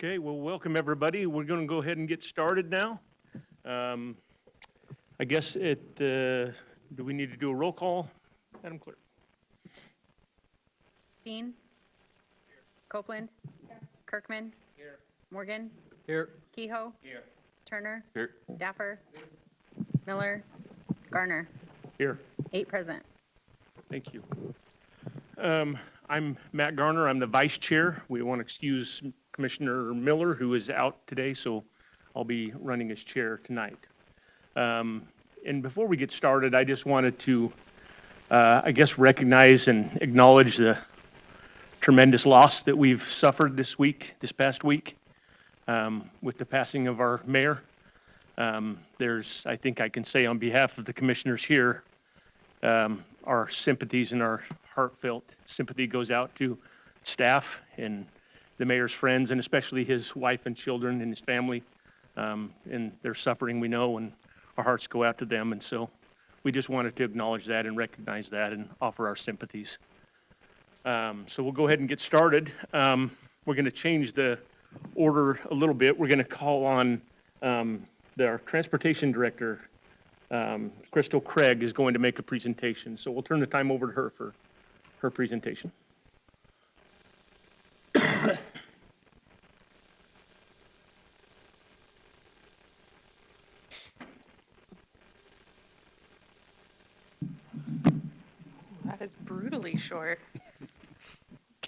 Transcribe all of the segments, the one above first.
Okay, well, welcome everybody. We're going to go ahead and get started now. I guess do we need to do a roll call, Madam Clerk? Dean? Copeland? Kirkman? Morgan? Here. Kehoe? Turner? Here. Daffer? Miller? Garner? Here. 8 present. Thank you. I'm Matt Garner. I'm the Vice Chair. We want to excuse Commissioner Miller, who is out today, so I'll be running as chair tonight. And before we get started, I just wanted to, I guess, recognize and acknowledge the tremendous loss that we've suffered this past week, with the passing of our mayor. I think I can say on behalf of the commissioners here, our sympathies and our heartfelt sympathy goes out to staff and the mayor's friends, and especially his wife and children and his family, and their suffering, we know, and our hearts go out to them. And so we just wanted to acknowledge that and recognize that and offer our sympathies. So we'll go ahead and get started. We're going to change the order a little bit. We're going to call on our transportation director, Crystal Craig, is going to make a presentation. So we'll turn the time over to her for her presentation. That is brutally short.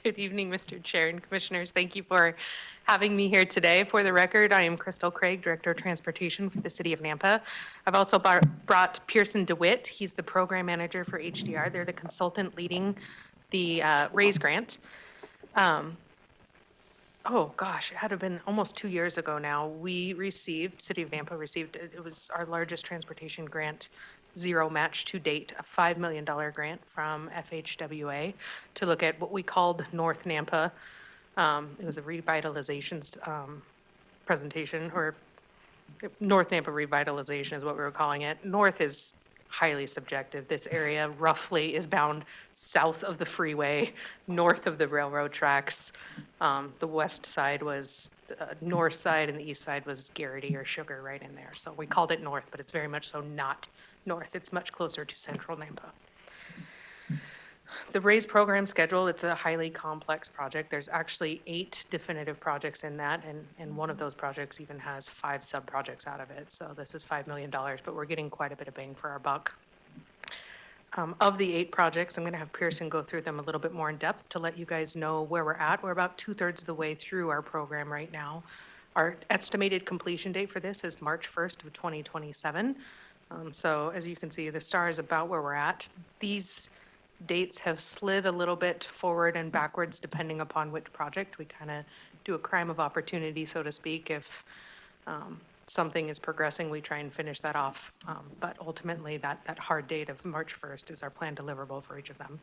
Good evening, Mr. Chair and Commissioners. Thank you for having me here today. For the record, I am Crystal Craig, Director of Transportation for the City of Nampa. I've also brought Pearson DeWitt. He's the Program Manager for HDR. They're the consultant leading the RAISE grant. Oh gosh, it had to have been almost 2 years ago now. City of Nampa received, it was our largest transportation grant, zero match to date, a $5 million grant from FHWA to look at what we called North Nampa. It was a revitalization presentation, or North Nampa revitalization is what we were calling it. North is highly subjective. This area roughly is bound south of the freeway, north of the railroad tracks. The west side was north side, and the east side was Garrity or Sugar right in there. So we called it North, but it's very much so not north. It's much closer to central Nampa. The RAISE program schedule, it's a highly complex project. There's actually 8 definitive projects in that, and one of those projects even has 5 sub-projects out of it. So this is $5 million, but we're getting quite a bit of bang for our buck. Of the 8 projects, I'm going to have Pearson go through them a little bit more in depth to let you guys know where we're at. We're about 2/3 of the way through our program right now. Our estimated completion date for this is March 1st of 2027. So as you can see, the star is about where we're at. These dates have slid a little bit forward and backwards depending upon which project. We kind of do a crime of opportunity, so to speak. If something is progressing, we try and finish that off. But ultimately, that hard date of March 1st is our planned deliverable for each of them.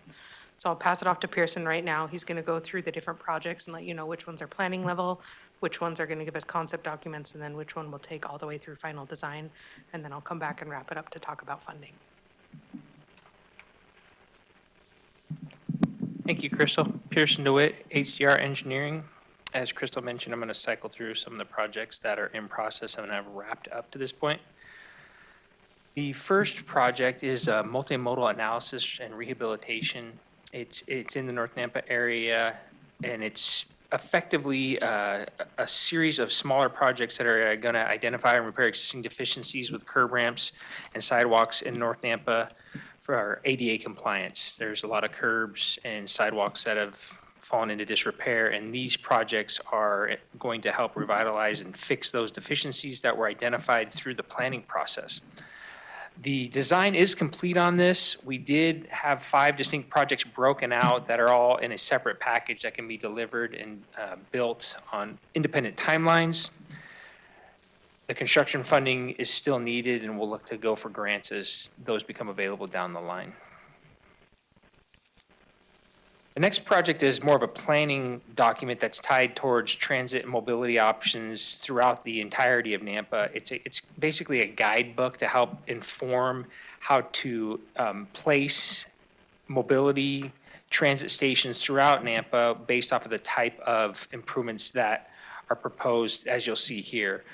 So I'll pass it off to Pearson right now. He's going to go through the different projects and let you know which ones are planning level, which ones are going to give us concept documents, and then which one will take all the way through final design. And then I'll come back and wrap it up to talk about funding. Thank you, Crystal. Pearson DeWitt, HDR Engineering. As Crystal mentioned, I'm going to cycle through some of the projects that are in process and have wrapped up to this point. The first project is multimodal analysis and rehabilitation. It's in the North Nampa area, and it's effectively a series of smaller projects that are going to identify and repair existing deficiencies with curb ramps and sidewalks in North Nampa for our ADA compliance. There's a lot of curbs and sidewalks that have fallen into disrepair, and these projects are going to help revitalize and fix those deficiencies that were identified through the planning process. The design is complete on this. We did have 5 distinct projects broken out that are all in a separate package that can be delivered and built on independent timelines. The construction funding is still needed, and we'll look to go for grants as those become available down the line. The next project is more of a planning document that's tied towards transit and mobility options throughout the entirety of Nampa. It's basically a guidebook to help inform how to place mobility transit stations throughout Nampa based off of the type of improvements that are proposed, as you'll see here.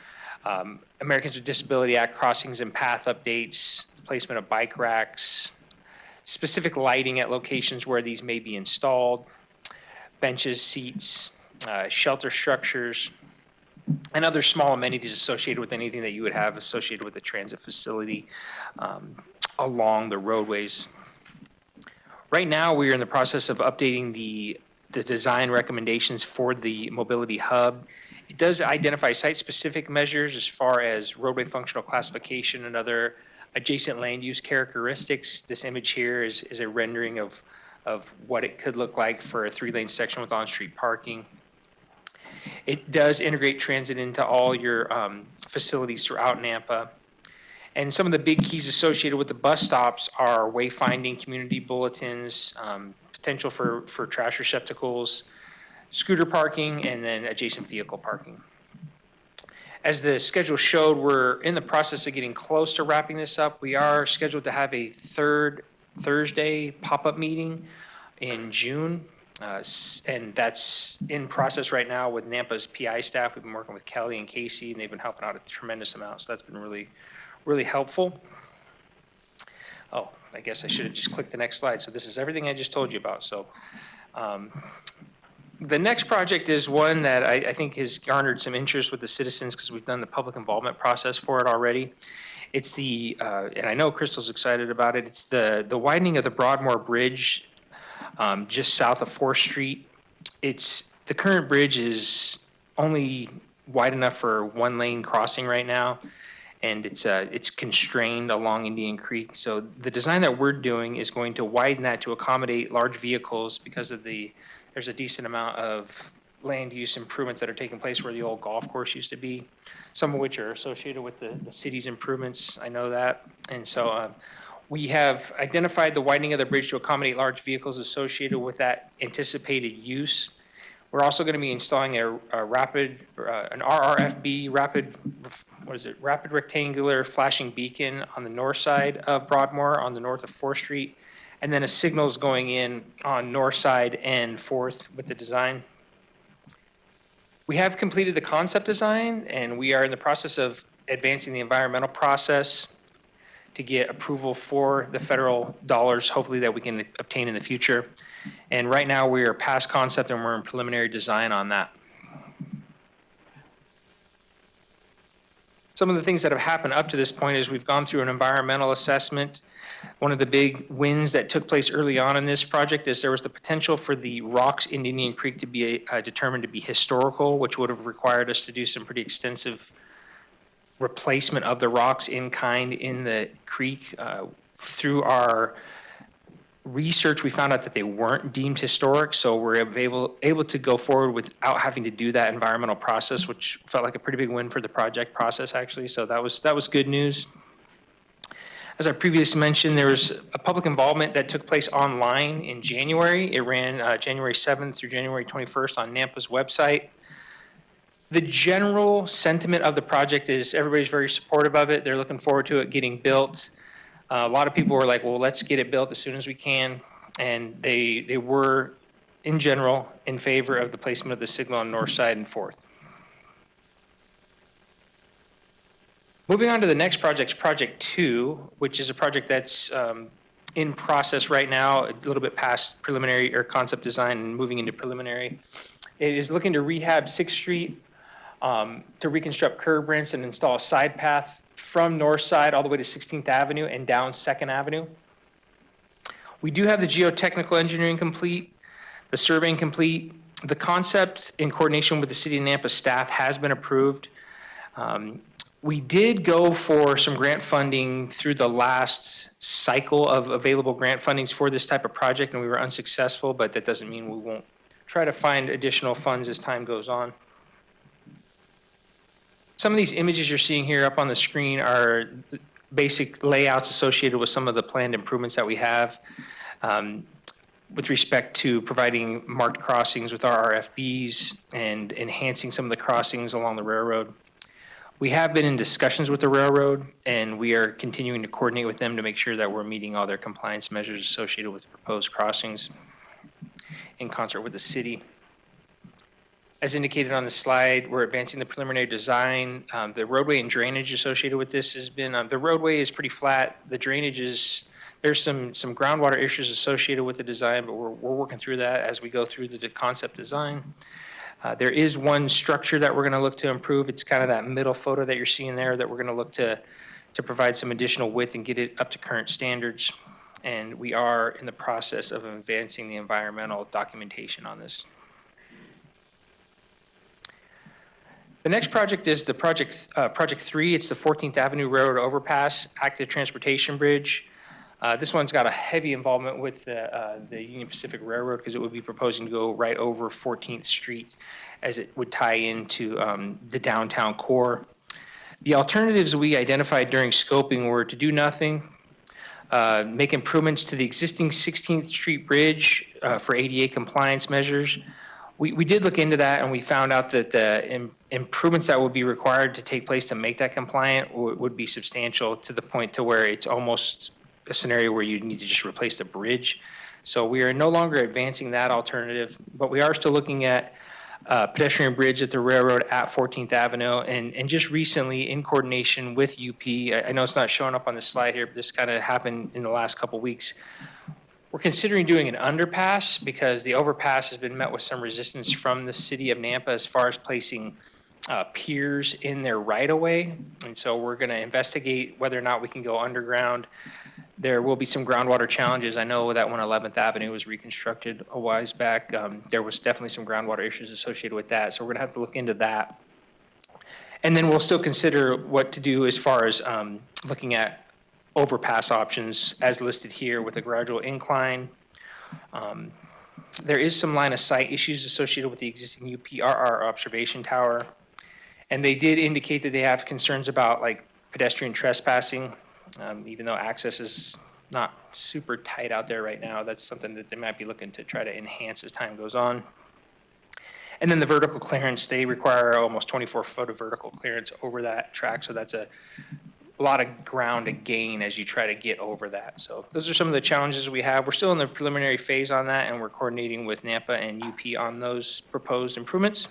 Americans with Disability Act crossings and path updates, placement of bike racks, specific lighting at locations where these may be installed, benches, seats, shelter structures, and other small amenities associated with anything that you would have associated with the transit facility along the roadways. Right now, we are in the process of updating the design recommendations for the mobility hub. It does identify site-specific measures as far as roadway functional classification and other adjacent land use characteristics. This image here is a rendering of what it could look like for a 3-lane section with on-street parking. It does integrate transit into all your facilities throughout Nampa. And some of the big keys associated with the bus stops are wayfinding, community bulletins, potential for trash receptacles, scooter parking, and then adjacent vehicle parking. As the schedule showed, we're in the process of getting close to wrapping this up. We are scheduled to have a third Thursday pop-up meeting in June. And that's in process right now with Nampa's PI staff. We've been working with Kelly and Casey, and they've been helping out a tremendous amount. So that's been really, really helpful. Oh, I guess I should have just clicked the next slide. So this is everything I just told you about. So the next project is one that I think has garnered some interest with the citizens because we've done the public involvement process for it already. It's the, and I know Crystal's excited about it, it's the widening of the Broadmoor Bridge just south of 4th Street. The current bridge is only wide enough for 1-lane crossing right now, and it's constrained along Indian Creek. So the design that we're doing is going to widen that to accommodate large vehicles because of there's a decent amount of land use improvements that are taking place where the old golf course used to be, some of which are associated with the city's improvements. I know that. And so we have identified the widening of the bridge to accommodate large vehicles associated with that anticipated use. We're also going to be installing an RRFB, rapid rectangular flashing beacon on the north side of Broadmoor on the north of 4th Street. And then a signals going in on north side and 4th with the design. We have completed the concept design, and we are in the process of advancing the environmental process to get approval for the federal dollars, hopefully that we can obtain in the future. And right now we are past concept and we're in preliminary design on that. Some of the things that have happened up to this point is we've gone through an environmental assessment. One of the big wins that took place early on in this project is there was the potential for the rocks in Indian Creek to be determined to be historical, which would have required us to do some pretty extensive replacement of the rocks in kind in the creek. Through our research, we found out that they weren't deemed historic, so we're able to go forward without having to do that environmental process, which felt like a pretty big win for the project process, actually. So that was good news. As I previously mentioned, there was a public involvement that took place online in January. It ran January 7th through January 21st on Nampa's website. The general sentiment of the project is everybody's very supportive of it. They're looking forward to it getting built. A lot of people were like, well, let's get it built as soon as we can. And they were, in general, in favor of the placement of the signal on north side and 4th. Moving on to the next project, Project 2, which is a project that's in process right now, a little bit past preliminary or concept design and moving into preliminary. It is looking to rehab 6th Street, to reconstruct curb ramps and install a side path from north side all the way to 16th Avenue and down 2nd Avenue. We do have the geotechnical engineering complete, the surveying complete. The concept in coordination with the City of Nampa staff has been approved. We did go for some grant funding through the last cycle of available grant fundings for this type of project, and we were unsuccessful, but that doesn't mean we won't try to find additional funds as time goes on. Some of these images you're seeing here up on the screen are basic layouts associated with some of the planned improvements that we have with respect to providing marked crossings with our RFBs and enhancing some of the crossings along the railroad. We have been in discussions with the railroad, and we are continuing to coordinate with them to make sure that we're meeting all their compliance measures associated with proposed crossings in concert with the city. As indicated on the slide, we're advancing the preliminary design. The roadway and drainage associated with this has been, the roadway is pretty flat. The drainage is, there's some groundwater issues associated with the design, but we're working through that as we go through the concept design. There is one structure that we're going to look to improve. It's kind of that middle photo that you're seeing there that we're going to look to provide some additional width and get it up to current standards. And we are in the process of advancing the environmental documentation on this. The next project is the project 3. It's the 14th Avenue Railroad Overpass Active Transportation Bridge. This one's got a heavy involvement with the Union Pacific Railroad because it would be proposing to go right over 14th Street as it would tie into the downtown core. The alternatives we identified during scoping were to do nothing, make improvements to the existing 16th Street Bridge for ADA compliance measures. We did look into that, and we found out that the improvements that would be required to take place to make that compliant would be substantial to the point to where it's almost a scenario where you need to just replace the bridge. So we are no longer advancing that alternative, but we are still looking at pedestrian bridge at the railroad at 14th Avenue. And just recently, in coordination with UP, I know it's not showing up on the slide here, but this kind of happened in the last couple weeks. We're considering doing an underpass because the overpass has been met with some resistance from the city of Nampa as far as placing piers in their right-of-way. And so we're going to investigate whether or not we can go underground. There will be some groundwater challenges. I know that when 11th Avenue was reconstructed a while back, there was definitely some groundwater issues associated with that. So we're going to have to look into that. And then we'll still consider what to do as far as looking at overpass options as listed here with a gradual incline. There is some line of sight issues associated with the existing UPRR observation tower. And they did indicate that they have concerns about like pedestrian trespassing. Even though access is not super tight out there right now, that's something that they might be looking to try to enhance as time goes on. And then the vertical clearance, they require almost 24-foot of vertical clearance over that track, so that's a lot of ground to gain as you try to get over that. So those are some of the challenges we have. We're still in the preliminary phase on that, and we're coordinating with Nampa and UP on those proposed improvements.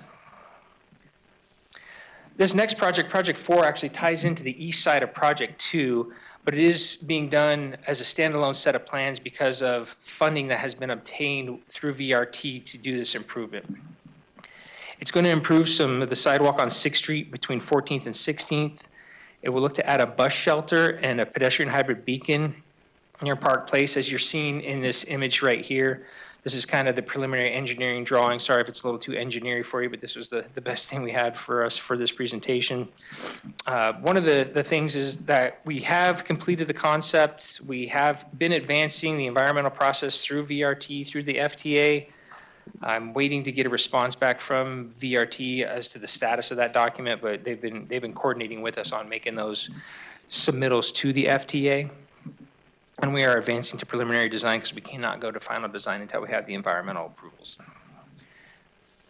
This next project, Project 4, actually ties into the east side of Project 2, but it is being done as a standalone set of plans because of funding that has been obtained through VRT to do this improvement. It's going to improve some of the sidewalk on 6th Street between 14th and 16th. It will look to add a bus shelter and a pedestrian hybrid beacon near Park Place, as you're seeing in this image right here. This is kind of the preliminary engineering drawing. Sorry if it's a little too engineering for you, but this was the best thing we had for us for this presentation. One of the things is that we have completed the concept. We have been advancing the environmental process through VRT, through the FTA. I'm waiting to get a response back from VRT as to the status of that document, but they've been coordinating with us on making those submittals to the FTA. And we are advancing to preliminary design because we cannot go to final design until we have the environmental approvals.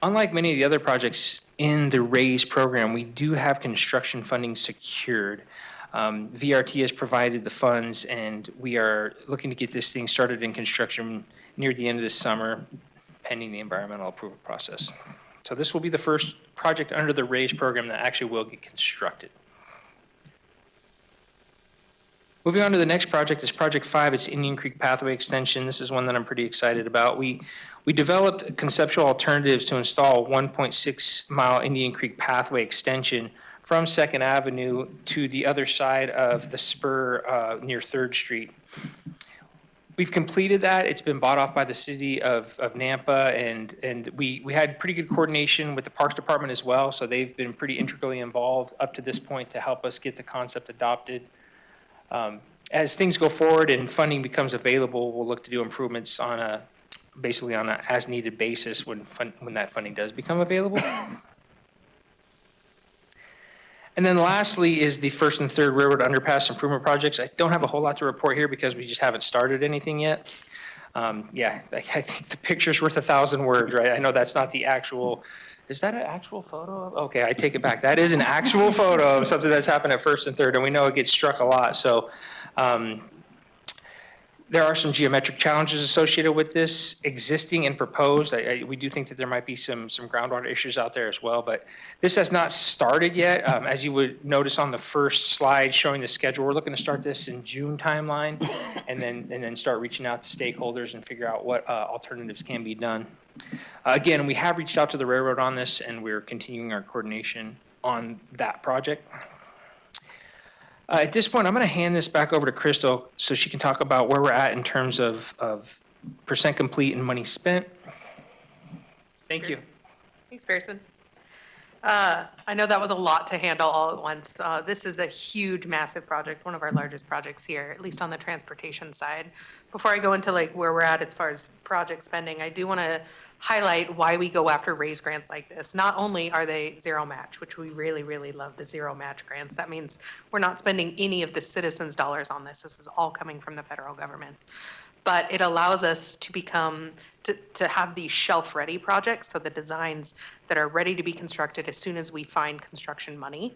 Unlike many of the other projects in the RAISE program, we do have construction funding secured. VRT has provided the funds, and we are looking to get this thing started in construction near the end of this summer, pending the environmental approval process. So this will be the first project under the RAISE program that actually will get constructed. Moving on to the next project is Project 5. It's Indian Creek Pathway Extension. This is one that I'm pretty excited about. We developed conceptual alternatives to install a 1.6-mile Indian Creek Pathway Extension from 2nd Avenue to the other side of the spur near 3rd Street. We've completed that. It's been bought off by the city of Nampa, and we had pretty good coordination with the Parks Department as well, so they've been pretty integrally involved up to this point to help us get the concept adopted. As things go forward and funding becomes available, we'll look to do improvements basically on a as-needed basis when that funding does become available. And then lastly is the first and third railroad underpass improvement projects. I don't have a whole lot to report here because we just haven't started anything yet. Yeah, I think the picture's worth 1,000 words, right? I know that's not the actual, is that an actual photo? Okay, I take it back. That is an actual photo of something that's happened at first and third, and we know it gets struck a lot. So there are some geometric challenges associated with this, existing and proposed. We do think that there might be some groundwater issues out there as well, but this has not started yet. As you would notice on the first slide showing the schedule, we're looking to start this in June timeline and then start reaching out to stakeholders and figure out what alternatives can be done. Again, we have reached out to the railroad on this, and we're continuing our coordination on that project. At this point, I'm going to hand this back over to Crystal so she can talk about where we're at in terms of percent complete and money spent. Thank you. Thanks, Pearson. I know that was a lot to handle all at once. This is a huge, massive project, one of our largest projects here, at least on the transportation side. Before I go into like where we're at as far as project spending, I do want to highlight why we go after raise grants like this. Not only are they zero match, which we really, really love the zero match grants. That means we're not spending any of the citizens' dollars on this. This is all coming from the federal government. But it allows us to have these shelf-ready projects, so the designs that are ready to be constructed as soon as we find construction money.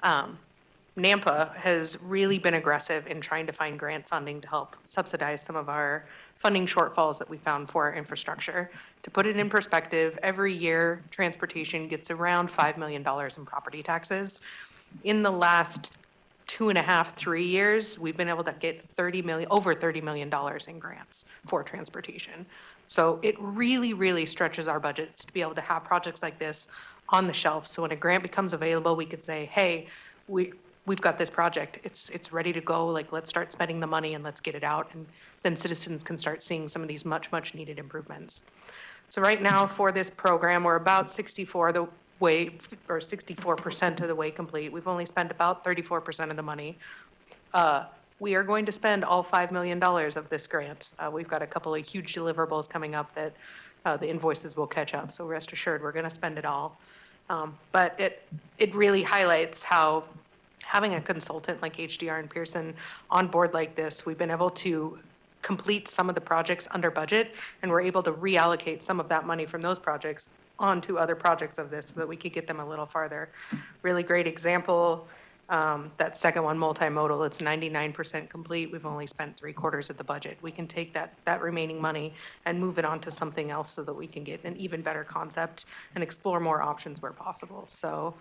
Nampa has really been aggressive in trying to find grant funding to help subsidize some of our funding shortfalls that we found for our infrastructure. To put it in perspective, every year transportation gets around $5 million in property taxes. In the last 2.5, 3 years, we've been able to get over $30 million in grants for transportation. So it really, really stretches our budgets to be able to have projects like this on the shelf. So when a grant becomes available, we could say, hey, we've got this project. It's ready to go. Like, let's start spending the money and let's get it out. And then citizens can start seeing some of these much, much needed improvements. So right now for this program, we're about 64% of the way complete. We've only spent about 34% of the money. We are going to spend all $5 million of this grant. We've got a couple of huge deliverables coming up that the invoices will catch up. So rest assured, we're going to spend it all. But it really highlights how having a consultant like HDR and Pearson on board like this, we've been able to complete some of the projects under budget, and we're able to reallocate some of that money from those projects onto other projects of this so that we could get them a little farther. Really great example, that second one, multimodal, it's 99% complete. We've only spent 3/4 of the budget. We can take that remaining money and move it on to something else so that we can get an even better concept and explore more options where possible. So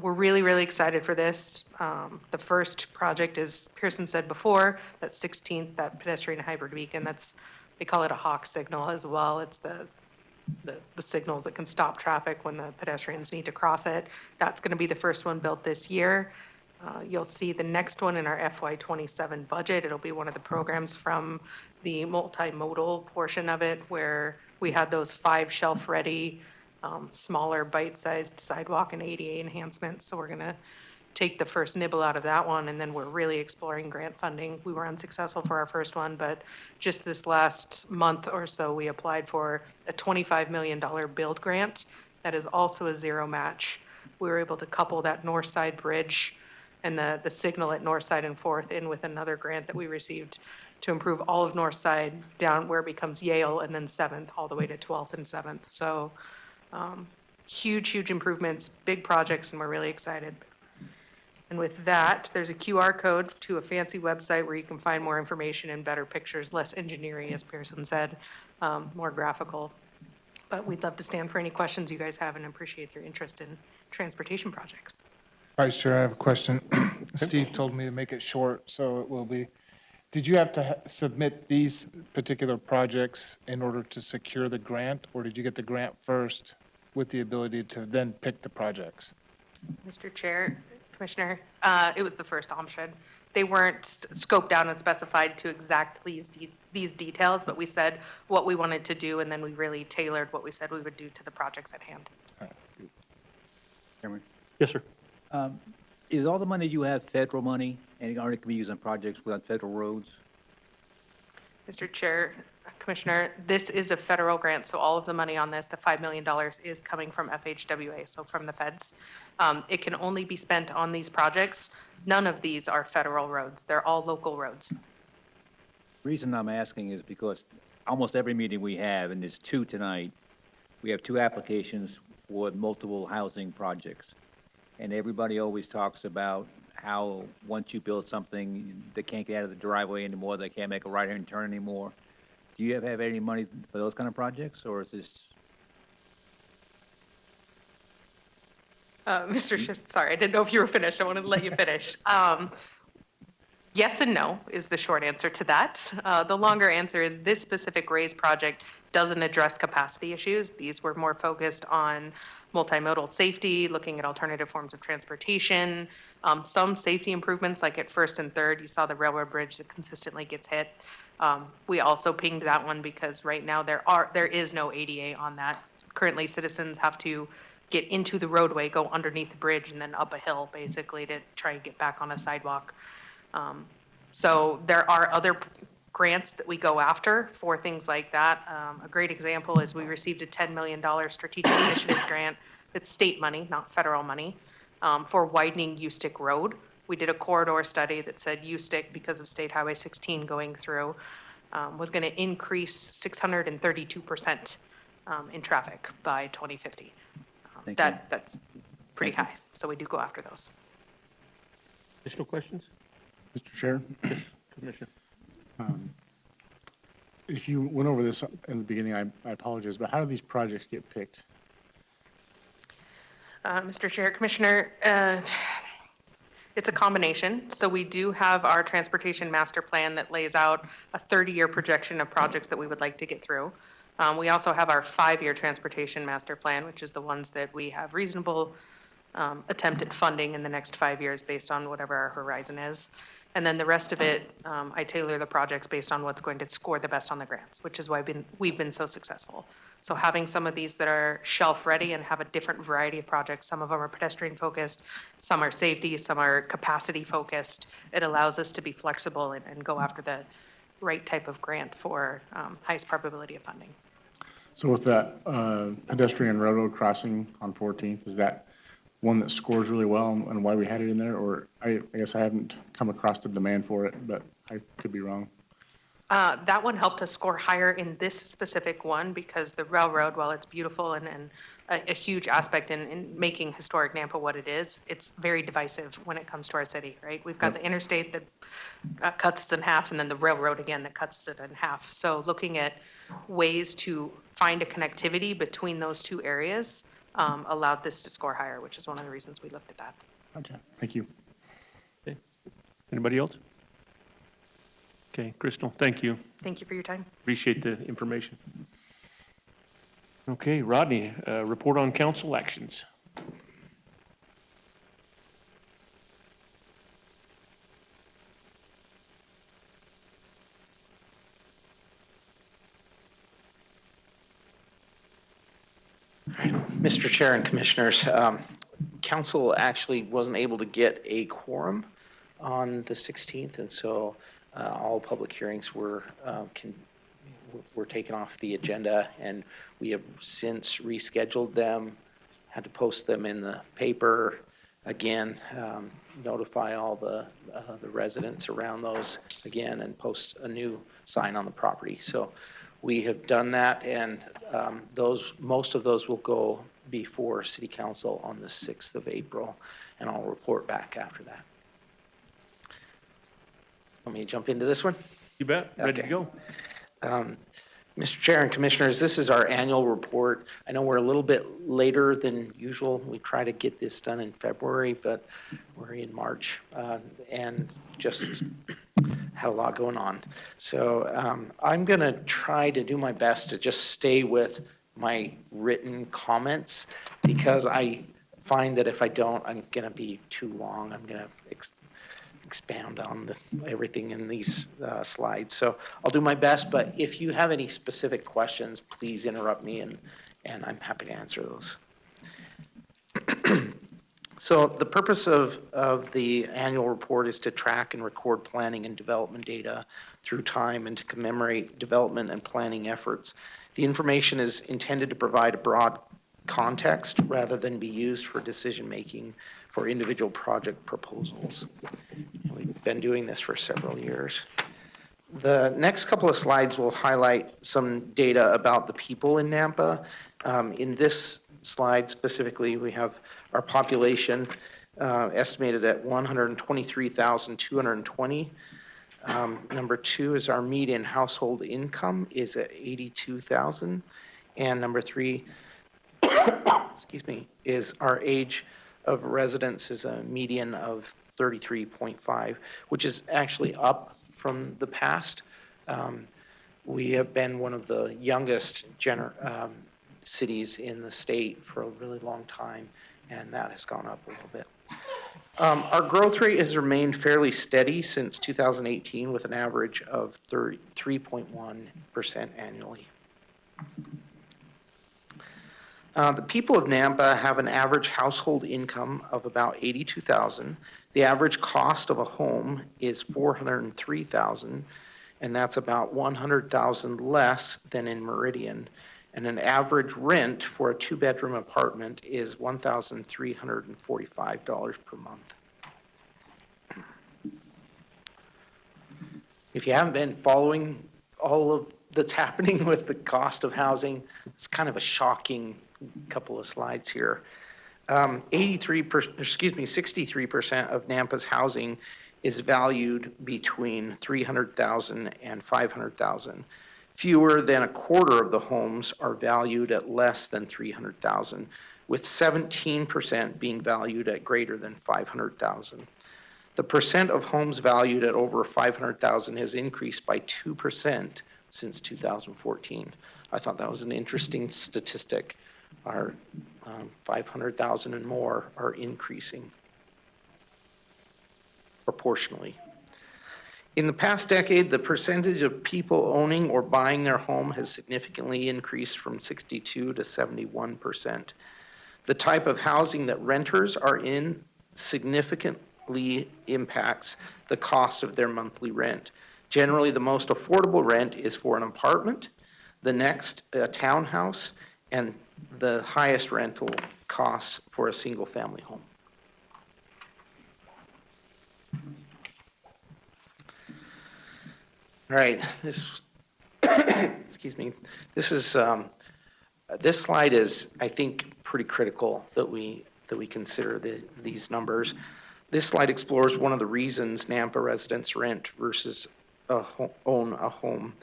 we're really, really excited for this. The first project, as Pearson said before, that 16th, that pedestrian hybrid beacon, they call it a hawk signal as well. It's the signals that can stop traffic when the pedestrians need to cross it. That's going to be the first one built this year. You'll see the next one in our FY27 budget. It'll be one of the programs from the multimodal portion of it, where we had those 5 shelf-ready, smaller bite-sized sidewalk and ADA enhancements. So we're going to take the first nibble out of that one, and then we're really exploring grant funding. We were unsuccessful for our first one, but just this last month or so, we applied for a $25 million build grant that is also a zero match. We were able to couple that north side bridge and the signal at north side and fourth in with another grant that we received to improve all of north side down where it becomes Yale, and then 7th all the way to 12th and 7th. So huge, huge improvements, big projects, and we're really excited. And with that, there's a QR code to a fancy website where you can find more information and better pictures, less engineering, as Pearson said, more graphical. But we'd love to stand for any questions you guys have and appreciate your interest in transportation projects. Vice Chair, I have a question. Steve told me to make it short, so it will be. Did you have to submit these particular projects in order to secure the grant, or did you get the grant first with the ability to then pick the projects? Mr. Chair, Commissioner, it was the first option. they weren't scoped out and specified to exactly these details, but we said what we wanted to do, and then we really tailored what we said we would do to the projects at hand. Chairman, Yes, sir. is all the money you have federal money and already can be used on projects without federal roads? Mr. Chair, Commissioner, this is a federal grant, so all of the money on this, the $5 million, is coming from FHWA, so from the feds. It can only be spent on these projects. None of these are federal roads. They're all local roads. The reason I'm asking is because almost every meeting we have, and there's two tonight, we have two applications for multiple housing projects. And everybody always talks about how once you build something, they can't get out of the driveway anymore, they can't make a right-hand turn anymore. Do you have any money for those kind of projects, or is this? Mr. Schiff, sorry, I didn't know if you were finished. I wanted to let you finish. Yes and no is the short answer to that. The longer answer is this specific RAISE project doesn't address capacity issues. These were more focused on multimodal safety, looking at alternative forms of transportation, some safety improvements like at First and Third. You saw the railroad bridge that consistently gets hit. We also pinged that one because right now there is no ADA on that. Currently, citizens have to get into the roadway, go underneath the bridge, and then up a hill, basically, to try and get back on a sidewalk. So there are other grants that we go after for things like that. A great example is we received a $10 million strategic initiatives grant. It's state money, not federal money, for widening Ustick Road. We did a corridor study that said Ustick, because of State Highway 16 going through, was going to increase 632% in traffic by 2050. Thank you. That's pretty high, so we do go after those. Additional questions? Mr. Chair, Commissioner. if you went over this in the beginning, I apologize, but how do these projects get picked? Mr. Chair, Commissioner, it's a combination. So we do have our transportation master plan that lays out a 30-year projection of projects that we would like to get through. We also have our 5-year transportation master plan, which is the ones that we have reasonable attempt at funding in the next 5 years based on whatever our horizon is. And then the rest of it, I tailor the projects based on what's going to score the best on the grants, which is why we've been so successful. So having some of these that are shelf-ready and have a different variety of projects, some of them are pedestrian-focused, some are safety, some are capacity-focused, it allows us to be flexible and go after the right type of grant for highest probability of funding. So with that pedestrian railroad crossing on 14th, is that one that scores really well and why we had it in there? Or I guess I haven't come across the demand for it, but I could be wrong. That one helped us score higher in this specific one because the railroad, while it's beautiful and a huge aspect in making historic Nampa what it is, it's very divisive when it comes to our city, right? We've got the interstate that cuts us in half, and then the railroad again that cuts it in half. So looking at ways to find a connectivity between those two areas allowed this to score higher, which is one of the reasons we looked at that. Gotcha. Thank you. Okay. Anybody else? Okay, Crystal, thank you. Thank you for your time. Appreciate the information. Okay, Rodney, report on council actions. Mr. Chair and Commissioners, council actually wasn't able to get a quorum on the 16th, and so all public hearings were taken off the agenda, and we have since rescheduled them, had to post them in the paper again, notify all the residents around those again, and post a new sign on the property. So we have done that, and most of those will go before City Council on the 6th of April, and I'll report back after that. Want me to jump into this one? You bet, ready to Okay. go. Mr. Chair and Commissioners, this is our annual report. I know we're a little bit later than usual. We try to get this done in February, but we're in March and just had a lot going on. So I'm going to try to do my best to just stay with my written comments because I find that if I don't, I'm going to be too long. I'm going to expound on everything in these slides. So I'll do my best, but if you have any specific questions, please interrupt me, and I'm happy to answer those. So the purpose of the annual report is to track and record planning and development data through time and to commemorate development and planning efforts. The information is intended to provide a broad context rather than be used for decision-making for individual project proposals. We've been doing this for several years. The next couple of slides will highlight some data about the people in Nampa. In this slide specifically, we have our population estimated at 123,220. Number 2 is our median household income is at 82,000. And number 3, excuse me, is our age of residence is a median of 33.5, which is actually up from the past. We have been one of the youngest cities in the state for a really long time, and that has gone up a little bit. Our growth rate has remained fairly steady since 2018 with an average of 3.1% annually. The people of Nampa have an average household income of about $82,000. The average cost of a home is $403,000, and that's about $100,000 less than in Meridian. And an average rent for a 2-bedroom apartment is $1,345 per month. If you haven't been following all of that's happening with the cost of housing, it's kind of a shocking couple of slides here. 63% of Nampa's housing is valued between $300,000 and $500,000. Fewer than a quarter of the homes are valued at less than $300,000, with 17% being valued at greater than $500,000. The percent of homes valued at over $500,000 has increased by 2% since 2014. I thought that was an interesting statistic. Our 500,000 and more are increasing proportionally. In the past decade, the percentage of people owning or buying their home has significantly increased from 62 to 71%. The type of housing that renters are in significantly impacts the cost of their monthly rent. Generally, the most affordable rent is for an apartment, the next a townhouse, and the highest rental costs for a single-family home. All right, this, excuse me, this slide is, I think, pretty critical that we consider these numbers. This slide explores one of the reasons Nampa residents rent versus own a home.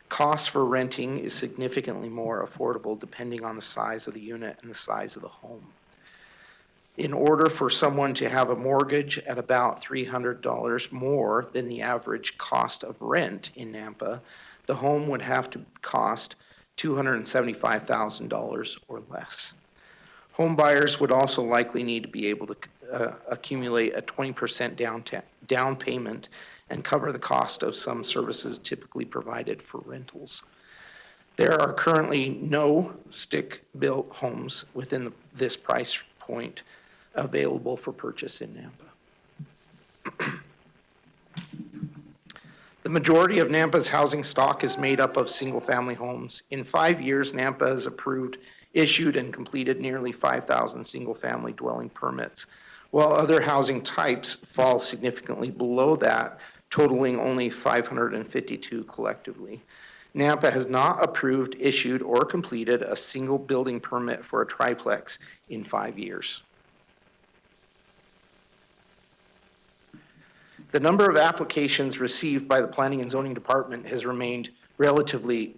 Cost for renting is significantly more affordable depending on the size of the unit and the size of the home. In order for someone to have a mortgage at about $300 more than the average cost of rent in Nampa, the home would have to cost $275,000 or less. Home buyers would also likely need to be able to accumulate a 20% down payment and cover the cost of some services typically provided for rentals. There are currently no stick-built homes within this price point available for purchase in Nampa. The majority of Nampa's housing stock is made up of single-family homes. In 5 years, Nampa has approved, issued, and completed nearly 5,000 single-family dwelling permits, while other housing types fall significantly below that, totaling only 552 collectively. Nampa has not approved, issued, or completed a single building permit for a triplex in 5 years. The number of applications received by the Planning and Zoning Department has remained relatively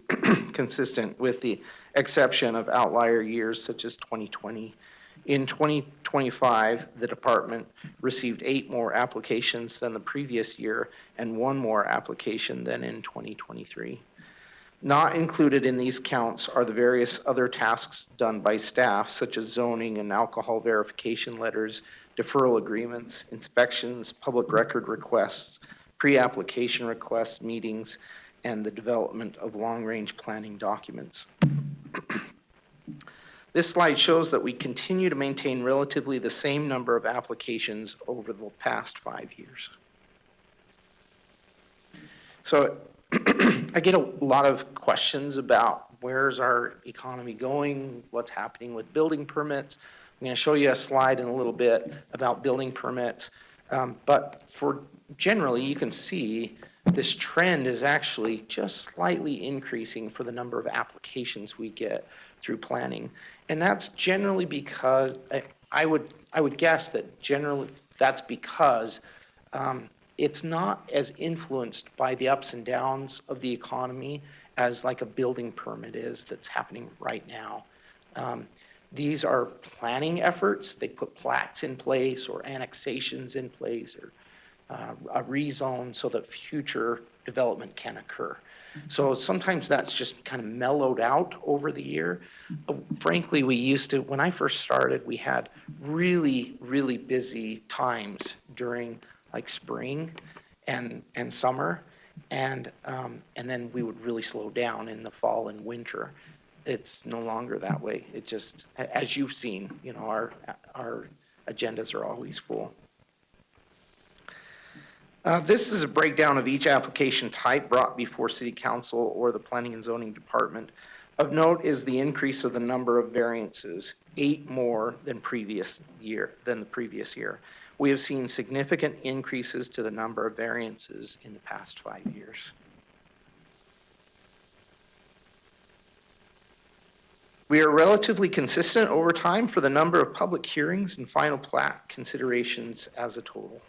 consistent with the exception of outlier years such as 2020. In 2025, the department received 8 more applications than the previous year and 1 more application than in 2023. Not included in these counts are the various other tasks done by staff, such as zoning and alcohol verification letters, deferral agreements, inspections, public record requests, pre-application requests, meetings, and the development of long-range planning documents. This slide shows that we continue to maintain relatively the same number of applications over the past 5 years. So I get a lot of questions about where's our economy going, what's happening with building permits. I'm going to show you a slide in a little bit about building permits. But for generally, you can see this trend is actually just slightly increasing for the number of applications we get through planning. And that's generally because, I would guess that generally that's because it's not as influenced by the ups and downs of the economy as like a building permit is that's happening right now. These are planning efforts. They put plats in place or annexations in place or a rezone so that future development can occur. So sometimes that's just kind of mellowed out over the year. Frankly, we used to, when I first started, we had really, really busy times during like spring and summer. And then we would really slow down in the fall and winter. It's no longer that way. It just, as you've seen, you know, our agendas are always full. This is a breakdown of each application type brought before City Council or the Planning and Zoning Department. Of note is the increase of the number of variances, 8 more than the previous year. We have seen significant increases to the number of variances in the past 5 years. We are relatively consistent over time for the number of public hearings and final plat considerations as a total.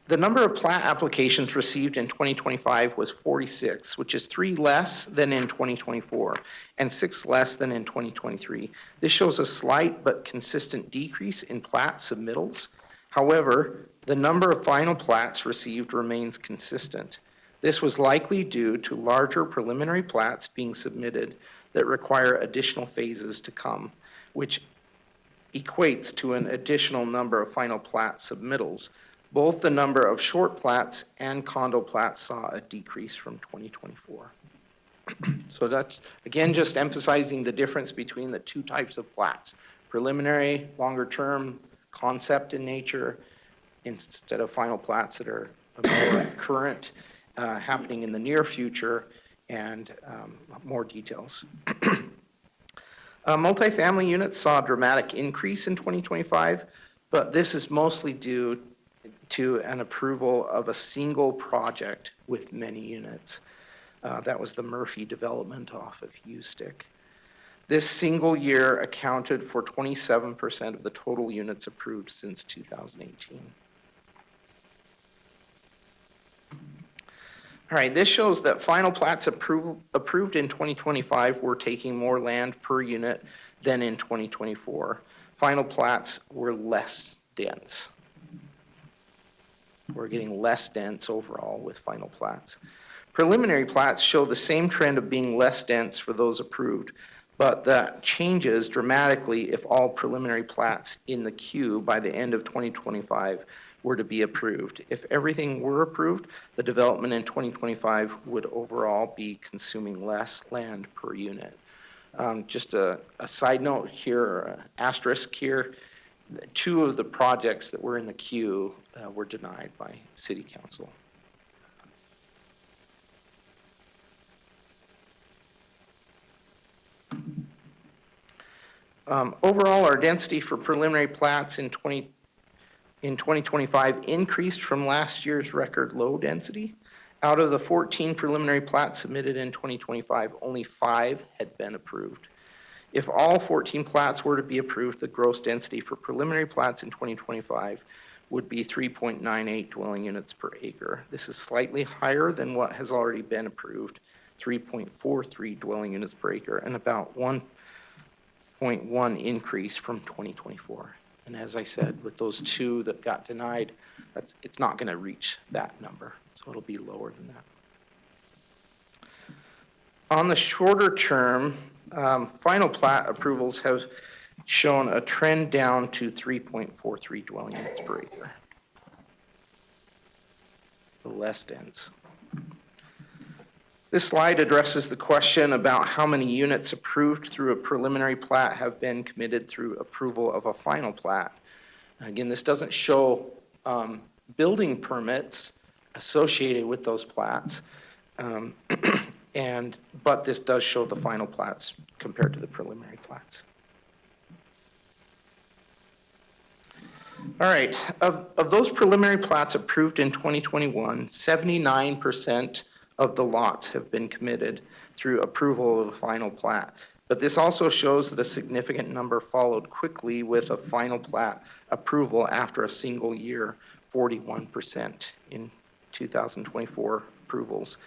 The number of plat applications received in 2025 was 46, which is 3 less than in 2024 and 6 less than in 2023. This shows a slight but consistent decrease in plat submittals. However, the number of final plats received remains consistent. This was likely due to larger preliminary plats being submitted that require additional phases to come, which equates to an additional number of final plat submittals. Both the number of short plats and condo plats saw a decrease from 2024. So that's, again, just emphasizing the difference between the 2 types of plats. Preliminary, longer term, concept in nature, instead of final plats that are more current, happening in the near future, and more details. Multifamily units saw a dramatic increase in 2025, but this is mostly due to an approval of a single project with many units. That was the Murphy development off of U-Stick. This single year accounted for 27% of the total units approved since 2018. All right, this shows that final plats approved in 2025 were taking more land per unit than in 2024. Final plats were less dense. We're getting less dense overall with final plats. Preliminary plats show the same trend of being less dense for those approved, but that changes dramatically if all preliminary plats in the queue by the end of 2025 were to be approved. If everything were approved, the development in 2025 would overall be consuming less land per unit. Just a side note here, or an asterisk here, 2 of the projects that were in the queue were denied by City Council. Overall, our density for preliminary plats in 2025 increased from last year's record low density. Out of the 14 preliminary plats submitted in 2025, only 5 had been approved. If all 14 plats were to be approved, the gross density for preliminary plats in 2025 would be 3.98 dwelling units per acre. This is slightly higher than what has already been approved, 3.43 dwelling units per acre, and about 1.1 increase from 2024. And as I said, with those 2 that got denied, it's not going to reach that number, so it'll be lower than that. On the shorter term, Final plat approvals have shown a trend down to 3.43 dwelling units per acre. The less dense. This slide addresses the question about how many units approved through a preliminary plat have been committed through approval of a final plat. Again, this doesn't show building permits associated with those plats, but this does show the final plats compared to the preliminary plats. All right, of those preliminary plats approved in 2021, 79% of the lots have been committed through approval of a final plat. But this also shows that a significant number followed quickly with a final plat approval after a single year, 41% in 2024 approvals.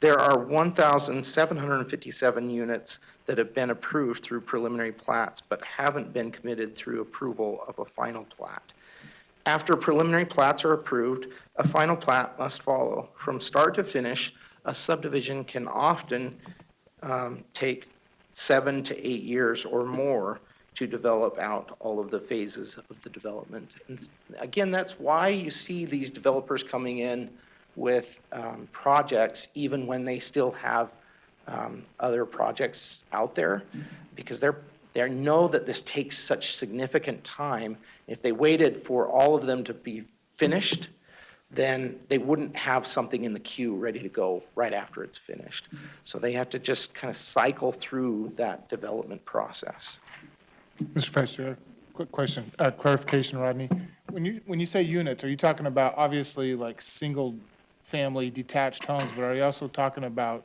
There are 1,757 units that have been approved through preliminary plats but haven't been committed through approval of a final plat. After preliminary plats are approved, a final plat must follow. From start to finish, a subdivision can often take 7 to 8 years or more to develop out all of the phases of the development. And again, that's why you see these developers coming in with projects even when they still have other projects out there, because they know that this takes such significant time. If they waited for all of them to be finished, then they wouldn't have something in the queue ready to go right after it's finished. So they have to just kind of cycle through that development process. Mr. Vice Chair, quick question, clarification, Rodney. When you say units, are you talking about obviously like single-family detached homes, but are you also talking about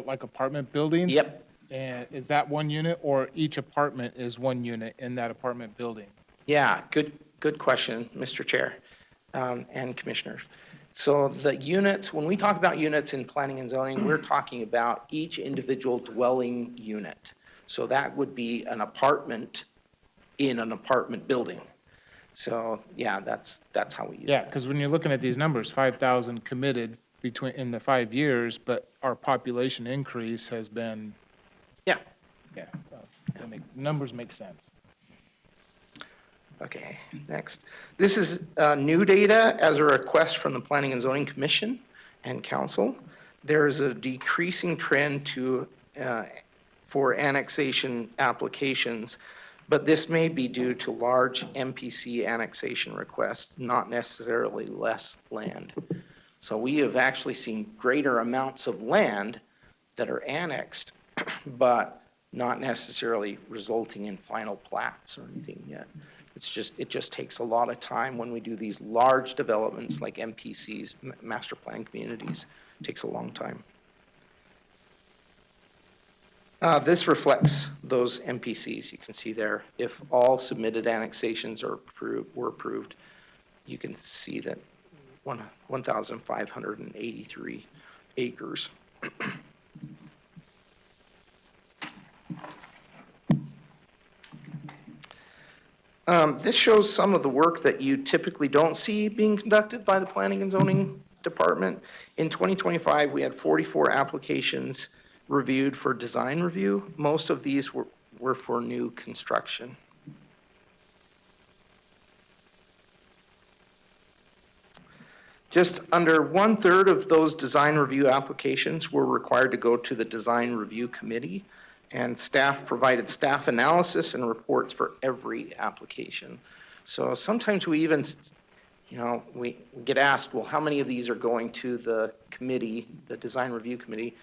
like apartment buildings? Yep. And is that one unit, or each apartment is one unit in that apartment building? Yeah, good question, Mr. Chair and Commissioners. So the units, when we talk about units in planning and zoning, we're talking about each individual dwelling unit. So that would be an apartment in an apartment building. So yeah, that's how we use it. Yeah, because when you're looking at these numbers, 5,000 committed in the 5 years, but our population increase has been, Yeah. numbers make sense. Okay, next. This is new data as a request from the Planning and Zoning Commission and Council. There is a decreasing trend for annexation applications, but this may be due to large MPC annexation requests, not necessarily less land. So we have actually seen greater amounts of land that are annexed, but not necessarily resulting in final plats or anything yet. It just takes a lot of time when we do these large developments like MPCs, master plan communities. It takes a long time. This reflects those MPCs. You can see there, if all submitted annexations were approved, you can see that 1,583 acres. This shows some of the work that you typically don't see being conducted by the Planning and Zoning Department. In 2025, we had 44 applications reviewed for design review. Most of these were for new construction. Just under 1/3 of those design review applications were required to go to the design review committee, and staff provided staff analysis and reports for every application. So sometimes we even, we get asked, well, how many of these are going to the committee, the design review committee?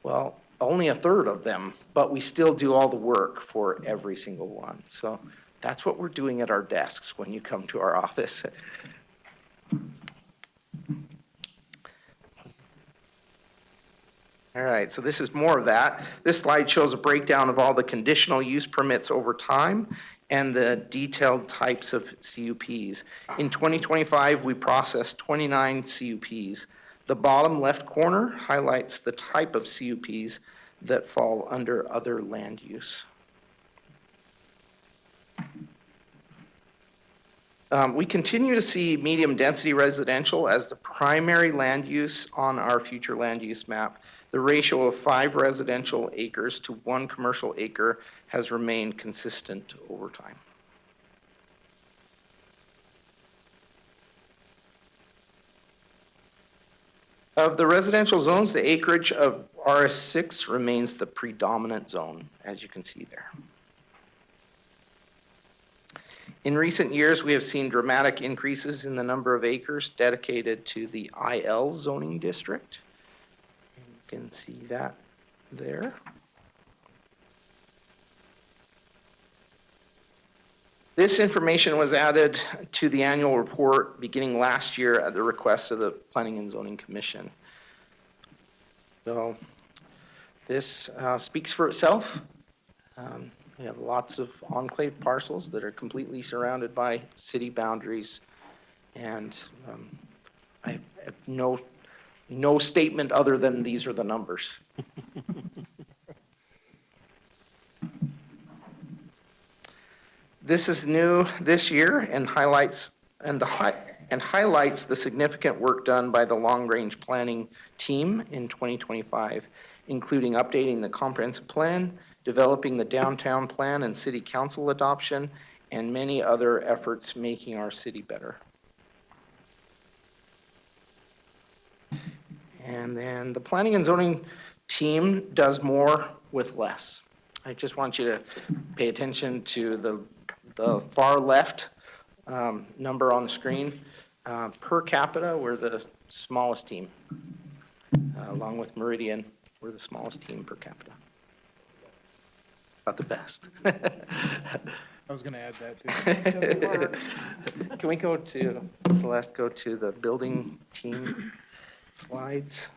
Well, only 1/3 of them, but we still do all the work for every single one. So that's what we're doing at our desks when you come to our office. All right, so this is more of that. This slide shows a breakdown of all the conditional use permits over time and the detailed types of CUPs. In 2025, we processed 29 CUPs. The bottom left corner highlights the type of CUPs that fall under other land use. We continue to see medium-density residential as the primary land use on our future land use map. The ratio of 5 residential acres to 1 commercial acre has remained consistent over time. Of the residential zones, the acreage of RS6 remains the predominant zone, as you can see there. In recent years, we have seen dramatic increases in the number of acres dedicated to the IL zoning district. You can see that there. This information was added to the annual report beginning last year at the request of the Planning and Zoning Commission. So this speaks for itself. We have lots of enclave parcels that are completely surrounded by city boundaries, and I have no statement other than these are the numbers. This is new this year and highlights the significant work done by the long-range planning team in 2025, including updating the comprehensive plan, developing the downtown plan and city council adoption, and many other efforts making our city better. And then the planning and zoning team does more with less. I just want you to pay attention to the far left number on the screen. Per capita, we're the smallest team. Along with Meridian, we're the smallest team per capita. Not the best. I was going to add that too. Can we go to, Celeste, go to the building team slides?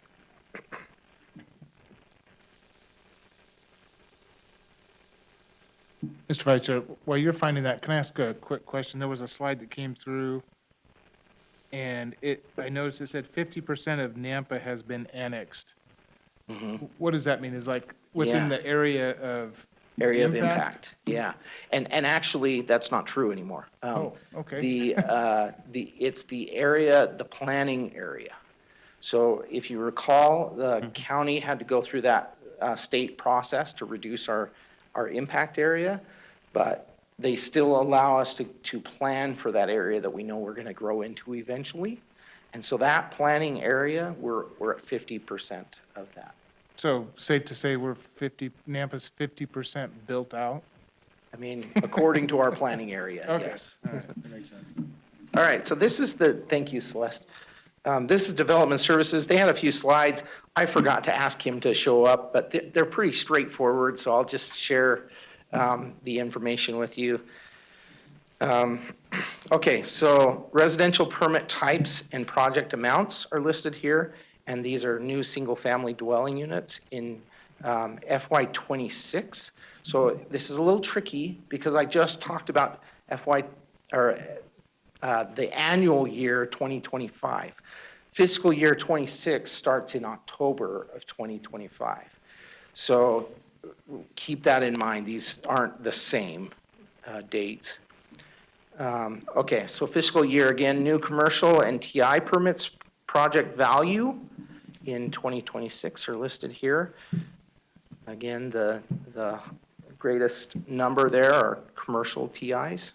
Mr. Vice Chair, while you're finding that, can I ask a quick question? There was a slide that came through, and I noticed it said 50% of Nampa has been annexed. What does that mean? Is like within Yeah. the area of Area of impact, yeah. And actually, that's not true anymore. Oh, okay. It's the area, the planning area. So if you recall, the county had to go through that state process to reduce our impact area, but they still allow us to plan for that area that we know we're going to grow into eventually. And so that planning area, we're at 50% of that. So safe to say Nampa's 50% built out? I mean, according to our planning area, Okay. yes. All right, that makes sense. All right, so this is thank you, Celeste. This is development services. They had a few slides. I forgot to ask him to show up, but they're pretty straightforward, so I'll just share the information with you. Okay, so residential permit types and project amounts are listed here, and these are new single-family dwelling units in FY '26. So this is a little tricky because I just talked about the annual year 2025. Fiscal year '26 starts in October of 2025. So keep that in mind. These aren't the same dates. Okay, so fiscal year, again, new commercial and TI permits project value in 2026 are listed here. Again, the greatest number there are commercial TIs.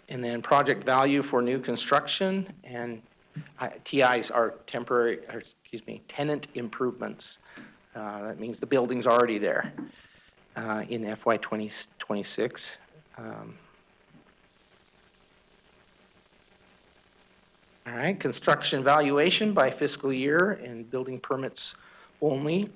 And then project value for new construction and TIs are tenant improvements. That means the building's already there in FY 2026. All right, construction valuation by fiscal year and building permits only.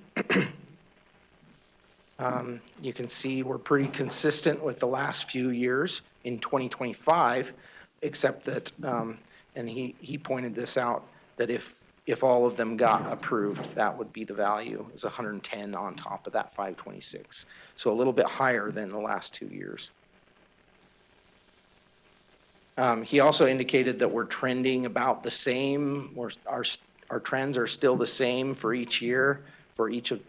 You can see we're pretty consistent with the last few years in 2025, except that, and he pointed this out, that if all of them got approved, that would be the value, is 110 on top of that 526. So a little bit higher than the last 2 years. He also indicated that we're trending about the same, our trends are still the same for each year, for each of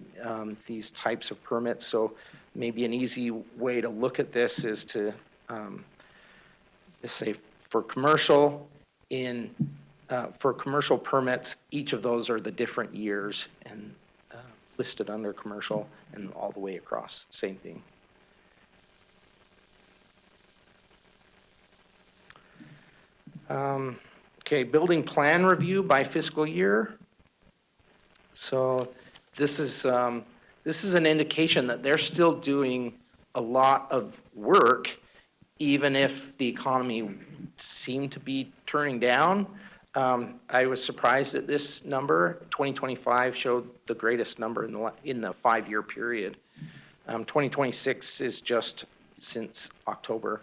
these types of permits. So maybe an easy way to look at this is to just say for commercial for commercial permits, each of those are the different years and listed under commercial and all the way across, same thing. Okay, building plan review by fiscal year. So this is an indication that they're still doing a lot of work, even if the economy seemed to be turning down. I was surprised at this number. 2025 showed the greatest number in the 5-year period. 2026 is just since October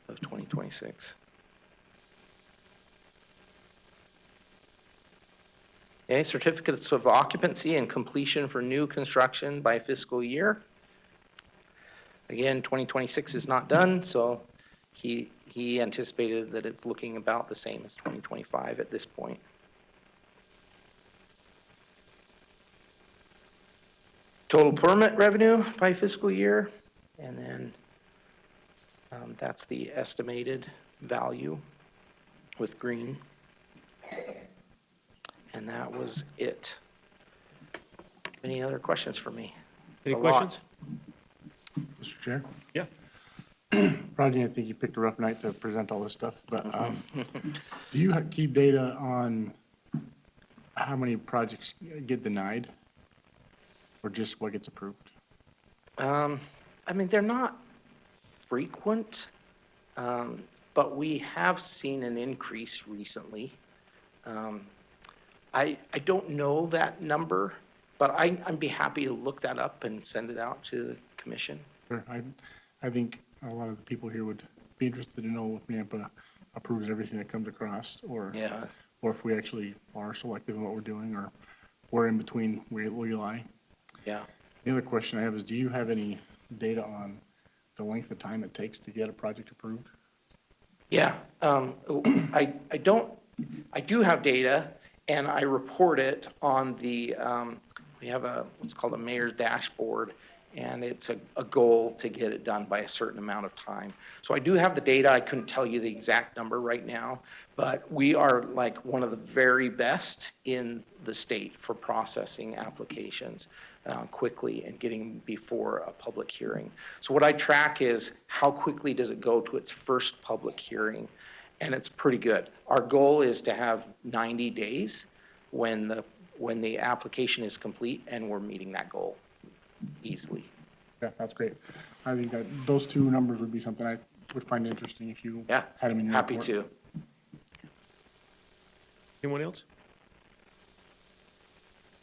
of 2026. Okay, certificates of occupancy and completion for new construction by fiscal year. Again, 2026 is not done, so he anticipated that it's looking about the same as 2025 at this point. Total permit revenue by fiscal year, and then that's the estimated value with green. And that was it. Any other questions for me? Any It's a lot. questions? Mr. Chair? Yeah. Rodney, I think you picked a rough night to present all this stuff, but do you keep data on how many projects get denied? Or just what gets approved? I mean, they're not frequent, but we have seen an increase recently. I don't know that number, but I'd be happy to look that up and send it out to the commission. Sure, I think a lot of the people here would be interested to know if NAMPA approves everything that comes across, or Yeah. or if we actually are selective in what we're doing, or where in between we lie. Yeah. The other question I have is, do you have any data on the length of time it takes to get a project approved? Yeah, I do have data, and I report it on the, we have what's called a mayor's dashboard, and it's a goal to get it done by a certain amount of time. So I do have the data. I couldn't tell you the exact number right now, but we are like one of the very best in the state for processing applications quickly and getting before a public hearing. So what I track is how quickly does it go to its first public hearing, and it's pretty good. Our goal is to have 90 days when the application is complete, and we're meeting that goal easily. Yeah, that's great. I think that those two numbers would be something I would find interesting if you Yeah, had them in your happy report. to. Anyone else?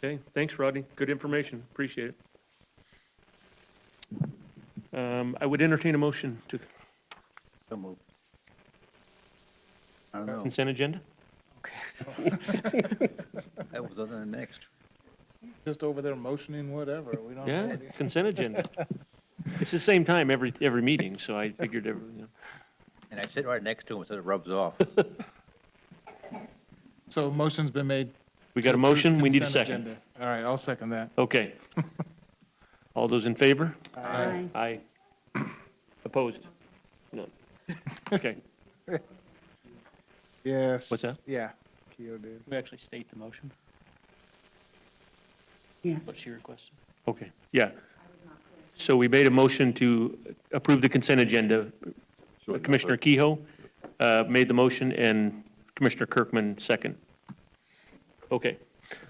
Okay, thanks, Rodney. Good information. Appreciate it. I would entertain a motion to So moved. I don't know. consent agenda. That was on the next. Just over there motioning whatever, we don't. Yeah, consent agenda. It's the same time every meeting, so I figured And I sit right next to him so it rubs off. So motion's been made. we got a to approve motion, we need a consent second. agenda. All right, I'll second that. Okay. All those in favor? Aye. Aye. Opposed? None. Okay. Yes. What's that? Yeah, Keo did. We actually state the motion, Yes. what she requested. Okay, yeah. So we made a motion to approve the consent agenda. Commissioner Kehoe made the motion, and Commissioner Kirkman second. Okay,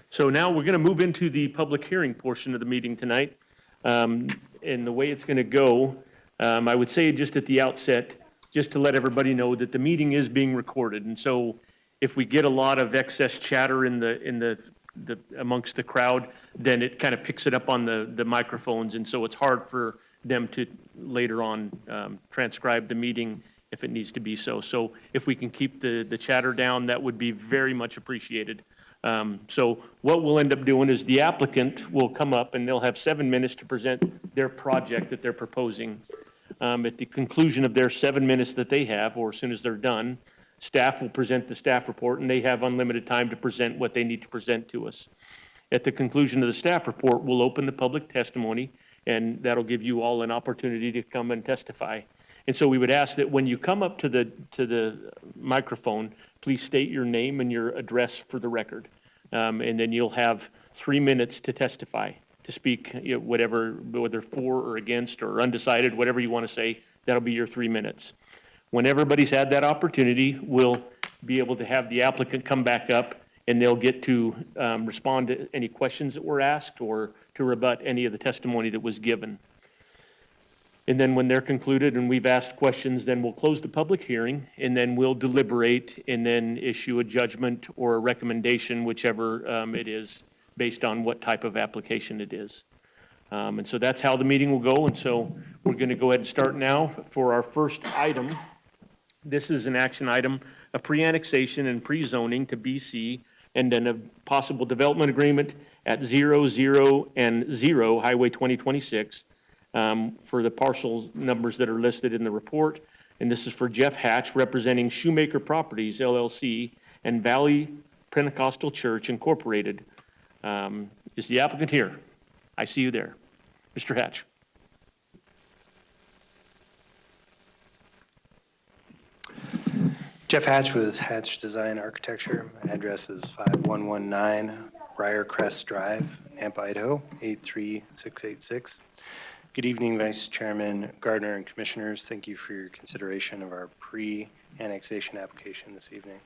so now we're going to move into the public hearing portion of the meeting tonight. And the way it's going to go, I would say just at the outset, just to let everybody know that the meeting is being recorded. And so if we get a lot of excess chatter amongst the crowd, then it kind of picks it up on the microphones, and so it's hard for them to later on transcribe the meeting if it needs to be so. So if we can keep the chatter down, that would be very much appreciated. So what we'll end up doing is the applicant will come up, and they'll have 7 minutes to present their project that they're proposing. At the conclusion of their 7 minutes that they have, or as soon as they're done, staff will present the staff report, and they have unlimited time to present what they need to present to us. At the conclusion of the staff report, we'll open the public testimony, and that'll give you all an opportunity to come and testify. And so we would ask that when you come up to the microphone, please state your name and your address for the record. And then you'll have 3 minutes to testify, to speak, whatever, whether for or against or undecided, whatever you want to say, that'll be your 3 minutes. When everybody's had that opportunity, we'll be able to have the applicant come back up, and they'll get to respond to any questions that were asked or to rebut any of the testimony that was given. And then when they're concluded and we've asked questions, then we'll close the public hearing, and then we'll deliberate and then issue a judgment or a recommendation, whichever it is, based on what type of application it is. And so that's how the meeting will go. And so we're going to go ahead and start now for our first item. This is an action item, a pre-annexation and pre-zoning to BC, and then a possible development agreement at 00 and 0 Highway 2026 for the parcel numbers that are listed in the report. And this is for Jeff Hatch, representing Shoemaker Properties, LLC, and Valley Pentecostal Church Incorporated. Is the applicant here? I see you there. Mr. Hatch. Jeff Hatch with Hatch Design Architecture. My address is 5119 Briarcrest Drive, Nampa, Idaho, 83686. Good evening, Vice Chairman Gardner and Commissioners. Thank you for your consideration of our pre-annexation application this evening.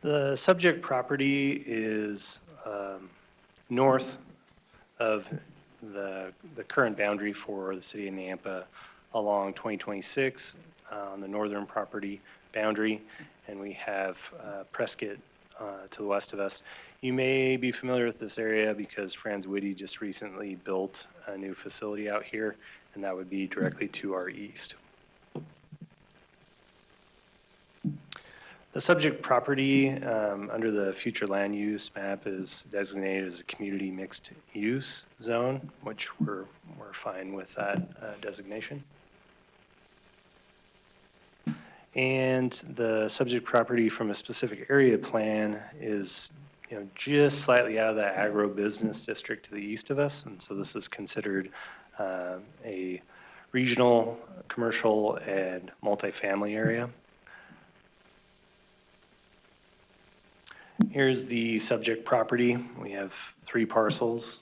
The subject property is north of the current boundary for the city of Nampa along 2026 on the northern property boundary, and we have Prescott to the west of us. You may be familiar with this area because Franz Whitty just recently built a new facility out here, and that would be directly to our east. The subject property under the future land use map is designated as a community mixed use zone, which we're fine with that designation. And the subject property from a specific area plan is just slightly out of the agro-business district to the east of us. And so this is considered a regional, commercial, and multifamily area. Here's the subject property. We have 3 parcels.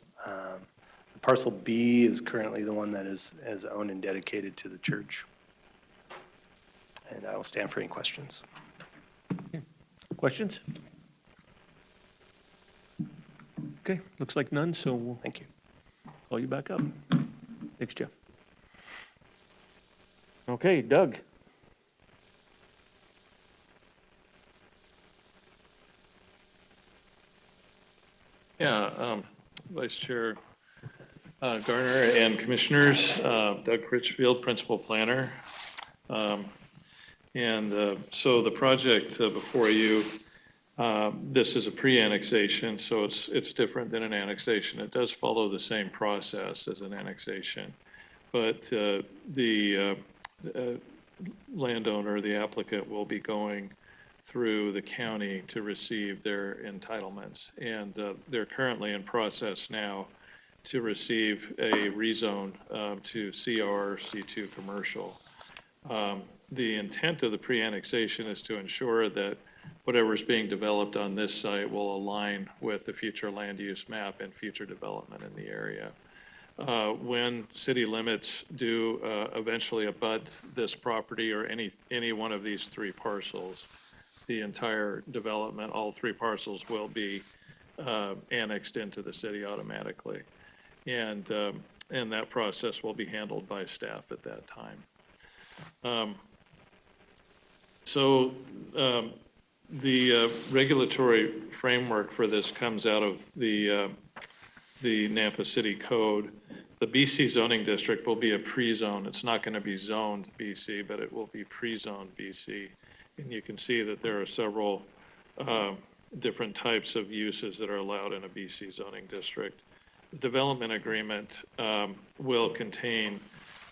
Parcel B is currently the one that is owned and dedicated to the church. And I will stand for any questions. Questions? Okay, looks like none, so we'll Thank you. call you back up. Thanks, Jeff. Okay, Doug. Yeah, Vice Chair Garner and Commissioners, Doug Critchfield, Principal Planner. So the project before you, this is a pre-annexation, so it's different than an annexation. It does follow the same process as an annexation, but the landowner, the applicant, will be going through the county to receive their entitlements. And they're currently in process now to receive a rezone to CR, C2 commercial. The intent of the pre-annexation is to ensure that whatever is being developed on this site will align with the future land use map and future development in the area. When city limits do eventually abut this property or any one of these 3 parcels, the entire development, all 3 parcels will be annexed into the city automatically. And that process will be handled by staff at that time. The regulatory framework for this comes out of the Nampa City Code. The BC zoning district will be a pre-zone. It's not going to be zoned BC, but it will be pre-zoned BC. And you can see that there are several different types of uses that are allowed in a BC zoning district. The development agreement will contain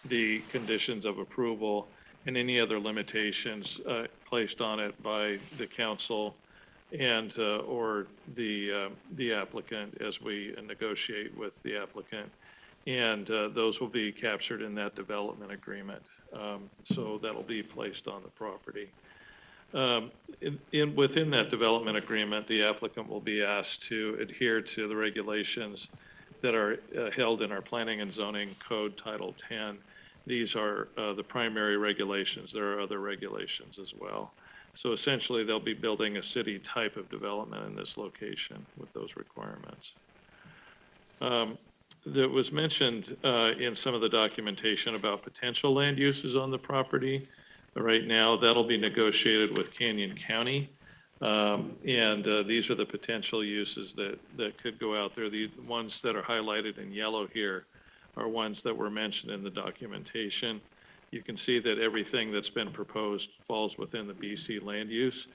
the conditions of approval and any other limitations placed on it by the council and, or the applicant as we negotiate with the applicant. And those will be captured in that development agreement. So that'll be placed on the property. Within that development agreement, the applicant will be asked to adhere to the regulations that are held in our Planning and Zoning Code Title 10. These are the primary regulations. There are other regulations as well. So essentially, they'll be building a city type of development in this location with those requirements. That was mentioned in some of the documentation about potential land uses on the property. Right now, that'll be negotiated with Canyon County. And these are the potential uses that could go out there. The ones that are highlighted in yellow here are ones that were mentioned in the documentation. You can see that everything that's been proposed falls within the BC land use.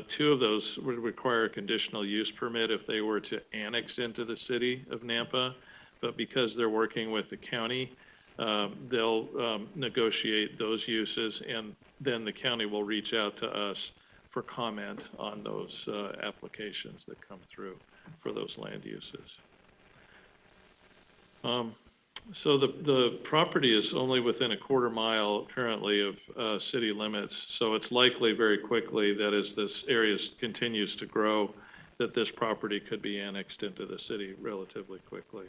Two of those would require a conditional use permit if they were to annex into the city of Nampa. But because they're working with the county, they'll negotiate those uses, and then the county will reach out to us for comment on those applications that come through for those land uses. So the property is only within a quarter mile currently of city limits, so it's likely very quickly that as this area continues to grow, that this property could be annexed into the city relatively quickly.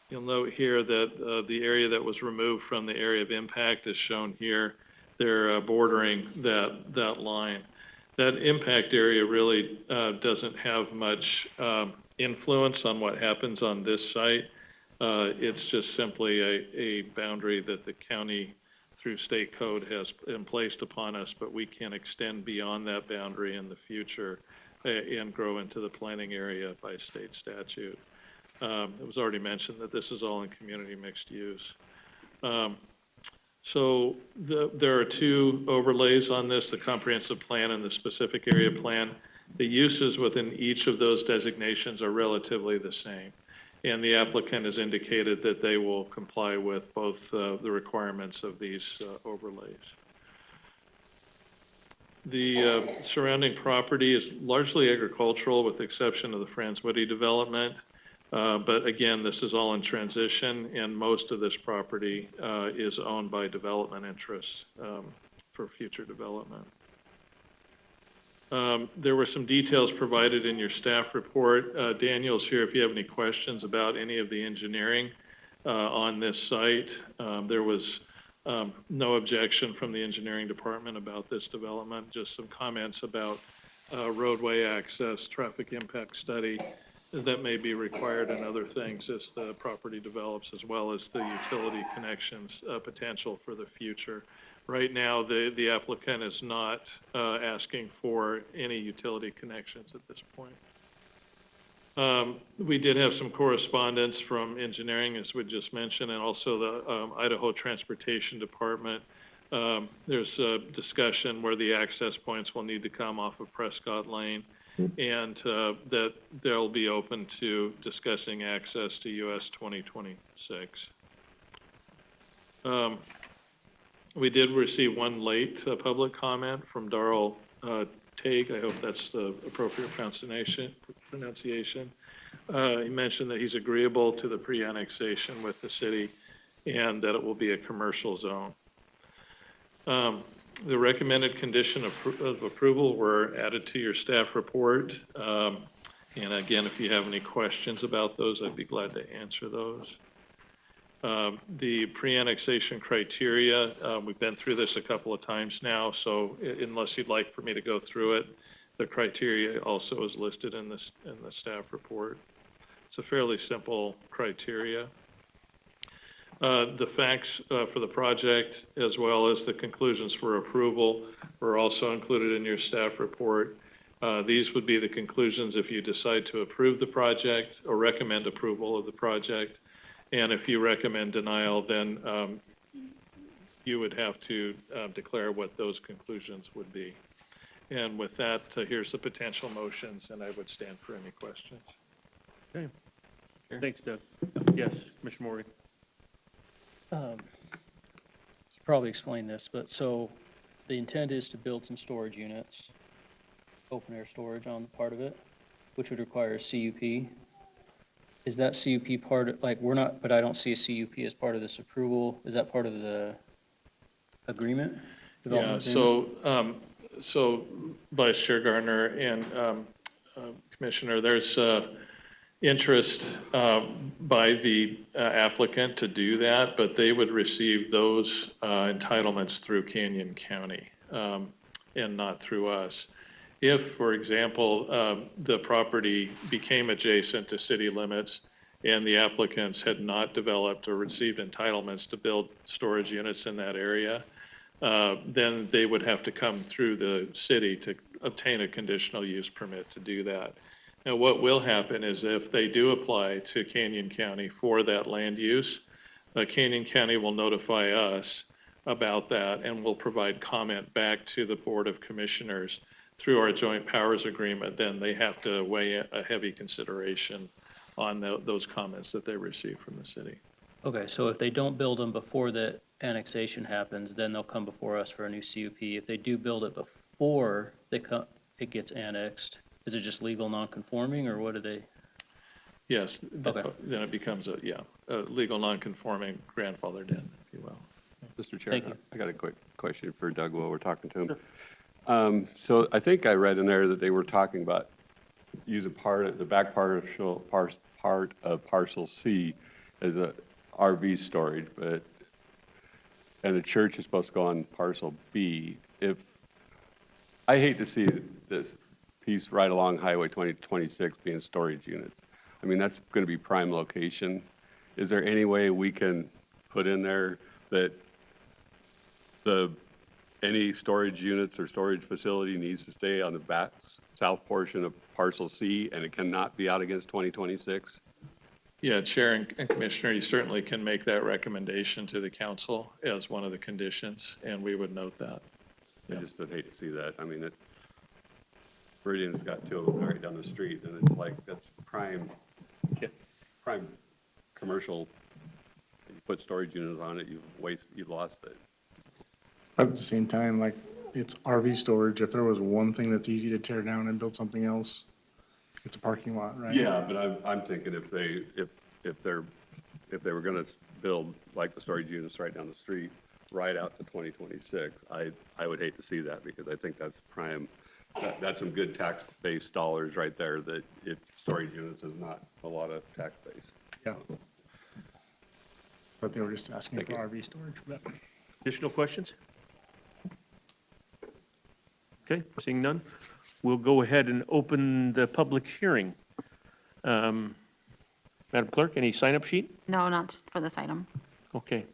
You'll note here that the area that was removed from the area of impact is shown here. They're bordering that line. That impact area really doesn't have much influence on what happens on this site. It's just simply a boundary that the county through state code has placed upon us, but we can extend beyond that boundary in the future and grow into the planning area by state statute. It was already mentioned that this is all in community mixed use. So there are two overlays on this, the comprehensive plan and the specific area plan. The uses within each of those designations are relatively the same. And the applicant has indicated that they will comply with both the requirements of these overlays. The surrounding property is largely agricultural with the exception of the Franz Woody development. But again, this is all in transition, and most of this property is owned by development interests for future development. There were some details provided in your staff report. Daniel's here if you have any questions about any of the engineering on this site. There was no objection from the engineering department about this development, just some comments about roadway access, traffic impact study, that may be required and other things as the property develops, as well as the utility connections potential for the future. Right now, the applicant is not asking for any utility connections at this point. We did have some correspondence from engineering, as we just mentioned, and also the Idaho Transportation Department. There's a discussion where the access points will need to come off of Prescott Lane, and that they'll be open to discussing access to US 2026. We did receive one late public comment from Darrell Tague. I hope that's the appropriate pronunciation. He mentioned that he's agreeable to the pre-annexation with the city and that it will be a commercial zone. The recommended condition of approval were added to your staff report. And again, if you have any questions about those, I'd be glad to answer those. The pre-annexation criteria, we've been through this a couple of times now, so unless you'd like for me to go through it, the criteria also is listed in the staff report. It's a fairly simple criteria. The facts for the project, as well as the conclusions for approval, were also included in your staff report. These would be the conclusions if you decide to approve the project or recommend approval of the project. And if you recommend denial, then you would have to declare what those conclusions would be. And with that, here's the potential motions, and I would stand for any questions. Okay. Thanks, Doug. Yes, Commissioner Morgan. You probably explained this, but so the intent is to build some storage units. open-air storage on part of it, which would require a CUP. Is that CUP part, like, we're not, but I don't see a CUP as part of this approval. Is that part of the agreement? Yeah, Development agreement? so Vice Chair Gardner and Commissioner, there's interest by the applicant to do that, but they would receive those entitlements through Canyon County and not through us. If, for example, the property became adjacent to city limits and the applicants had not developed or received entitlements to build storage units in that area, then they would have to come through the city to obtain a conditional use permit to do that. Now, what will happen is if they do apply to Canyon County for that land use, Canyon County will notify us about that and will provide comment back to the Board of Commissioners through our joint powers agreement. Then they have to weigh a heavy consideration on those comments that they receive from the city. Okay, so if they don't build them before the annexation happens, then they'll come before us for a new CUP. If they do build it before it gets annexed, is it just legal non-conforming, or what do they? Yes, Okay. then it becomes a legal non-conforming grandfathered in, if you will. Mr. Chair, Thank you. I got a quick question for Doug while we're talking to him. So I think I read in there that they were talking about using the back part of parcel C as a RV storage, and the church is supposed to go on parcel B. I hate to see this piece right along Highway 2026 being storage units. I mean, that's going to be prime location. Is there any way we can put in there that any storage units or storage facility needs to stay on the back south portion of parcel C and it cannot be out against 2026? Yeah, Chair and Commissioner, you certainly can make that recommendation to the council as one of the conditions, and we would note that. I just would hate to see that. I mean, Meridian's got two of them right down the street, and it's like, that's prime commercial. You put storage units on it, you've lost it. But at the same time, like, it's RV storage. If there was one thing that's easy to tear down and build something else, it's a parking lot, right? Yeah, but I'm thinking if they were gonna build like the storage units right down the street, right out to 2026, I would hate to see that, because I think that's prime, that's some good tax-based dollars right there, that if storage units is not a lot of tax base. Yeah. But they were just asking for RV storage, but. Additional questions? Okay, seeing none, we'll go ahead and open the public hearing. Madam Clerk, any sign-up sheet? No, not just for this item. Okay.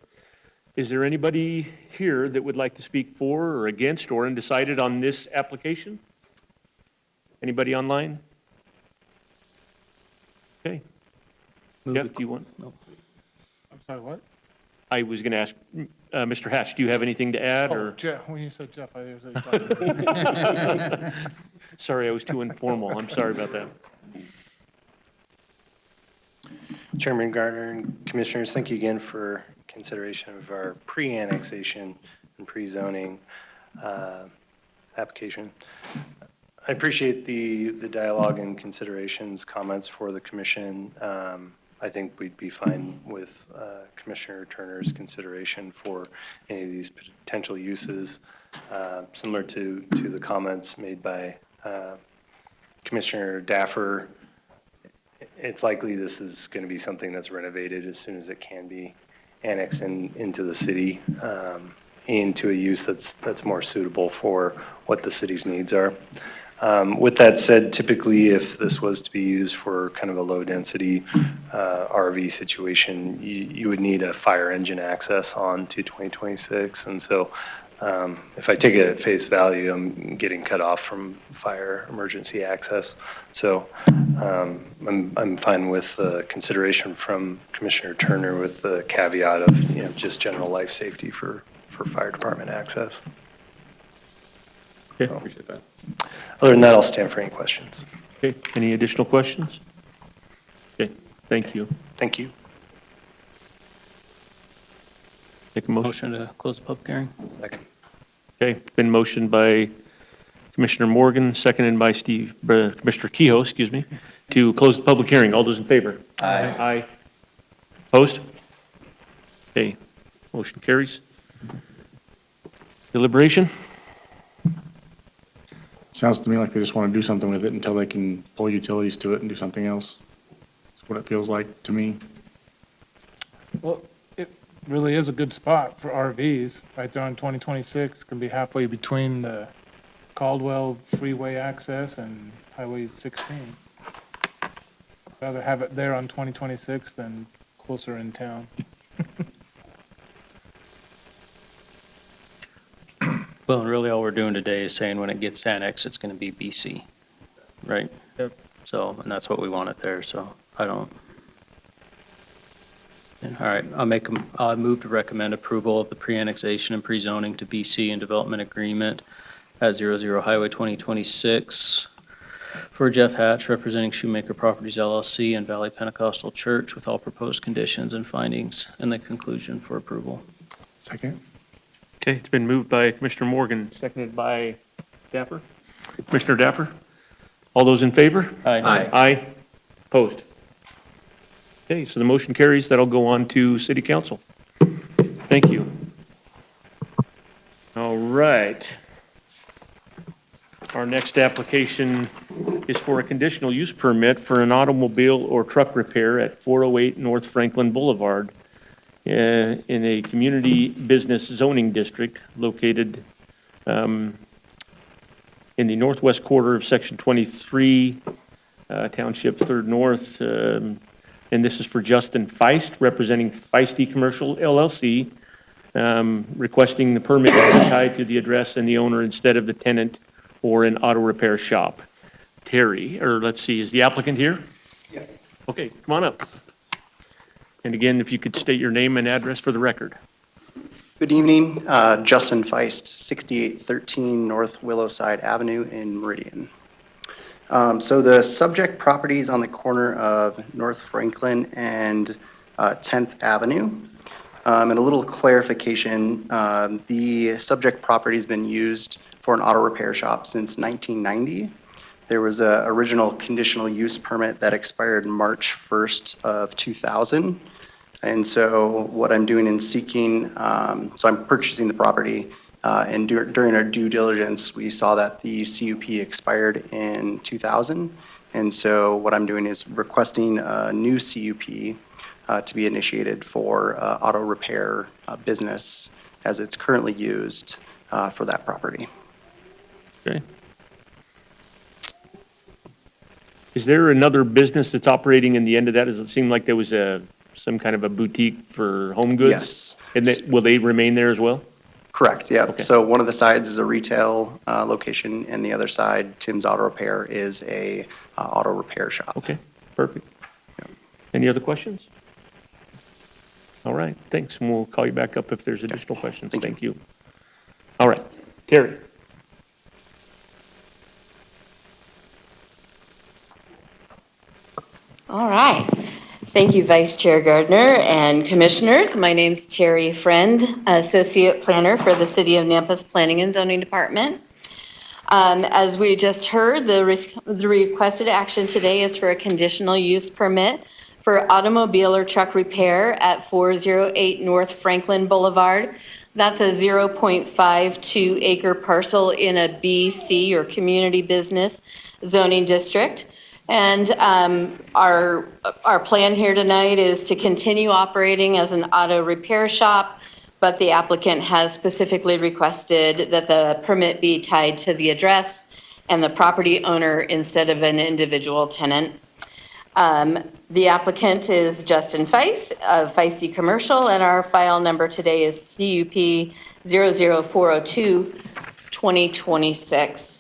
Is there anybody here that would like to speak for or against or undecided on this application? Anybody online? Okay. Jeff, do you want? I'm sorry, what? I was going to ask, Mr. Hatch, do you have anything to add, Oh, or? Jeff, when you said Jeff, I was talking. Sorry, I was too informal. I'm sorry about that. Chairman Gardner and Commissioners, thank you again for consideration of our pre-annexation and pre-zoning application. I appreciate the dialogue and considerations, comments for the commission. I think we'd be fine with Commissioner Turner's consideration for any of these potential uses, similar to the comments made by Commissioner Daffer. It's likely this is going to be something that's renovated as soon as it can be annexed into the city, into a use that's more suitable for what the city's needs are. With that said, typically if this was to be used for kind of a low-density RV situation, you would need a fire engine access on to 2026. And so if I take it at face value, I'm getting cut off from fire emergency access. So I'm fine with consideration from Commissioner Turner with the caveat of just general life safety for fire department access. Okay. Appreciate that. Other than that, I'll stand for any questions. Okay, any additional questions? Okay, thank you. Thank you. Take a motion. Motion to close the public hearing? Second. Okay, been motioned by Commissioner Morgan, seconded by Commissioner Kehoe, excuse me, to close the public hearing. All those in favor? Aye. Aye. Opposed? Okay, motion carries. Deliberation? Sounds to me like they just want to do something with it until they can pull utilities to it and do something else. That's what it feels like to me. Well, it really is a good spot for RVs, right there on 2026. Can be halfway between the Caldwell Freeway access and Highway 16. Rather have it there on 2026 than closer in town. Well, and really all we're doing today is saying when it gets annexed, it's going to be BC, right? Yep. So, and that's what we want it there, so I don't. All right, I'll move to recommend approval of the pre-annexation and pre-zoning to BC and development agreement at 00 Highway 2026 for Jeff Hatch, representing Shoemaker Properties LLC and Valley Pentecostal Church, with all proposed conditions and findings and the conclusion for approval. Second? Okay, it's been moved by Commissioner Morgan, seconded by Dapper. Commissioner Dapper? All those in favor? Aye. Aye. Opposed? Okay, so the motion carries. That'll go on to City Council. Thank you. All right. Our next application is for a conditional use permit for an automobile or truck repair at 408 North Franklin Boulevard in a community business zoning district located in the northwest quarter of Section 23, Township 3rd North. And this is for Justin Feist, representing Feisty Commercial LLC, requesting the permit to be tied to the address and the owner instead of the tenant or an auto repair shop. Terry, or let's see, is the applicant here? Yes. Okay, come on up. And again, if you could state your name and address for the record. Good evening, Justin Feist, 6813 North Willowside Avenue in Meridian. So the subject property is on the corner of North Franklin and 10th Avenue. And a little clarification, the subject property has been used for an auto repair shop since 1990. There was an original conditional use permit that expired March 1st of 2000. And so what I'm doing in seeking, so I'm purchasing the property, and during our due diligence, we saw that the CUP expired in 2000. And so what I'm doing is requesting a new CUP to be initiated for auto repair business as it's currently used for that property. Okay. Is there another business that's operating in the end of that? Does it seem like there was some kind of a boutique for home goods? Yes. And will they remain there as well? Correct, yeah. Okay. So one of the sides is a retail location, and the other side, Tim's Auto Repair, is a auto repair shop. Okay, perfect. Any other questions? All right, thanks, and we'll call you back up if there's additional questions. Thank you. All right, Terry. All right. Thank you, Vice Chair Gardner and Commissioners. My name's Terry Friend, Associate Planner for the City of Nampa's Planning and Zoning Department. As we just heard, the requested action today is for a conditional use permit for automobile or truck repair at 408 North Franklin Boulevard. That's a 0.52 acre parcel in a BC or community business zoning district. And our plan here tonight is to continue operating as an auto repair shop, but the applicant has specifically requested that the permit be tied to the address and the property owner instead of an individual tenant. The applicant is Justin Feist of Feisty Commercial, and our file number today is CUP 00402-2026.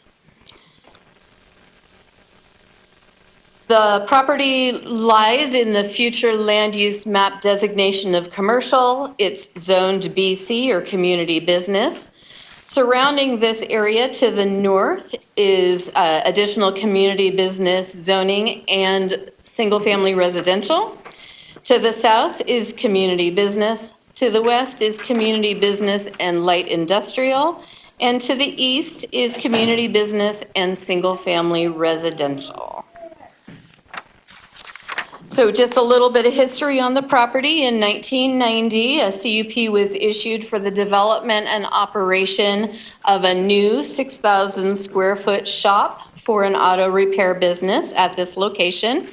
The property lies in the future land use map designation of commercial. It's zoned BC or community business. Surrounding this area to the north is additional community business zoning and single-family residential. To the south is community business. To the west is community business and light industrial. And to the east is community business and single-family residential. So just a little bit of history on the property. In 1990, a CUP was issued for the development and operation of a new 6,000 square foot shop for an auto repair business at this location.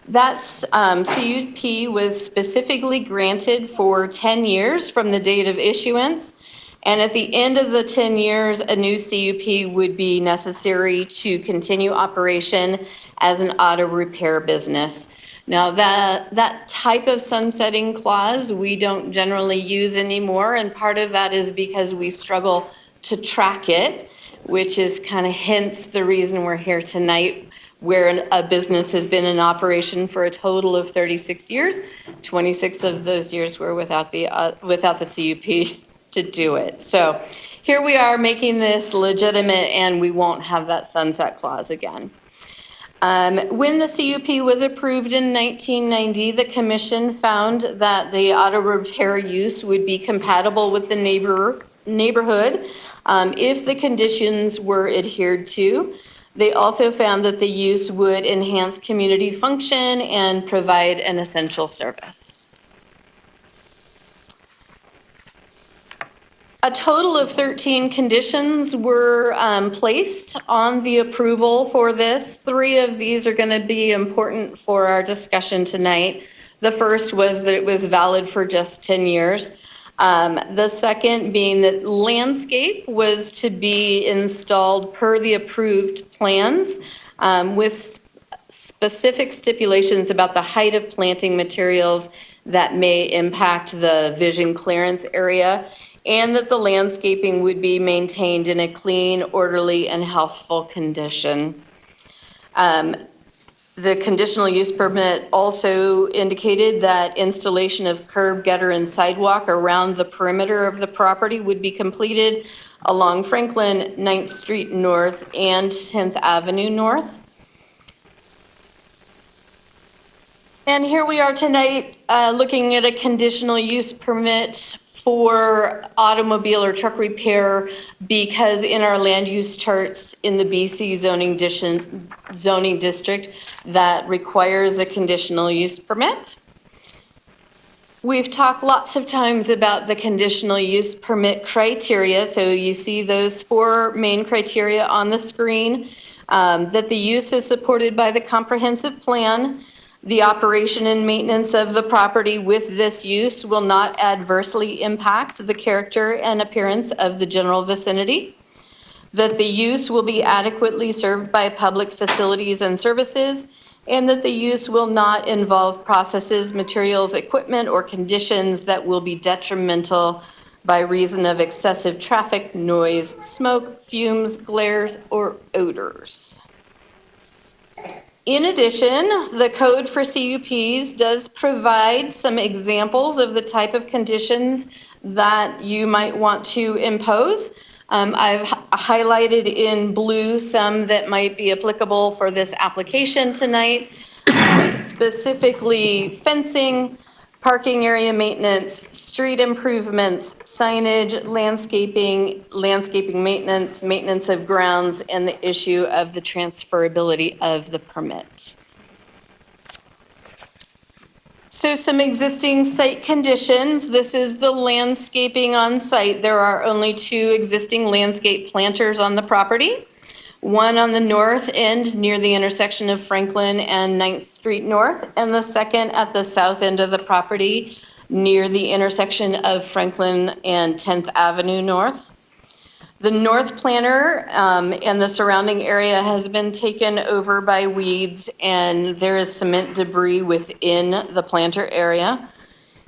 That CUP was specifically granted for 10 years from the date of issuance. And at the end of the 10 years, a new CUP would be necessary to continue operation as an auto repair business. Now, that type of sunsetting clause, we don't generally use anymore, and part of that is because we struggle to track it, which is kind of hence the reason we're here tonight, where a business has been in operation for a total of 36 years. 26 of those years were without the CUP to do it. So here we are making this legitimate, and we won't have that sunset clause again. When the CUP was approved in 1990, the commission found that the auto repair use would be compatible with the neighborhood if the conditions were adhered to. They also found that the use would enhance community function and provide an essential service. A total of 13 conditions were placed on the approval for this. 3 of these are going to be important for our discussion tonight. The first was that it was valid for just 10 years. The second being that landscape was to be installed per the approved plans with specific stipulations about the height of planting materials that may impact the vision clearance area, and that the landscaping would be maintained in a clean, orderly, and healthful condition. The conditional use permit also indicated that installation of curb, gutter, and sidewalk around the perimeter of the property would be completed along Franklin, 9th Street North, and 10th Avenue North. And here we are tonight looking at a conditional use permit for automobile or truck repair, because in our land use charts in the BC zoning district that requires a conditional use permit. We've talked lots of times about the conditional use permit criteria, so you see those 4 main criteria on the screen, that the use is supported by the comprehensive plan. The operation and maintenance of the property with this use will not adversely impact the character and appearance of the general vicinity. That the use will be adequately served by public facilities and services, and that the use will not involve processes, materials, equipment, or conditions that will be detrimental by reason of excessive traffic, noise, smoke, fumes, glares, or odors. In addition, the code for CUPs does provide some examples of the type of conditions that you might want to impose. I've highlighted in blue some that might be applicable for this application tonight, specifically fencing, parking area maintenance, street improvements, signage, landscaping maintenance, maintenance of grounds, and the issue of the transferability of the permit. So some existing site conditions. This is the landscaping on site. There are only 2 existing landscape planters on the property. One on the north end near the intersection of Franklin and 9th Street North, and the second at the south end of the property near the intersection of Franklin and 10th Avenue North. The north planter and the surrounding area has been taken over by weeds, and there is cement debris within the planter area.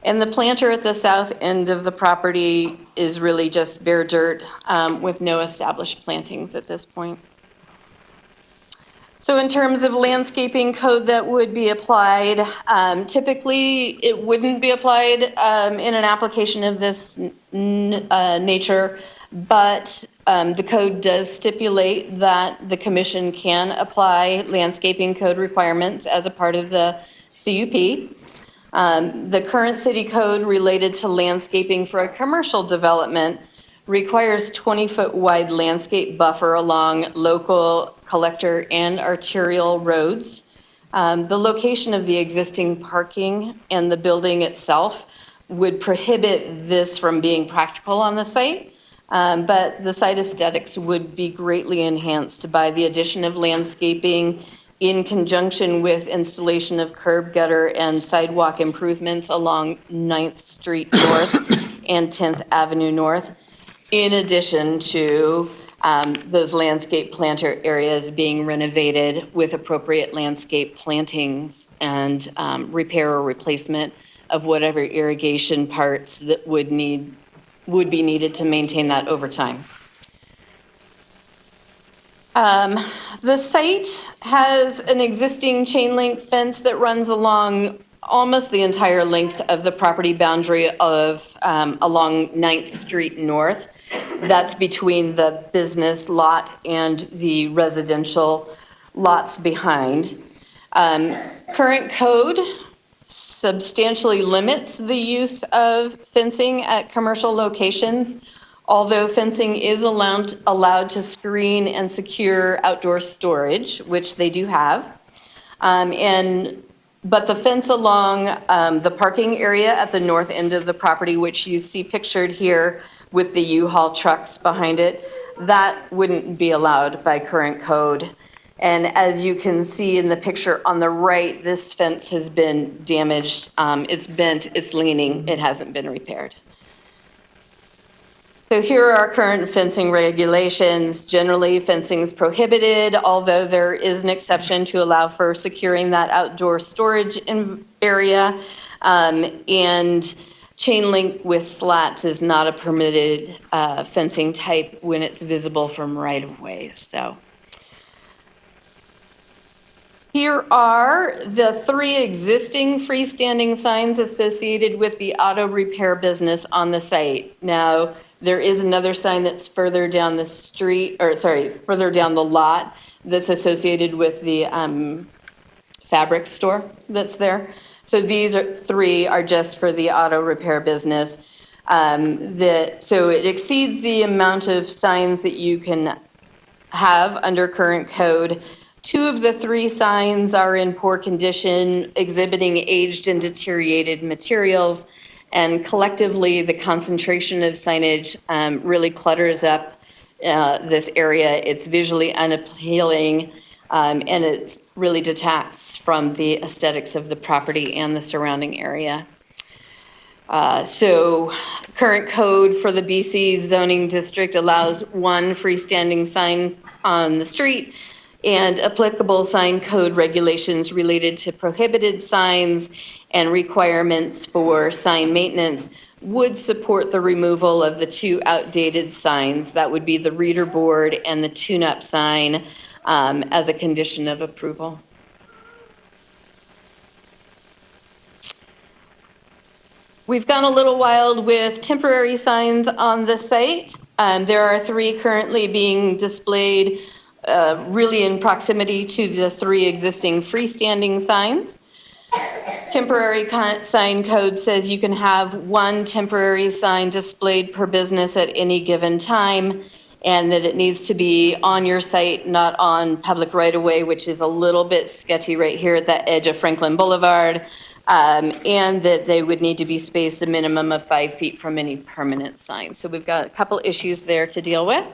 And the planter at the south end of the property is really just bare dirt with no established plantings at this point. So in terms of landscaping code that would be applied, typically it wouldn't be applied in an application of this nature, but the code does stipulate that the commission can apply landscaping code requirements as a part of the CUP. The current city code related to landscaping for a commercial development requires 20-foot wide landscape buffer along local collector and arterial roads. The location of the existing parking and the building itself would prohibit this from being practical on the site, but the site aesthetics would be greatly enhanced by the addition of landscaping in conjunction with installation of curb gutter and sidewalk improvements along 9th Street North and 10th Avenue North, in addition to those landscape planter areas being renovated with appropriate landscape plantings and repair or replacement of whatever irrigation parts that would be needed to maintain that over time. The site has an existing chain link fence that runs along almost the entire length of the property boundary of along 9th Street North. That's between the business lot and the residential lots behind. Current code substantially limits the use of fencing at commercial locations, although fencing is allowed to screen and secure outdoor storage, which they do have. But the fence along the parking area at the north end of the property, which you see pictured here with the U-Haul trucks behind it, that wouldn't be allowed by current code. And as you can see in the picture on the right, this fence has been damaged. It's bent, it's leaning, it hasn't been repaired. So here are our current fencing regulations. Generally, fencing is prohibited, although there is an exception to allow for securing that outdoor storage area. And chain link with slats is not a permitted fencing type when it's visible from right of way. So here are the 3 existing freestanding signs associated with the auto repair business on the site. Now, there is another sign that's further down the street, or sorry, further down the lot that's associated with the fabric store that's there. So these 3 are just for the auto repair business. So it exceeds the amount of signs that you can have under current code. 2 of the 3 signs are in poor condition, exhibiting aged and deteriorated materials. And collectively, the concentration of signage really clutters up this area. It's visually unappealing, and it really detracts from the aesthetics of the property and the surrounding area. So current code for the BC zoning district allows 1 freestanding sign on the street, and applicable sign code regulations related to prohibited signs and requirements for sign maintenance would support the removal of the 2 outdated signs. That would be the reader board and the tune-up sign as a condition of approval. We've gone a little wild with temporary signs on the site. There are 3 currently being displayed really in proximity to the 3 existing freestanding signs. Temporary sign code says you can have 1 temporary sign displayed per business at any given time, and that it needs to be on your site, not on public right-of-way, which is a little bit sketchy right here at the edge of Franklin Boulevard, and that they would need to be spaced a minimum of 5 feet from any permanent sign. So we've got a couple issues there to deal with.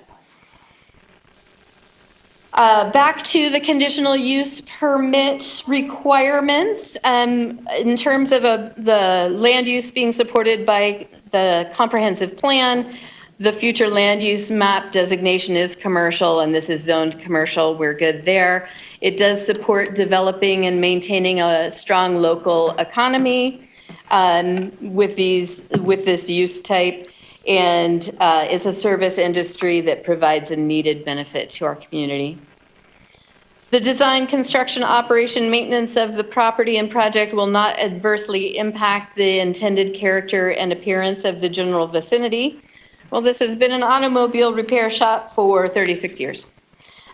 Back to the conditional use permit requirements. In terms of the land use being supported by the comprehensive plan, the future land use map designation is commercial, and this is zoned commercial. We're good there. It does support developing and maintaining a strong local economy with this use type, and it's a service industry that provides a needed benefit to our community. The design, construction, operation, maintenance of the property and project will not adversely impact the intended character and appearance of the general vicinity. Well, this has been an automobile repair shop for 36 years.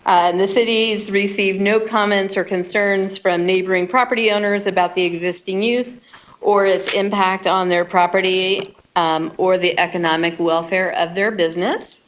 The city's received no comments or concerns from neighboring property owners about the existing use or its impact on their property. or the economic welfare of their business.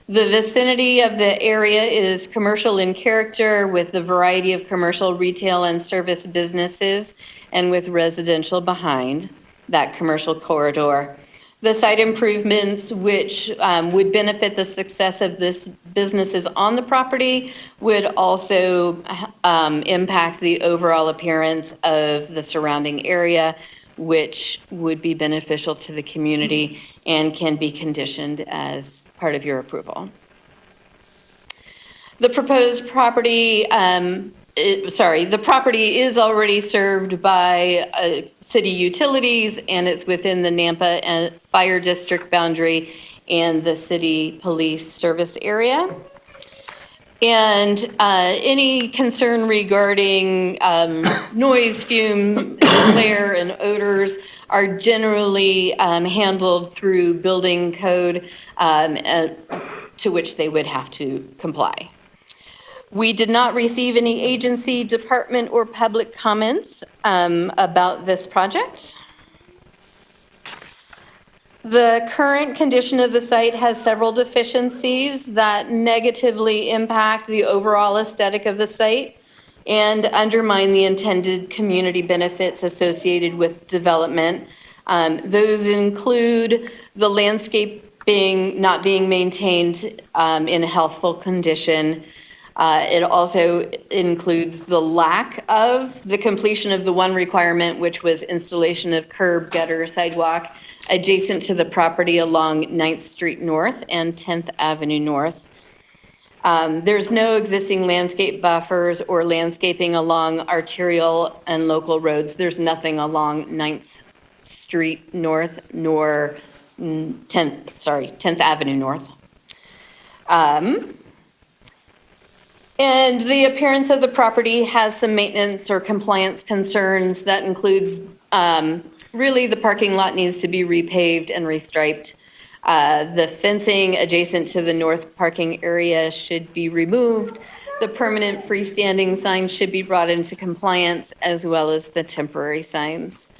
The vicinity of the area is commercial in character with a variety of commercial, retail, and service businesses, and with residential behind that commercial corridor. The site improvements, which would benefit the success of this businesses on the property, would also impact the overall appearance of the surrounding area, which would be beneficial to the community and can be conditioned as part of your approval. The proposed property, the property is already served by city utilities, and it's within the Nampa Fire District boundary and the city police service area. And any concern regarding noise, fume, glare, and odors are generally handled through building code to which they would have to comply. We did not receive any agency, department, or public comments about this project. The current condition of the site has several deficiencies that negatively impact the overall aesthetic of the site and undermine the intended community benefits associated with development. Those include the landscaping not being maintained in a healthful condition. It also includes the lack of the completion of the one requirement, which was installation of curb, gutter, sidewalk adjacent to the property along 9th Street North and 10th Avenue North. There's no existing landscape buffers or landscaping along arterial and local roads. There's nothing along 9th Street North nor 10th Avenue North. And the appearance of the property has some maintenance or compliance concerns. That includes, really, the parking lot needs to be repaved and restriped. The fencing adjacent to the north parking area should be removed. The permanent freestanding signs should be brought into compliance, as well as the temporary signs.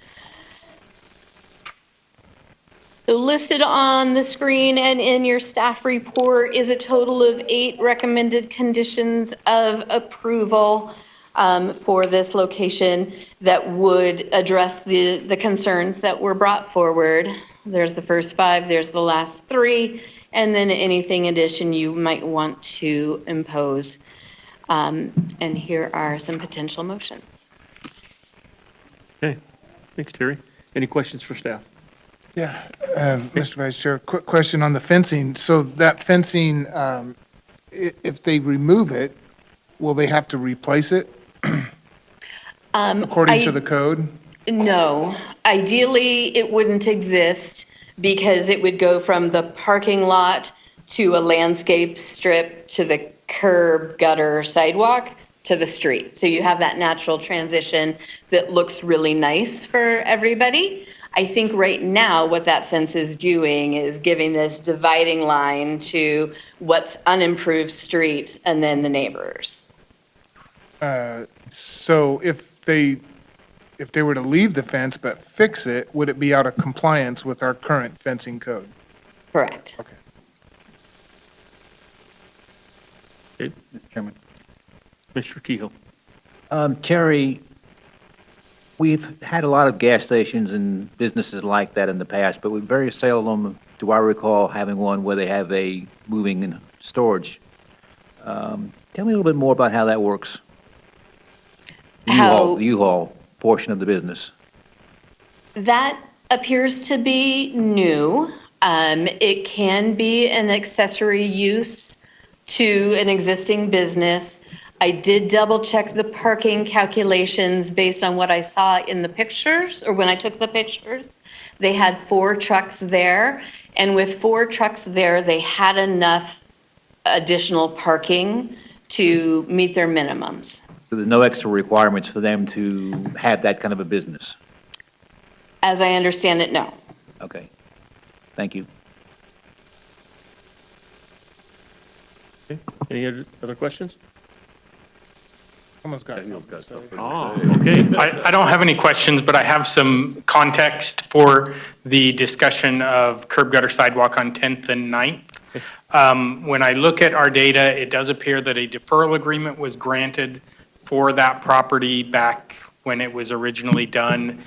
So listed on the screen and in your staff report is a total of 8 recommended conditions of approval for this location that would address the concerns that were brought forward. There's the first 5, there's the last 3, and then anything addition you might want to impose. And here are some potential motions. Okay, thanks, Terry. Any questions for staff? Yeah, Mr. Vice Chair, quick question on the fencing. So that fencing, if they remove it, will they have to replace it according to the code? No, ideally, it wouldn't exist because it would go from the parking lot to a landscape strip to the curb, gutter, sidewalk to the street. So you have that natural transition that looks really nice for everybody. I think right now what that fence is doing is giving this dividing line to what's unimproved street and then the neighbors. So if they were to leave the fence but fix it, would it be out of compliance with our current fencing code? Correct. Okay. Okay, Mr. Chairman. Mr. Kehoe. Terry, we've had a lot of gas stations and businesses like that in the past, but we very seldom do I recall having one where they have a moving and storage. Tell me a little bit more about how that works. The U-Haul portion of the business. That appears to be new. It can be an accessory use to an existing business. I did double check the parking calculations based on what I saw in the pictures, or when I took the pictures. They had 4 trucks there, and with 4 trucks there, they had enough additional parking to meet their minimums. So there's no extra requirements for them to have that kind of a business? As I understand it, no. Okay. Thank you. Okay, any other questions? Someone's got Daniel's something got to say. something Oh, to say. okay. I don't have any questions, but I have some context for the discussion of curb gutter sidewalk on 10th and 9th. When I look at our data, it does appear that a deferral agreement was granted for that property back when it was originally done,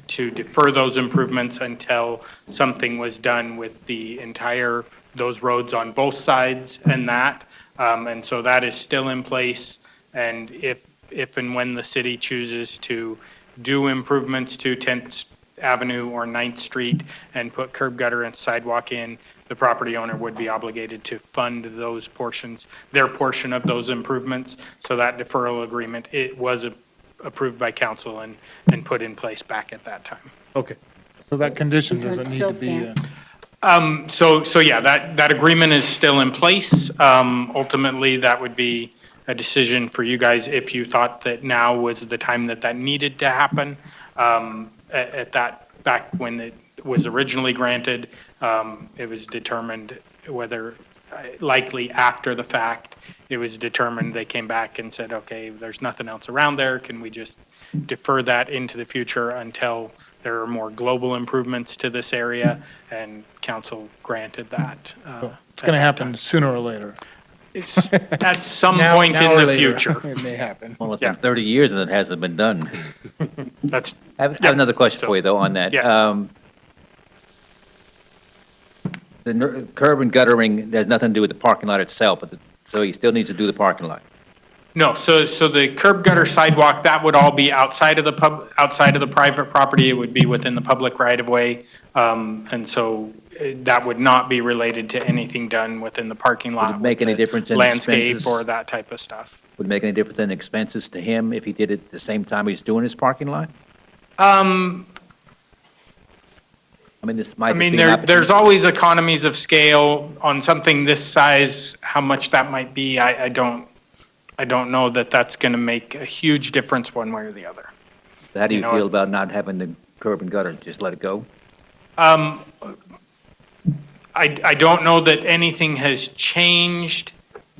to defer those improvements until something was done with the entire, those roads on both sides and that. And so that is still in place. And if and when the city chooses to do improvements to 10th Avenue or 9th Street and put curb gutter and sidewalk in, the property owner would be obligated to fund those portions, their portion of those improvements. So that deferral agreement, it was approved by council and put in place back at that time. Okay. So that condition doesn't need to be, So yeah, that agreement is still in place. Ultimately, that would be a decision for you guys if you thought that now was the time that that needed to happen. At that, back when it was originally granted, it was determined whether, likely after the fact, it was determined, they came back and said, okay, there's nothing else around there. Can we just defer that into the future until there are more global improvements to this area? And council granted that. it's going to happen sooner or later. It's at some Now- point now in or the later. future. It may happen. Well, it's been 30 years and it hasn't been done. That's, I have another question for you, though, on that. Yeah. The curb and guttering, there's nothing to do with the parking lot itself, but, so he still needs to do the parking lot. no, so the curb gutter sidewalk, that would all be outside of the outside of the private property. It would be within the public right of way. And so that would not be related to anything done within the parking lot. Would it make with any the difference in landscape expenses? or that type of stuff? Would it make any difference in expenses to him if he did it at the same time he's doing his parking lot? I mean, this might I just mean, be an there's opportunity. always economies of scale on something this size. How much that might be, I don't know that that's going to make a huge difference one way or the other. How do you you know, feel if- about not having the curb and gutter? Just let it go? I don't know that anything has changed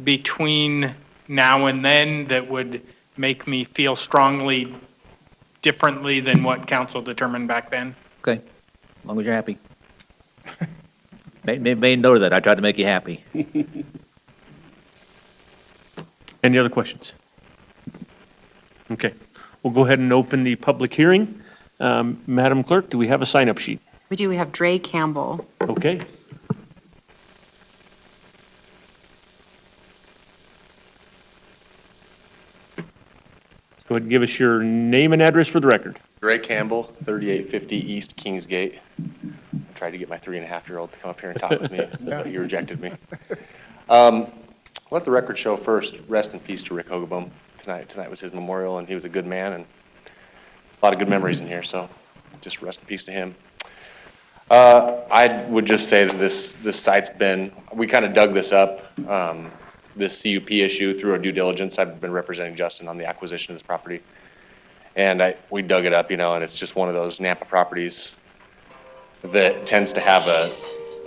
between now and then that would make me feel strongly differently than what council determined back then. Okay, as long as you're happy. Made note of that. I tried to make you happy. Any other questions? Okay, we'll go ahead and open the public hearing. Madam Clerk, do we have a sign-up sheet? We do, we have Dre Campbell. Okay. Go ahead and give us your name and address for the record. Greg Campbell, 3850 East Kingsgate. I tried to get my 3.5-year-old to come up here and talk with me, but he rejected me. Let the record show first, rest in peace to Rick Hogeboom. Tonight was his memorial, and he was a good man, and a lot of good memories in here, so just rest in peace to him. I would just say that this site's been, we kind of dug this up, this CUP issue through our due diligence. I've been representing Justin on the acquisition of this property. And we dug it up, and it's just one of those Nampa properties that tends to have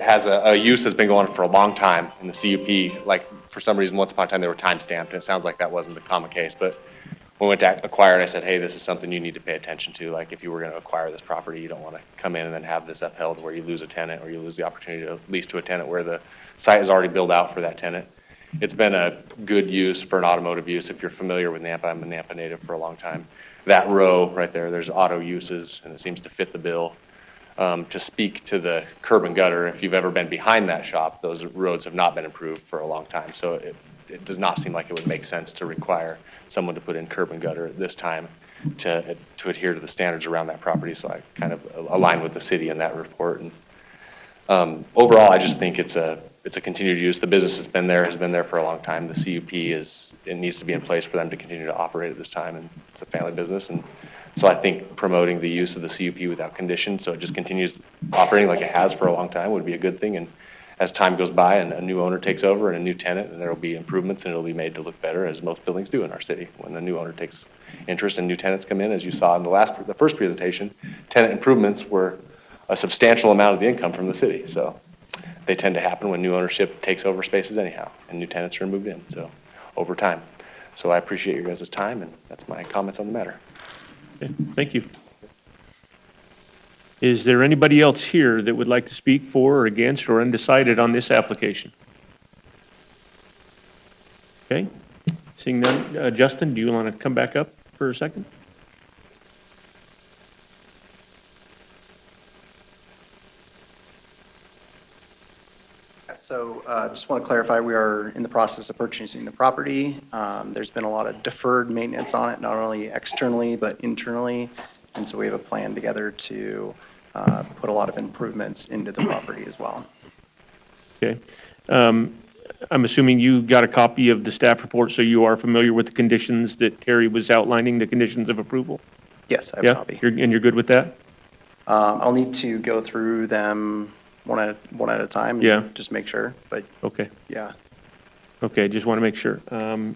has a use that's been going on for a long time in the CUP. Like, for some reason, once upon a time, they were time-stamped, and it sounds like that wasn't the common case. But when we went to acquire it, I said, hey, this is something you need to pay attention to. Like, if you were going to acquire this property, you don't want to come in and then have this upheld where you lose a tenant or you lose the opportunity to lease to a tenant where the site is already built out for that tenant. It's been a good use for an automotive use. If you're familiar with Nampa, I'm a Nampa native for a long time. That row right there, there's auto uses, and it seems to fit the bill. To speak to the curb and gutter, if you've ever been behind that shop, those roads have not been improved for a long time. So it does not seem like it would make sense to require someone to put in curb and gutter at this time to adhere to the standards around that property. So I kind of align with the city in that report. And overall, I just think it's a continued use. The business has been there for a long time. The CUP it needs to be in place for them to continue to operate at this time, and it's a family business. And so I think promoting the use of the CUP without condition, so it just continues operating like it has for a long time, would be a good thing. And as time goes by and a new owner takes over and a new tenant, and there will be improvements and it'll be made to look better, as most buildings do in our city. When the new owner takes interest and new tenants come in, as you saw in the first presentation, tenant improvements were a substantial amount of the income from the city. So they tend to happen when new ownership takes over spaces anyhow, and new tenants are moved in, so over time. So I appreciate your guys' time, and that's my comments on the matter. Okay, thank you. Is there anybody else here that would like to speak for or against or undecided on this application? Okay, seeing none. Justin, do you want to come back up for a second? So just want to clarify, we are in the process of purchasing the property. There's been a lot of deferred maintenance on it, not only externally, but internally. And so we have a plan together to put a lot of improvements into the property as well. Okay. I'm assuming you got a copy of the staff report, so you are familiar with the conditions that Terry was outlining, the conditions of approval? Yes, I have a Yeah, copy. and you're good with that? I'll need to go through them one at a time. and Yeah. Just make sure, but Okay, yeah. okay, just want to make sure.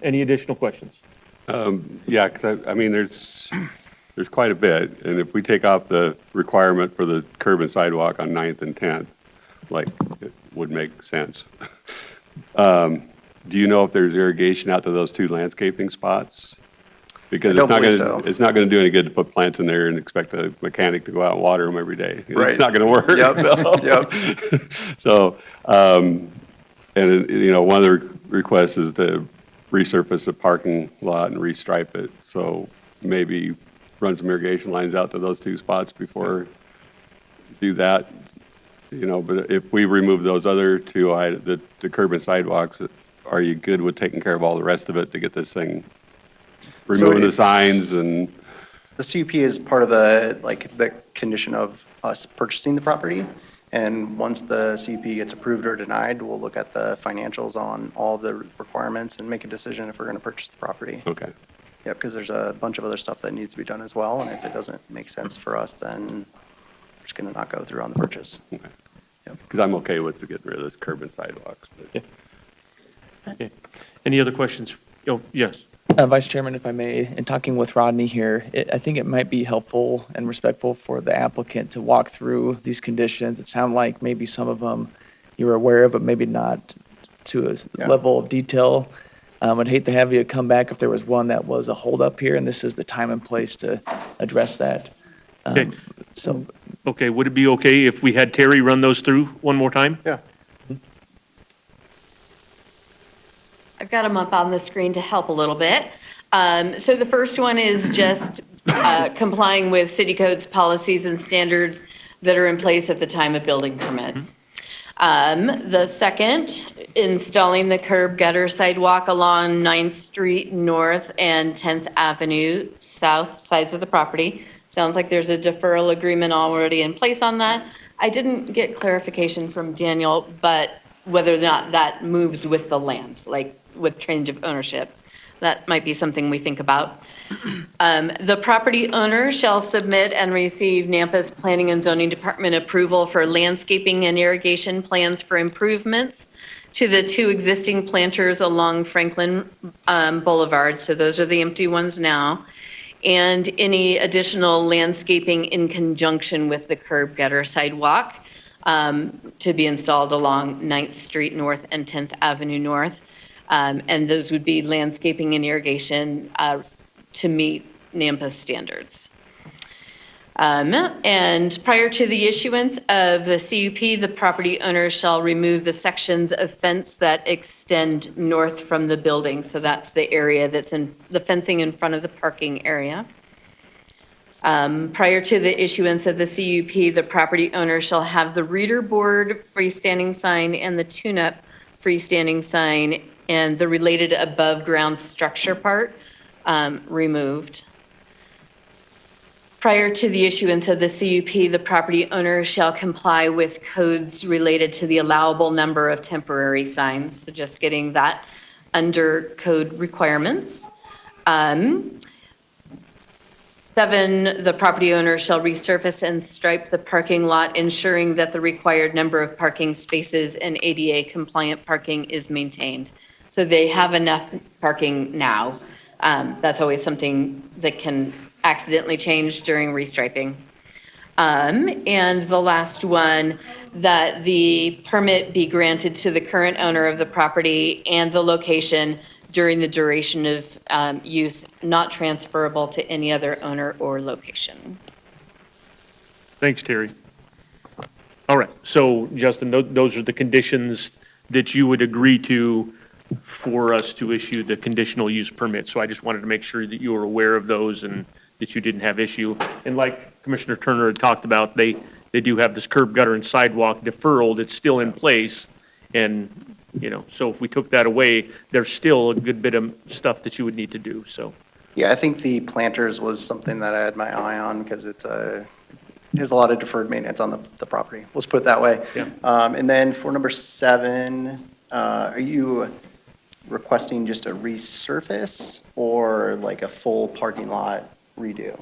Any additional questions? Yeah, because I mean, there's quite a bit, and if we take off the requirement for the curb and sidewalk on 9th and 10th, like, it would make sense. Do you know if there's irrigation out to those two landscaping spots? Because I don't believe so. it's not gonna do any good to put plants in there and expect a mechanic to go out and water them every day. Right. It's not gonna work. Yep, so- yep. So, and, you know, one of the requests is to resurface the parking lot and restripe it. So maybe run some irrigation lines out to those two spots before do that. You know, but if we remove those other two, the curb and sidewalks, are you good with taking care of all the rest of it to get this thing? Removing the it's- signs and, The CUP is part of like the condition of us purchasing the property. And once the CUP gets approved or denied, we'll look at the financials on all the requirements and make a decision if we're going to purchase the property. okay. Yeah, because there's a bunch of other stuff that needs to be done as well. And if it doesn't make sense for us, then we're just going to not go through on the purchase. Because I'm okay with getting rid of this curb and sidewalks, but. Okay. Any other questions? Oh, yes. Vice Chairman, if I may, in talking with Rodney here, I think it might be helpful and respectful for the applicant to walk through these conditions. It sounded like maybe some of them you were aware of, but maybe not to a level of detail. I'd hate to have you come back if there was one that was a holdup here, and this is the time and place to address that. Okay. So, Okay, would it be okay if we had Terry run those through one more time? Yeah. I've got them up on the screen to help a little bit. So the first one is just complying with city codes, policies, and standards that are in place at the time of building permits. The second, installing the curb gutter sidewalk along 9th Street North and 10th Avenue South sides of the property. Sounds like there's a deferral agreement already in place on that. I didn't get clarification from Daniel, but whether or not that moves with the land, like with change of ownership. That might be something we think about. The property owner shall submit and receive Nampa's Planning and Zoning Department approval for landscaping and irrigation plans for improvements to the two existing planters along Franklin Boulevard. So those are the empty ones now. And any additional landscaping in conjunction with the curb gutter sidewalk to be installed along 9th Street North and 10th Avenue North. And those would be landscaping and irrigation to meet NAMPA standards. And prior to the issuance of the CUP, the property owner shall remove the sections of fence that extend north from the building. So that's the area that's in the fencing in front of the parking area. Prior to the issuance of the CUP, the property owner shall have the reader board freestanding sign and the tune-up freestanding sign and the related above-ground structure part removed. Prior to the issuance of the CUP, the property owner shall comply with codes related to the allowable number of temporary signs, so just getting that under code requirements. 7, the property owner shall resurface and stripe the parking lot, ensuring that the required number of parking spaces and ADA compliant parking is maintained. So they have enough parking now. That's always something that can accidentally change during restriping. And the last one, that the permit be granted to the current owner of the property and the location during the duration of use, not transferable to any other owner or location. Thanks, Terry. All right, so Justin, those are the conditions that you would agree to for us to issue the conditional use permit. So I just wanted to make sure that you were aware of those and that you didn't have issue. And like Commissioner Turner had talked about, they do have this curb, gutter, and sidewalk deferral that's still in place. And, so if we took that away, there's still a good bit of stuff that you would need to do, so. Yeah, I think the planters was something that I had my eye on because there's a lot of deferred maintenance on the property. Let's put it that way. Yeah. And then for number 7, are you requesting just a resurface or like a full parking lot redo?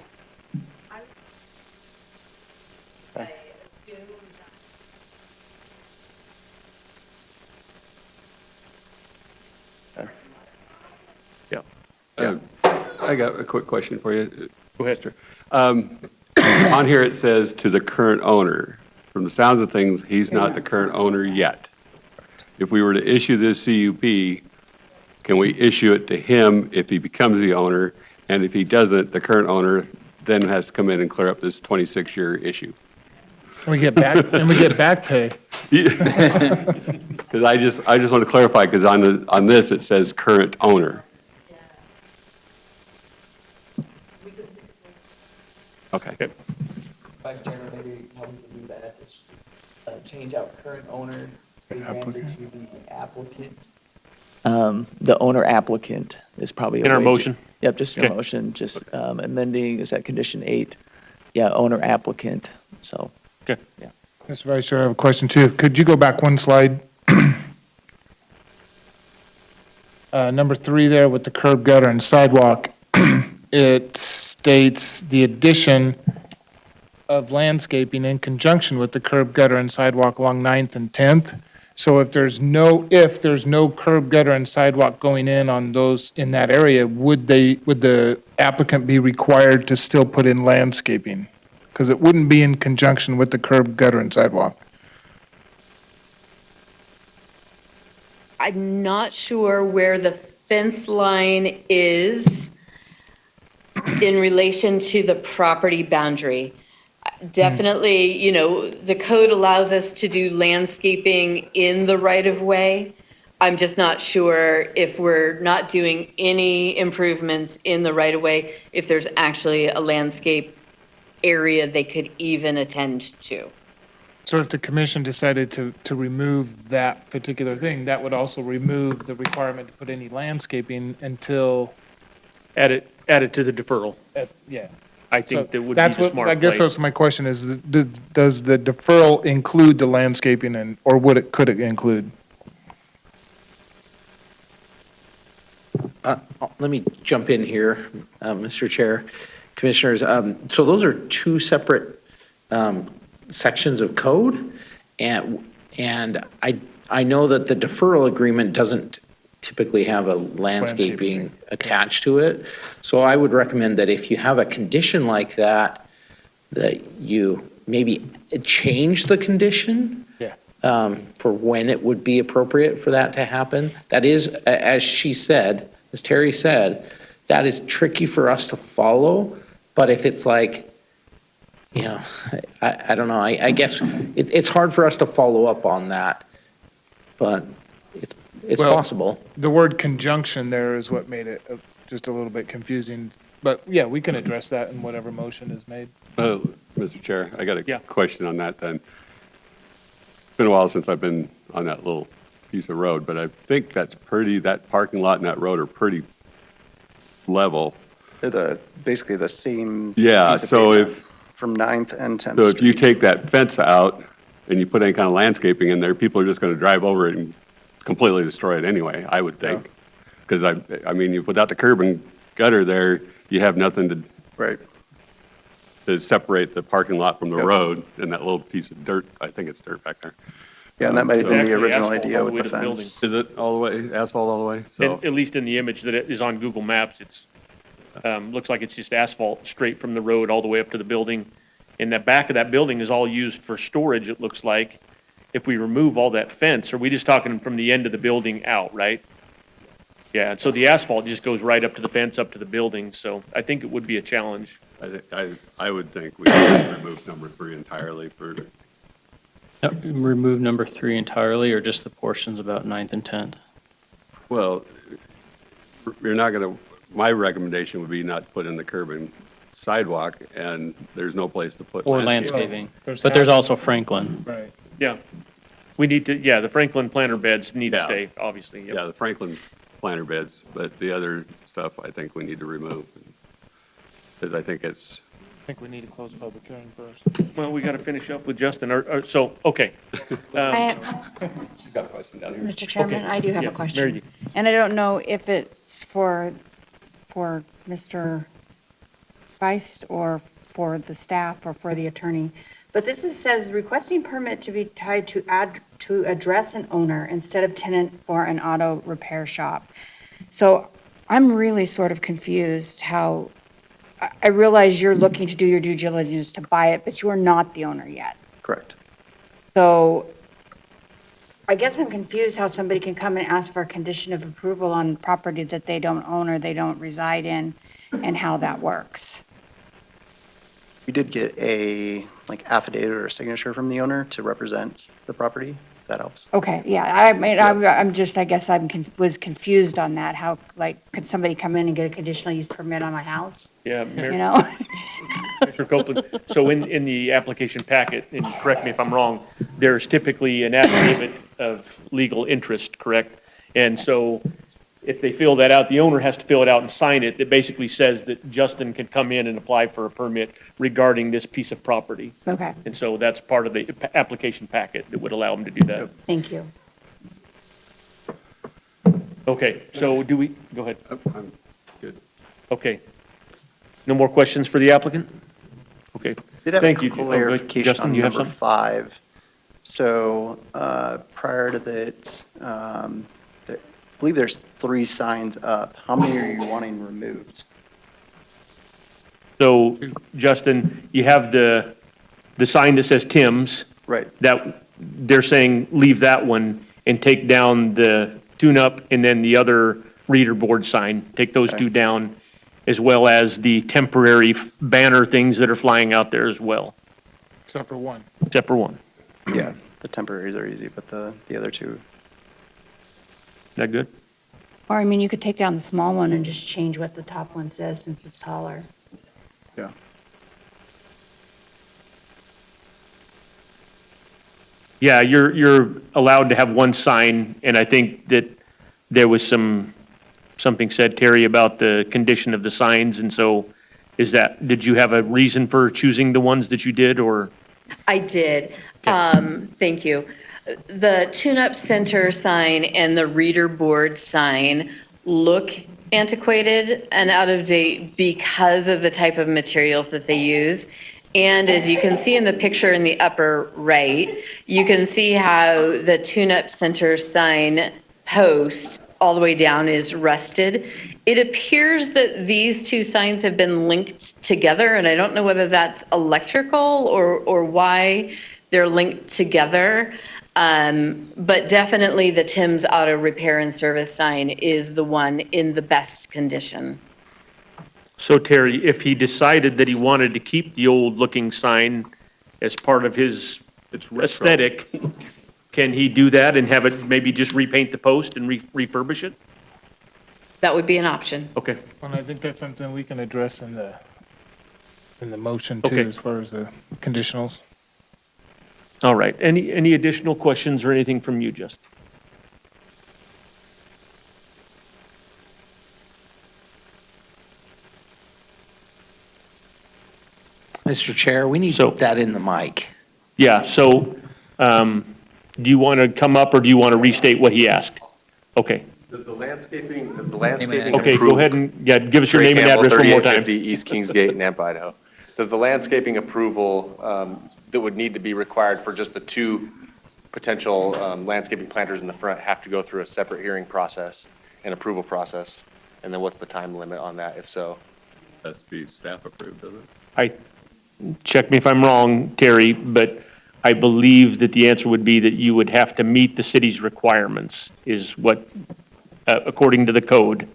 I got a quick question for you. Go ahead, sir. On here, it says to the current owner. From the sounds of things, he's not the current owner yet. If we were to issue this CUP, can we issue it to him if he becomes the owner? And if he doesn't, the current owner then has to come in and clear up this 26-year issue? And we get back pay. Because I just want to clarify, because on this, it says current owner. Okay. Vice Chairman, maybe how we can do that, is change out current owner, applicant to the applicant. The owner applicant is probably. In our motion? Yep, just in our Okay. motion, just amending, is that condition 8? Yeah, owner applicant, so. Okay. Yeah. Mr. Vice Chair, I have a question too. Could you go back one slide? Number 3 there with the curb, gutter, and sidewalk. It states the addition of landscaping in conjunction with the curb, gutter, and sidewalk along 9th and 10th. So if there's no curb, gutter, and sidewalk going in on those, in that area, would the applicant be required to still put in landscaping? Because it wouldn't be in conjunction with the curb, gutter, and sidewalk. I'm not sure where the fence line is in relation to the property boundary. Definitely, the code allows us to do landscaping in the right-of-way. I'm just not sure if we're not doing any improvements in the right-of-way, if there's actually a landscape area they could even attend to. So if the commission decided to remove that particular thing, that would also remove the requirement to put any landscaping until, Add it to the deferral. yeah. I think that would be That's the what, smart I guess play. that's my question is, does the deferral include the landscaping or could it include? Let me jump in here, Mr. Chair, Commissioners. So those are 2 separate sections of code, and I know that the deferral agreement doesn't typically have a landscaping attached to it. So I would recommend that if you have a condition like that, that you maybe change the condition. Yeah. For when it would be appropriate for that to happen. That is, as she said, as Terry said, that is tricky for us to follow. But if it's like, I don't know, I guess it's hard for us to follow up on that, but it's Well, possible. The word conjunction there is what made it just a little bit confusing. But yeah, we can address that in whatever motion is made. Mr. Chair, I got Yeah. a question on that then. It's been a while since I've been on that little piece of road, but I think that parking lot and that road are pretty level. They're basically the same. Yeah, piece of so pavement from 9th and 10th So if you Street. take that fence out and you put any kind of landscaping in there, people are just going to drive over it and completely destroy it anyway, I would think. Because I mean, without the curb and gutter there, you have nothing to separate the parking lot from the Yep. road and that little piece of dirt, I think it's dirt back there. Yeah, and that might have been the Actually original asphalt idea all with the way the to the fence. Is it all the way, asphalt all the way? So, At least in the image that is on Google Maps, it's, looks like it's just asphalt straight from the road all the way up to the building. And the back of that building is all used for storage, it looks like. If we remove all that fence, are we just talking from the end of the building out, right? Yeah, and so the asphalt just goes right up to the fence, up to the building, so I think it would be a challenge. I would think we should remove number 3 entirely for, Remove number 3 entirely, or just the portions about 9th and 10th? well, you're not going to, my recommendation would be not to put in the curb and sidewalk, and there's no place to put Or landscaping. landscaping. But there's also Franklin. Right. Yeah. We need to, yeah, the Franklin planter beds need to Yeah. stay, obviously. Yep. Yeah, the Franklin planter beds, but the other stuff I think we need to remove. Because I think it's, I think we need to close the public hearing first. Well, we got to finish up with Justin, so, okay. she's got a question down here. Mr. Chairman, I do have Yeah, a question. Mary. And I don't know if it's for Mr. Feist or for the staff or for the attorney. But says requesting permit to be tied to address an owner instead of tenant for an auto repair shop. So I'm really sort of confused how, I realize you're looking to do your due diligence to buy it, but you are not the owner yet. Correct. So I guess I'm confused how somebody can come and ask for a condition of approval on property that they don't own or they don't reside in, and how that works. We did get a, like, affidavit or a signature from the owner to represent the property, if that helps. Okay, yeah, I mean, I'm just, I guess was confused on that, how, like, could somebody come in and get a conditional use permit on my house? Yeah, You know? Commissioner Copeland, so in the application packet, and correct me if I'm wrong, there's typically an affidavit of legal interest, correct? And so if they fill that out, the owner has to fill it out and sign it. That basically says that Justin can come in and apply for a permit regarding this piece of property. Okay, And so that's part of the application packet that would allow him to do that. thank you. Okay, so do we, go ahead. I'm good. Okay. No more questions for the applicant? Okay. Did have Thank a you. Oh, go ahead. clarification Justin, on you have number something? 5. So prior to that, I believe there's 3 signs up. How many are you wanting removed? So, Justin, you have the sign that says Tim's. Right. That, they're saying leave that one and take down the tune-up and then the other reader board sign. Take those two down, as well as the temporary banner things that are flying out there as well, Except for one. except for one. Yeah, the temporaries are easy, but the other 2. Is that good? Or, I mean, you could take down the small one and just change what the top one says since it's taller. Yeah. Yeah, you're allowed to have one sign, and I think that there was something said, Terry, about the condition of the signs, and so did you have a reason for choosing the ones that you did, or? I did. Thank you. The tune-up center sign and the reader board sign look antiquated and out of date because of the type of materials that they use. And as you can see in the picture in the upper right, you can see how the tune-up center sign post all the way down is rusted. It appears that these 2 signs have been linked together, and I don't know whether that's electrical or why they're linked together. But definitely the Tim's Auto Repair and Service sign is the one in the best condition. So Terry, if he decided that he wanted to keep the old-looking sign as part of his aesthetic, can he do that and have it, maybe just repaint the post and refurbish it? That would be an option. Okay. And I think that's something we can address in the motion too, Okay. as far as the conditionals. All right. Any additional questions or anything from you, Justin? Mr. Chair, we need that in the mic. Yeah, so do you want to come up, or do you want to restate what he asked? Okay. Does the landscaping Okay, go ahead and, yeah, give us your name and address one more time. 3850 East Kingsgate, Nampa, Idaho. Does the landscaping approval that would need to be required for just the 2 potential landscaping planters in the front have to go through a separate hearing process and approval process? And then what's the time limit on that, if so? Has to be staff approved, doesn't it? Check me if I'm wrong, Terry, but I believe that the answer would be that you would have to meet the city's requirements, is what according to the code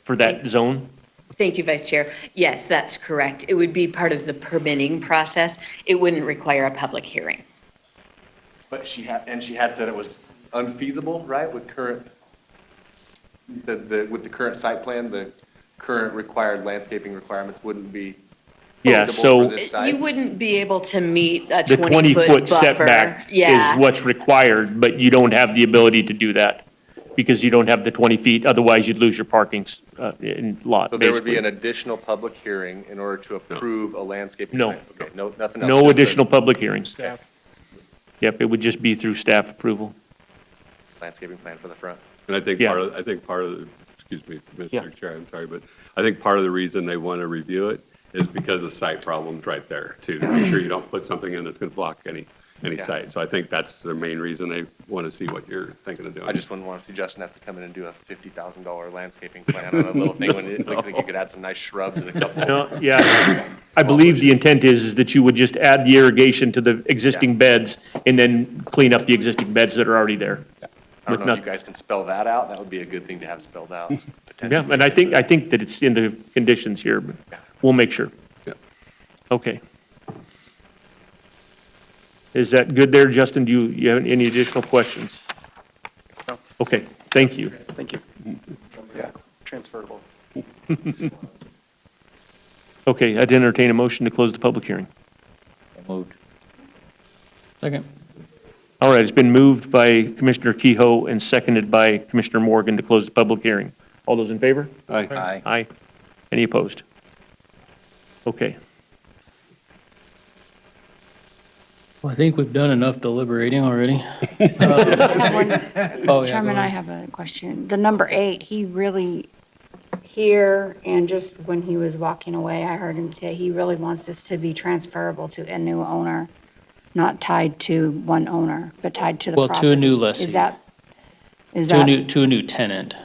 for that zone? Thank you, Vice Chair. Yes, that's correct. It would be part of the permitting process. It wouldn't require a public hearing. But she had said it was unfeasible, right, with current, with the current site plan, the current required landscaping requirements wouldn't be Yeah, feasible so You for this site? wouldn't be able to meet a the 20-foot 20-foot buffer. setback Yeah. is what's required, but you don't have the ability to do that because you don't have the 20 feet, otherwise you'd lose your parking in lot, So there would be basically. an additional public hearing in order to approve a landscaping No. plan? Okay, no, nothing else? No just the additional public hearings. Staff. Yep, it would just be through staff approval. Landscaping plan for the front. And I think Yeah. part of the, excuse me, Yeah. Mr. Chair, I'm sorry, but I think part of the reason they want to review it is because of site problems right there, too, to make sure you don't put something in that's going to block any Yeah. site. So I think that's the main reason they want to see what you're thinking of doing. I just wouldn't want to see Justin have to come in and do a $50,000 landscaping plan on a little thing when it looks like you could add some nice shrubs and a couple. No, yeah, I believe the intent is that you would just add the irrigation to the existing beds and then clean up the existing beds that are already there. I with don't know if noth- you guys can spell that out. That would be a good thing to have spelled out. Yeah, potentially. and I think that it's in the conditions here, but we'll make sure. Yeah. Okay. Is that good there, Justin? Do you have any additional questions? No. Okay, thank you. Thank you. Yeah, transferable. Okay, I'd entertain a motion to close the public hearing. Moved. Second. All right, it's been moved by Commissioner Kehoe and seconded by Commissioner Morgan to close the public hearing. All those in favor? Aye. Aye. Aye. Any opposed? Okay. Well, I think we've done enough deliberating already. I have one- Oh, yeah, Chairman, go I ahead. have a question. The number 8, he really, here, and just when he was walking away, I heard him say he really wants this to be transferable to a new owner, not tied to one owner, but tied to the Well, property. to a new lessee. Is that, To a new tenant.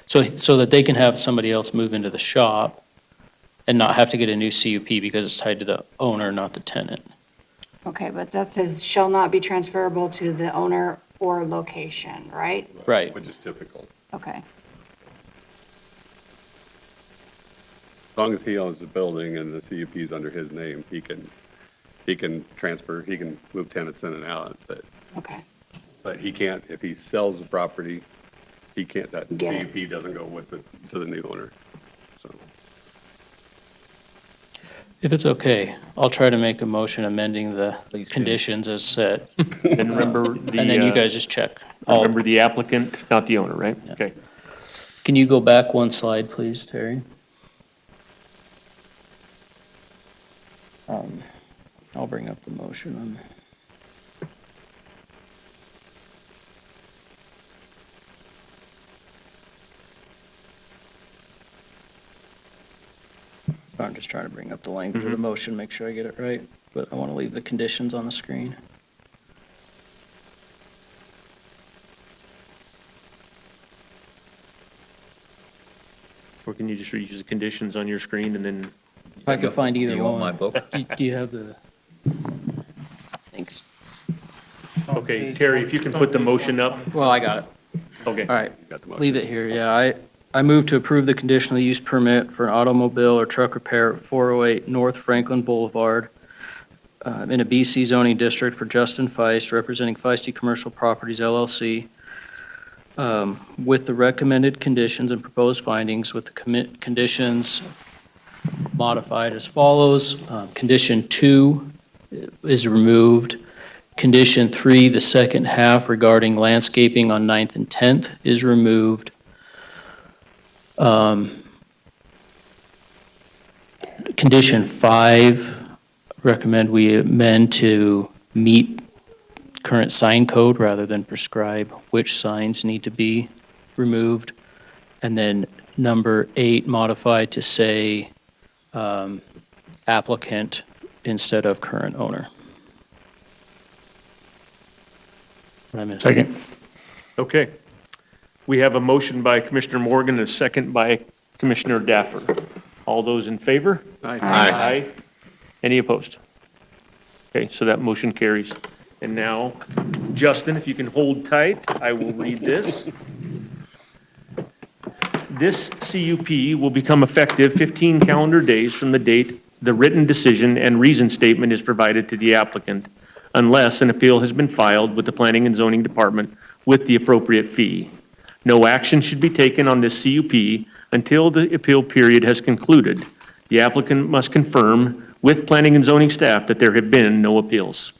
So that they can have somebody else move into the shop and not have to get a new CUP because it's tied to the owner, not the tenant. okay, but that says shall not be transferable to the owner or location, right? Right. Which is typical. Okay. As long as he owns the building and the CUP is under his name, he can transfer, he can move tenants in and out, Okay. but he can't, if he sells the property, he can't, that Get it. CUP doesn't go with to the new owner, so. If it's okay, I'll try to make a motion amending the Please do. conditions as set. And remember the. And then you guys just check. I'll- Remember the applicant, not the owner, right? Okay. Can you go back one slide, please, Terry? I'll bring up the motion. I'm just trying to bring up the language of the motion, make sure I get it right, but I want to leave the conditions on the screen. Or can you just use the conditions on your screen and then, If I could find either Do you want my one. book? Do you have the? Thanks. okay, Terry, if you can put the motion up. Well, I got it. Okay. All right, Got the motion. leave it here, yeah. I move to approve the conditional use permit for an automobile or truck repair at 408 North Franklin Boulevard in a BC zoning district for Justin Feist, representing Feisty Commercial Properties LLC, with the recommended conditions and proposed findings with the conditions modified as follows. Condition 2 is removed. Condition 3, the second half regarding landscaping on 9th and 10th is removed. Condition 5, recommend we amend to meet current sign code rather than prescribe which signs need to be removed. And then number 8, modified to say applicant instead of current owner. What I missed? Second. Okay. We have a motion by Commissioner Morgan and a second by Commissioner Daffer. All those in favor? Aye. Aye. Any opposed? Okay, so that motion carries. And now, Justin, if you can hold tight, I will read this. This CUP will become effective 15 calendar days from the date the written decision and reason statement is provided to the applicant, unless an appeal has been filed with the Planning and Zoning Department with the appropriate fee. No action should be taken on this CUP until the appeal period has concluded. The applicant must confirm with Planning and Zoning staff that there have been no appeals.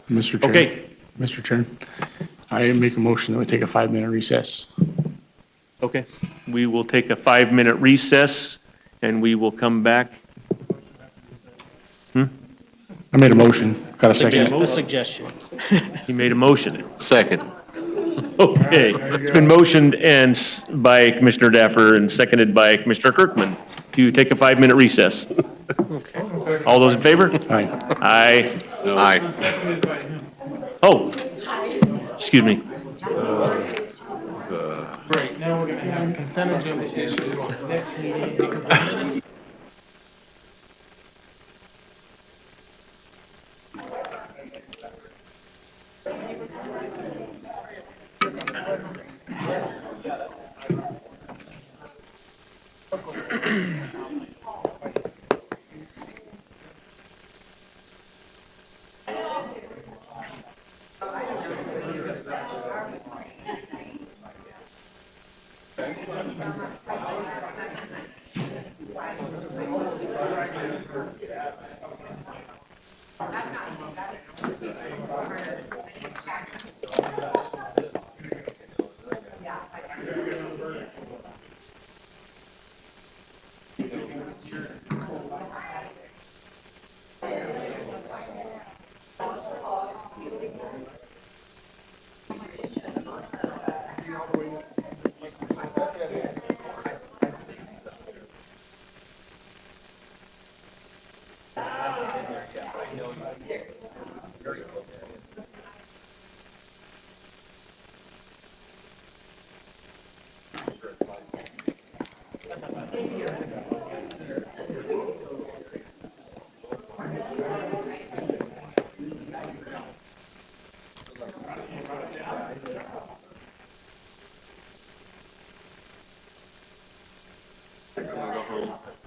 Mr. Chair. Okay. Mr. Chair, I make a motion that we take a 5-minute recess. Okay, we will take a 5-minute recess, and we will come back. I made a motion. Got a A second? motion. suggestion. He made a motion. Second. Okay, it's been motioned and by Commissioner Daffer and seconded by Commissioner Kirkman to take a 5-minute recess. All those in favor? Aye. Aye. Aye. Oh, excuse me. Great, now we're gonna have consent agenda issue on the next meeting because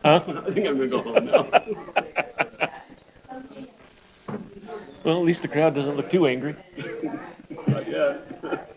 Huh? I think I'm gonna go home now. Well, at least the crowd doesn't look too angry. Not yet.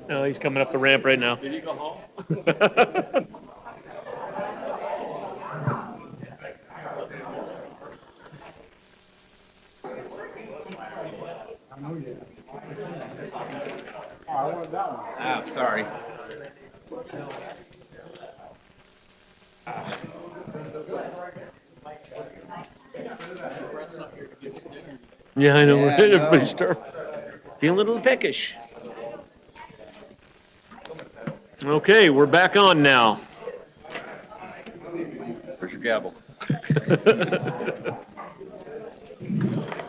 No, he's coming up the ramp right now. Did he go home? Ah, sorry. Yeah, I know. Yeah, I Everybody know. start feeling a little peckish. Okay, we're back on now. Where's your gavel?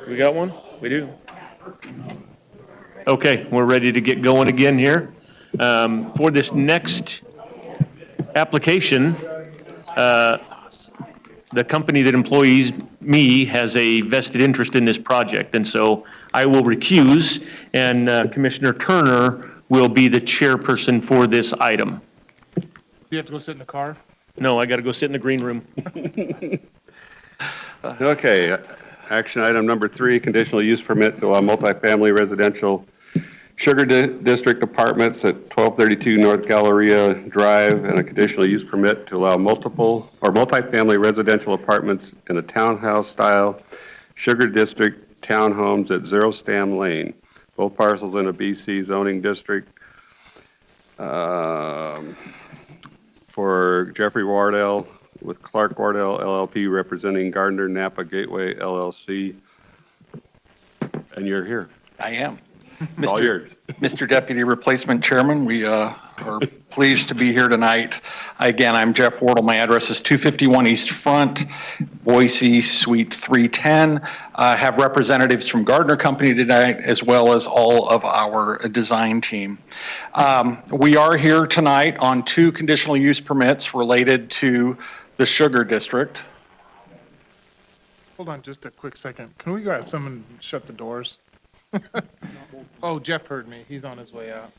We got one? We do. Okay, we're ready to get going again here. For this next application, the company that employs me has a vested interest in this project, and so I will recuse, and Commissioner Turner will be the chairperson for this item. You have to go sit in the car? No, I got to go sit in the green room. Okay, action item number 3, conditional use permit to allow multifamily residential Sugar District apartments at 1232 North Galleria Drive, and a conditional use permit to allow multifamily residential apartments in a townhouse-style Sugar District townhomes at 0 Stam Lane, both parcels in a BC zoning district. For Jeffrey Wardell with Clark Wardell LLP representing Gardner Napa Gateway LLC. And you're here. I am. All yours. Mr. Deputy Replacement Chairman, we are pleased to be here tonight. Again, I'm Jeff Wardle. My address is 251 East Front, Boise, Suite 310. Have representatives from Gardner Company tonight, as well as all of our design team. We are here tonight on 2 conditional use permits related to the Sugar District. Hold on just a quick second. Can we grab someone and shut the doors? Oh, Jeff heard me. He's on his way out.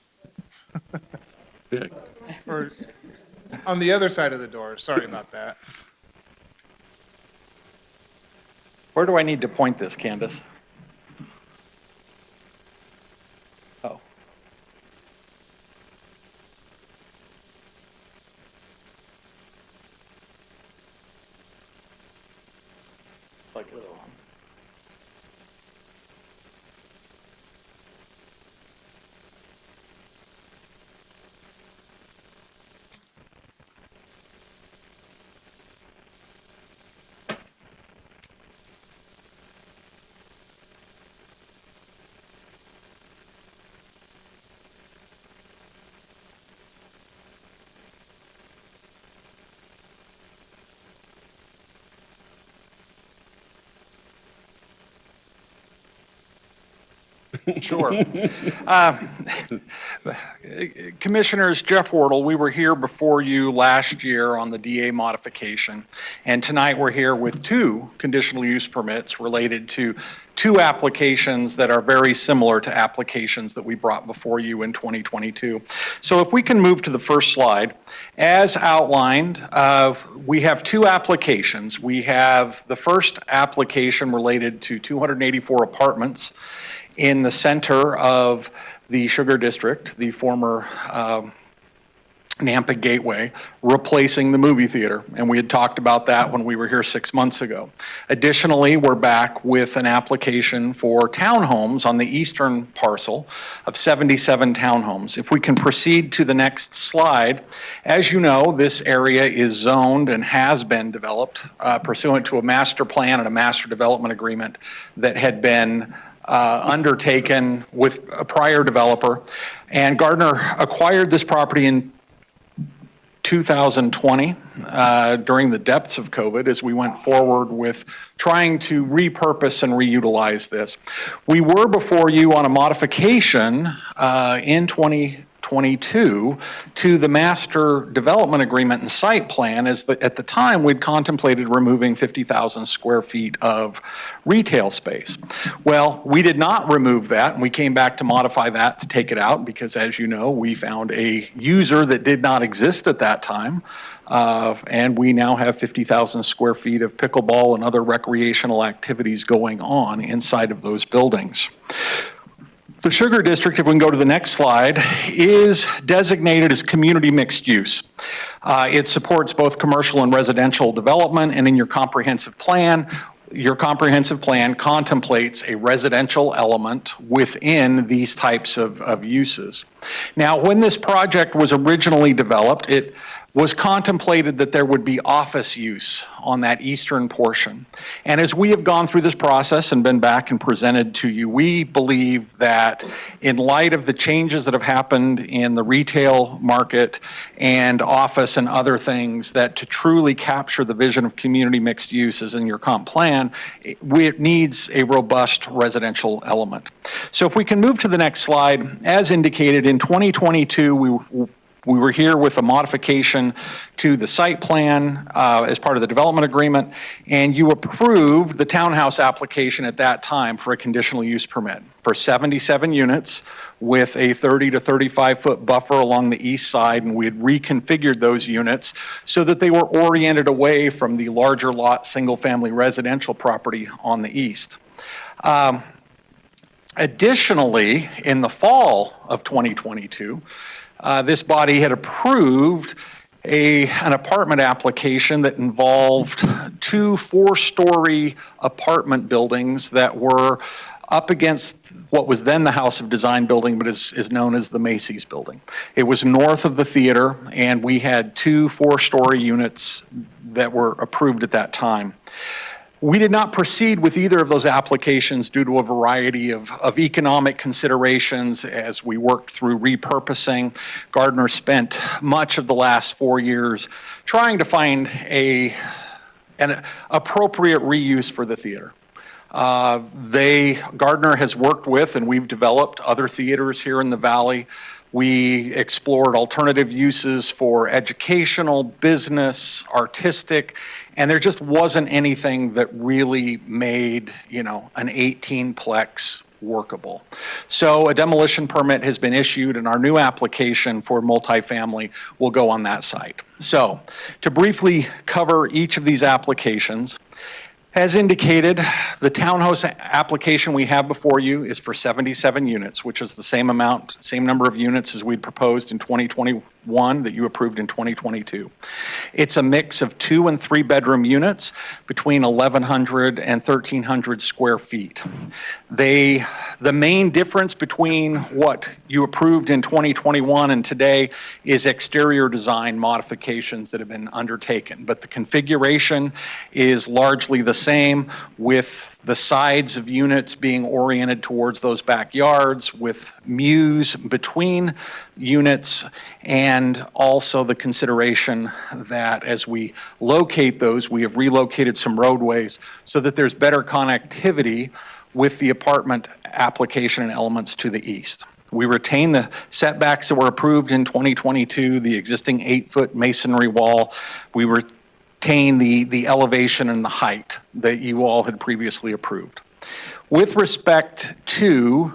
Or on the other side of the door. Sorry about that. Where do I need to point this, Candace? Oh. Like this one. Sure. Commissioners, Jeff Wardle, we were here before you last year on the DA modification, and tonight we're here with 2 conditional use permits related to 2 applications that are very similar to applications that we brought before you in 2022. So if we can move to the first slide. As outlined, we have 2 applications. We have the first application related to 284 apartments in the center of the Sugar District, the former Nampa Gateway, replacing the movie theater. And we had talked about that when we were here 6 months ago. Additionally, we're back with an application for townhomes on the eastern parcel of 77 townhomes. If we can proceed to the next slide, as you know, this area is zoned and has been developed pursuant to a master plan and a master development agreement that had been undertaken with a prior developer. And Gardner acquired this property in 2020 during the depths of COVID as we went forward with trying to repurpose and reutilize this. We were before you on a modification in 2022 to the master development agreement and site plan, as at the time we'd contemplated removing 50,000 square feet of retail space. Well, we did not remove that, and we came back to modify that to take it out because, as you know, we found a user that did not exist at that time. And we now have 50,000 square feet of pickleball and other recreational activities going on inside of those buildings. The Sugar District, if we can go to the next slide, is designated as community mixed use. It supports both commercial and residential development, and in your comprehensive plan contemplates a residential element within these types of uses. Now, when this project was originally developed, it was contemplated that there would be office use on that eastern portion. And as we have gone through this process and been back and presented to you, we believe that in light of the changes that have happened in the retail market and office and other things, that to truly capture the vision of community mixed uses in your comp plan, it needs a robust residential element. So if we can move to the next slide, as indicated in 2022, we were here with a modification to the site plan as part of the development agreement, and you approved the townhouse application at that time for a conditional use permit for 77 units with a 30 to 35-foot buffer along the east side, and we had reconfigured those units so that they were oriented away from the larger lot single-family residential property on the east. Additionally, in the fall of 2022, this body had approved an apartment application that involved 2 4-story apartment buildings that were up against what was then the House of Design building, but is known as the Macy's building. It was north of the theater, and we had 2 4-story units that were approved at that time. We did not proceed with either of those applications due to a variety of economic considerations as we worked through repurposing. Gardner spent much of the last 4 years trying to find an appropriate reuse for the theater. Gardner has worked with, and we've developed other theaters here in the Valley. We explored alternative uses for educational, business, artistic, and there just wasn't anything that really made, an 18-plex workable. So a demolition permit has been issued, and our new application for multifamily will go on that site. So to briefly cover each of these applications, as indicated, the townhouse application we have before you is for 77 units, which is the same number of units as we'd proposed in 2021 that you approved in 2022. It's a mix of 2 and 3 bedroom units between 1,100 and 1,300 square feet. The main difference between what you approved in 2021 and today is exterior design modifications that have been undertaken, but the configuration is largely the same, with the sides of units being oriented towards those backyards, with mews between units, and also the consideration that as we locate those, we have relocated some roadways so that there's better connectivity with the apartment application and elements to the east. We retain the setbacks that were approved in 2022, the existing 8-foot masonry wall. We retain the elevation and the height that you all had previously approved. With respect to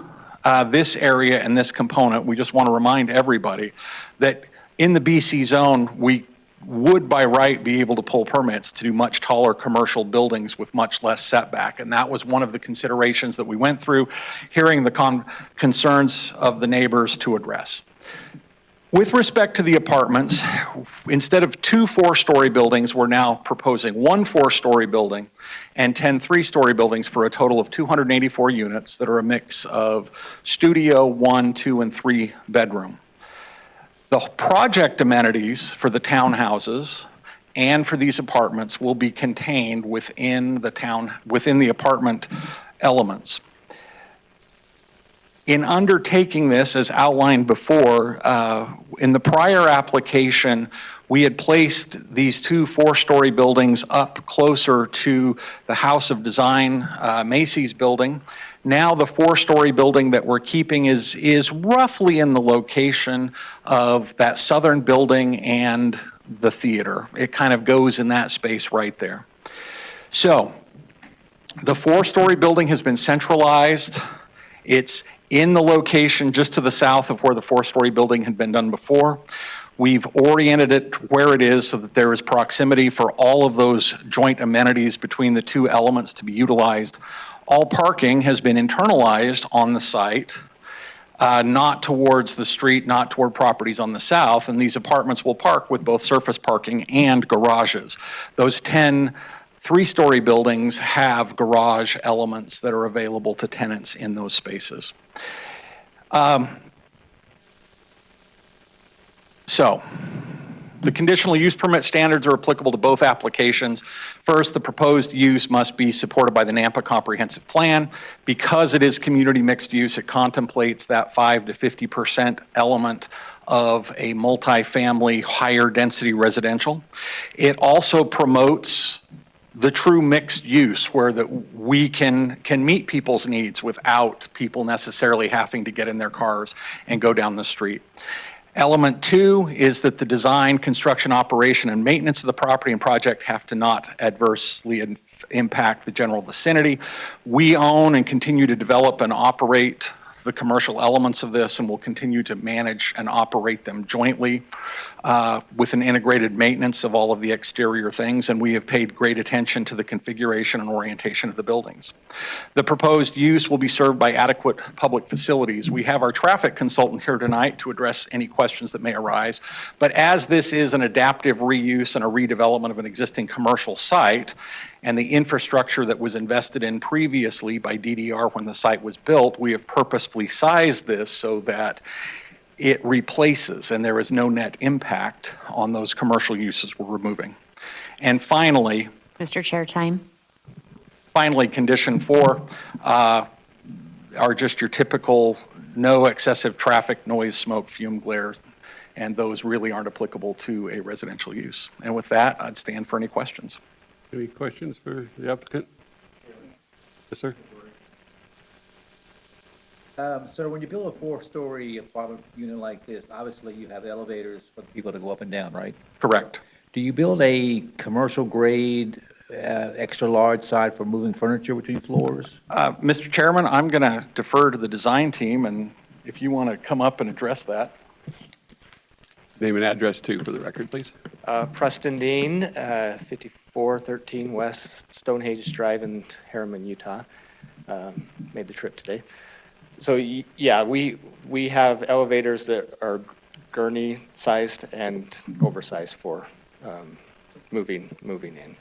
this area and this component, we just want to remind everybody that in the BC zone, we would by right be able to pull permits to do much taller commercial buildings with much less setback. And that was one of the considerations that we went through, hearing the concerns of the neighbors to address. With respect to the apartments, instead of 2 4-story buildings, we're now proposing 1 4-story building and 10 3-story buildings for a total of 284 units that are a mix of studio, 1, 2, and 3 bedroom. The project amenities for the townhouses and for these apartments will be contained within the apartment elements. In undertaking this, as outlined before, in the prior application, we had placed these 2 4-story buildings up closer to the House of Design Macy's building. Now the 4-story building that we're keeping is roughly in the location of that southern building and the theater. It kind of goes in that space right there. So the 4-story building has been centralized. It's in the location just to the south of where the 4-story building had been done before. We've oriented it where it is so that there is proximity for all of those joint amenities between the 2 elements to be utilized. All parking has been internalized on the site, not towards the street, not toward properties on the south, and these apartments will park with both surface parking and garages. Those 10 three-story buildings have garage elements that are available to tenants in those spaces. So, the conditional use permit standards are applicable to both applications. First, the proposed use must be supported by the Nampa Comprehensive Plan. Because it is community mixed use, it contemplates that 5 to 50% element of a multifamily, higher density residential. It also promotes the true mixed use where we can meet people's needs without people necessarily having to get in their cars and go down the street. Element 2 is that the design, construction, operation, and maintenance of the property and project have to not adversely impact the general vicinity. We own and continue to develop and operate the commercial elements of this, and will continue to manage and operate them jointly with an integrated maintenance of all of the exterior things, and we have paid great attention to the configuration and orientation of the buildings. The proposed use will be served by adequate public facilities. We have our traffic consultant here tonight to address any questions that may arise, but as this is an adaptive reuse and a redevelopment of an existing commercial site, and the infrastructure that was invested in previously by DDR when the site was built, we have purposefully sized this so that it replaces and there is no net impact on those commercial uses we're removing. And finally, Mr. Chair, time. Finally, condition 4 are just your typical no excessive traffic, noise, smoke, fume, glare, and those really aren't applicable to a residential use. And with that, I'd stand for any questions. Any questions for the applicant? Yes, sir. Sir, when you build a 4-story apartment unit like this, obviously you have elevators for people to go up and down, right? Correct. Do you build a commercial grade, extra large side for moving furniture between floors? Mr. Chairman, I'm going to defer to the design team, and if you want to come up and address that. Name and address too for the record, please. Preston Dean, 5413 West Stonehenge Drive in Harriman, Utah. Made the trip today. So yeah, we have elevators that are gurney sized and oversized for moving in.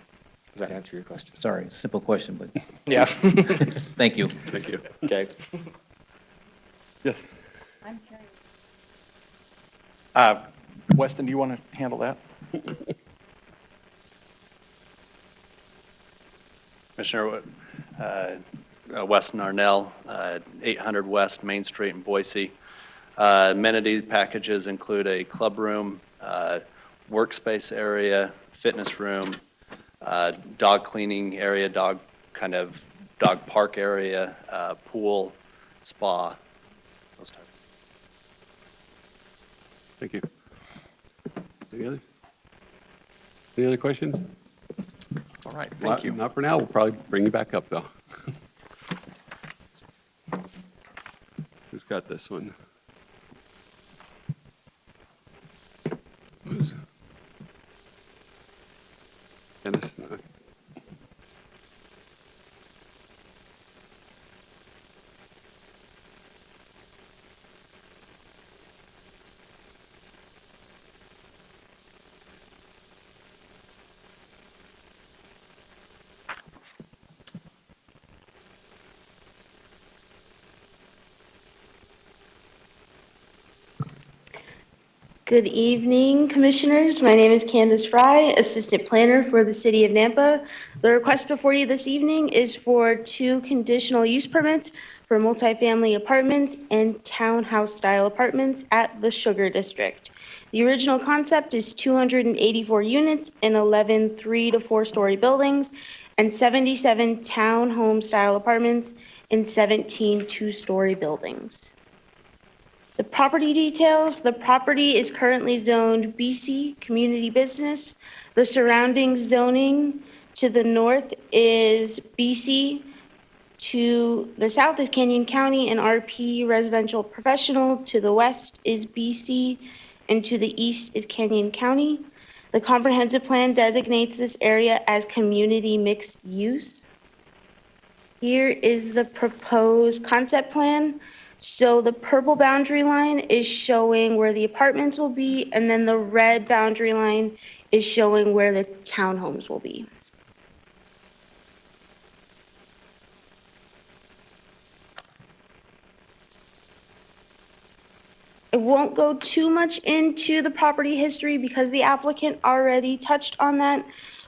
Does that answer your question? Sorry, simple question, but. Yeah. Thank you. Thank you. Okay. Yes. I'm curious. Weston, do you want to handle that? Commissioner, Weston Arnell, 800 West Main Street in Boise. Amenity packages include a club room, workspace area, fitness room, dog cleaning area, dog park area, pool, spa, those types. Thank you. Any other questions? All right, thank you. Not for now. We'll probably bring you back up, though. Who's got this one? Who's? Dennis? No. Good evening, Commissioners. My name is Candace Fry, Assistant Planner for the City of Nampa. The request before you this evening is for 2 conditional use permits for multifamily apartments and townhouse-style apartments at the Sugar District. The original concept is 284 units in 11 3- to 4-story buildings and 77 townhome-style apartments in 17 2-story buildings. The property details, the property is currently zoned BC Community Business. The surrounding zoning to the north is BC. To the south is Canyon County and RP Residential Professional. To the west is BC, and to the east is Canyon County. The comprehensive plan designates this area as community mixed use. Here is the proposed concept plan. So the purple boundary line is showing where the apartments will be, and then the red boundary line is showing where the townhomes will be. I won't go too much into the property history because the applicant already touched on that,